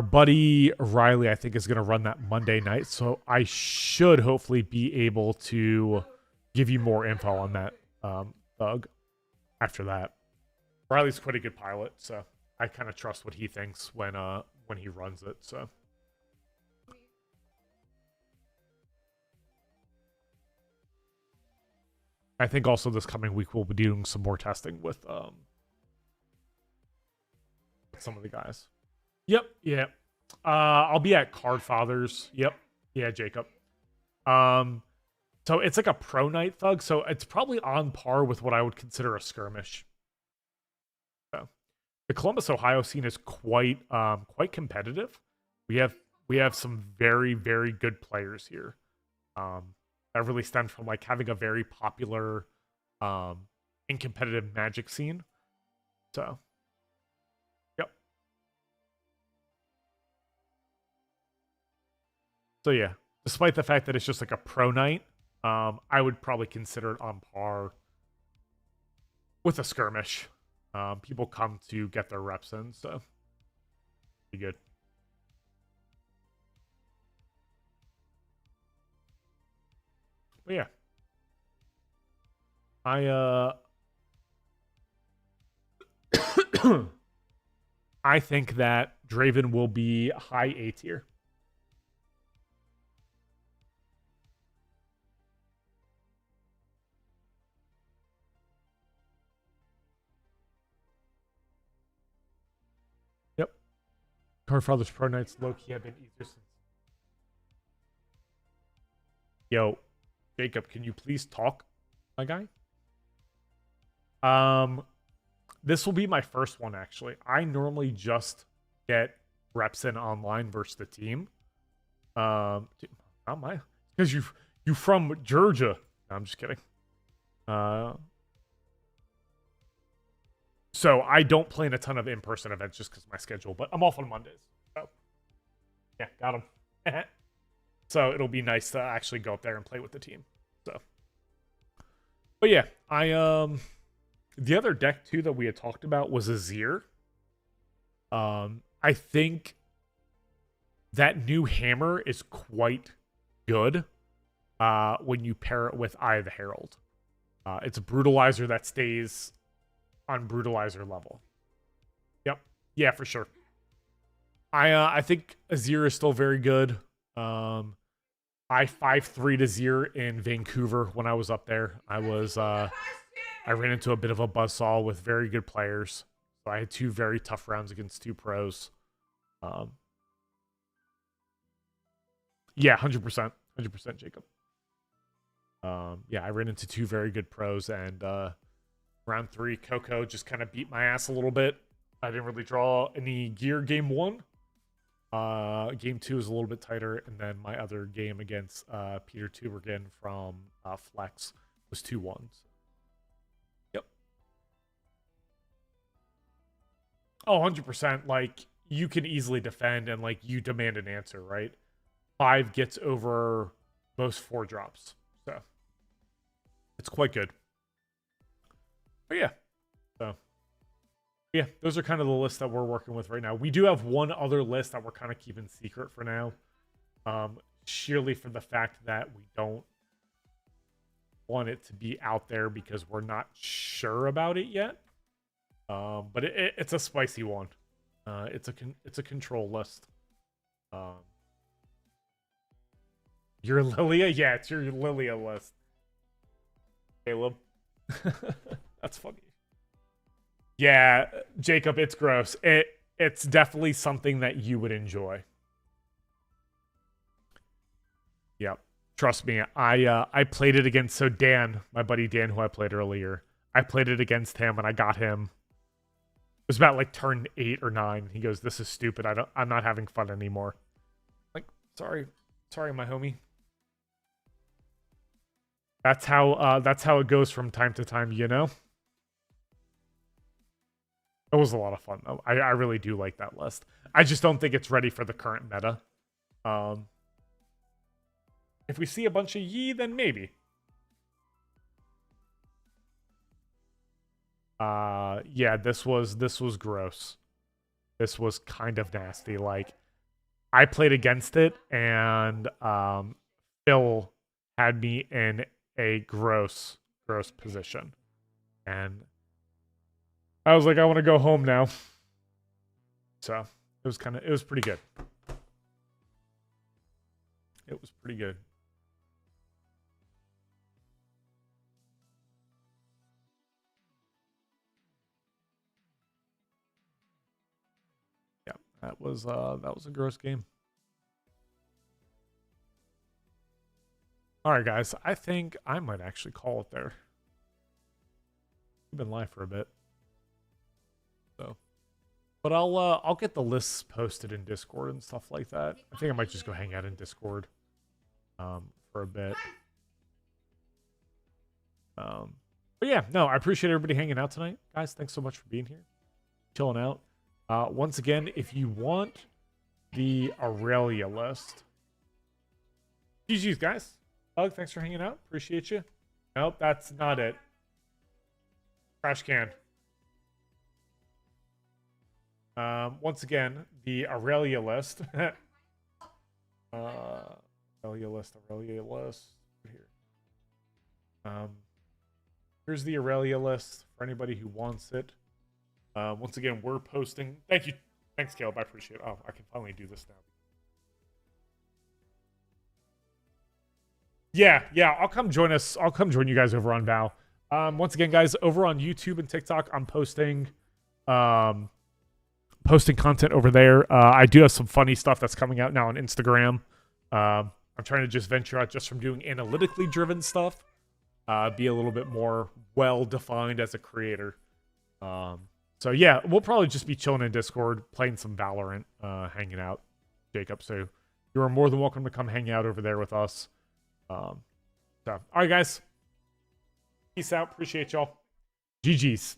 buddy Irelia, I think, is going to run that Monday night. So I should hopefully be able to give you more info on that, Thug, after that. Riley's quite a good pilot, so I kind of trust what he thinks when he runs it. So I think also this coming week we'll be doing some more testing with some of the guys. Yep, yeah. I'll be at Cardfathers. Yep. Yeah, Jacob. So it's like a pro night, Thug, so it's probably on par with what I would consider a skirmish. So the Columbus, Ohio scene is quite competitive. We have some very, very good players here. That really stemmed from like having a very popular and competitive Magic scene. So yep. So yeah, despite the fact that it's just like a pro night, I would probably consider it on par with a skirmish. People come to get their reps in, so be good. But yeah, I think that Draven will be high A tier. Yep. Cardfather's Pro Nights low-key have been easier since. Yo, Jacob, can you please talk, my guy? This will be my first one, actually. I normally just get reps in online versus the team. Not my, because you from Georgia. No, I'm just kidding. So I don't play in a ton of in-person events just because of my schedule, but I'm off on Mondays. So yeah, got him. So it'll be nice to actually go up there and play with the team. So, but yeah, the other deck too that we had talked about was Azir. I think that new hammer is quite good when you pair it with Eye of the Herald. It's a brutalizer that stays on brutalizer level. Yep. Yeah, for sure. I think Azir is still very good. I 5-3'd Azir in Vancouver when I was up there. I ran into a bit of a buzzsaw with very good players. So I had 2 very tough rounds against 2 pros. Yeah, 100%. 100%, Jacob. Yeah, I ran into 2 very good pros, and round 3, Coco just kind of beat my ass a little bit. I didn't really draw any gear game 1. Game 2 is a little bit tighter, and then my other game against Peter Tubergen from Flex was 2-1. Yep. Oh, 100%. Like, you can easily defend, and like you demand an answer, right? 5 gets over most 4 drops, so it's quite good. But yeah, so yeah, those are kind of the lists that we're working with right now. We do have one other list that we're kind of keeping secret for now, sheerly for the fact that we don't want it to be out there because we're not sure about it yet. But it's a spicy one. It's a control list. Your Lilia? Yeah, it's your Lilia list. Caleb. That's funny. Yeah, Jacob, it's gross. It's definitely something that you would enjoy. Yep. Trust me, I played it against Dan, my buddy Dan, who I played earlier. I played it against him and I got him. It was about like turn 8 or 9. He goes, "This is stupid. I'm not having fun anymore." Like, sorry, my homie. That's how it goes from time to time, you know? It was a lot of fun though. I really do like that list. I just don't think it's ready for the current meta. If we see a bunch of Yi, then maybe. Yeah, this was gross. This was kind of nasty. Like, I played against it, and Phil had me in a gross position, and I was like, I want to go home now. So it was pretty good. It was pretty good. Yeah, that was a gross game. All right, guys. I think I might actually call it there. We've been live for a bit, so. But I'll get the lists posted in Discord and stuff like that. I think I might just go hang out in Discord, for a bit. But yeah, no, I appreciate everybody hanging out tonight, guys. Thanks so much for being here, chilling out. Once again, if you want the Irelia list, GG's, guys. Doug, thanks for hanging out. Appreciate you. Nope, that's not it. Trash can. Once again, the Irelia list. Irelia list. Right here. Here's the Irelia list for anybody who wants it. Once again, we're posting. Thank you. Thanks, Caleb. I appreciate it. Oh, I can finally do this now. Yeah, I'll come join us. I'll come join you guys over on Val. Once again, guys, over on YouTube and TikTok, I'm posting content over there. I do have some funny stuff that's coming out now on Instagram. I'm trying to just venture out just from doing analytically driven stuff. Be a little bit more well-defined as a creator. So yeah, we'll probably just be chilling in Discord, playing some Valorant, hanging out, Jacob. So you are more than welcome to come hang out over there with us. So, all right, guys. Peace out. Appreciate y'all. GG's.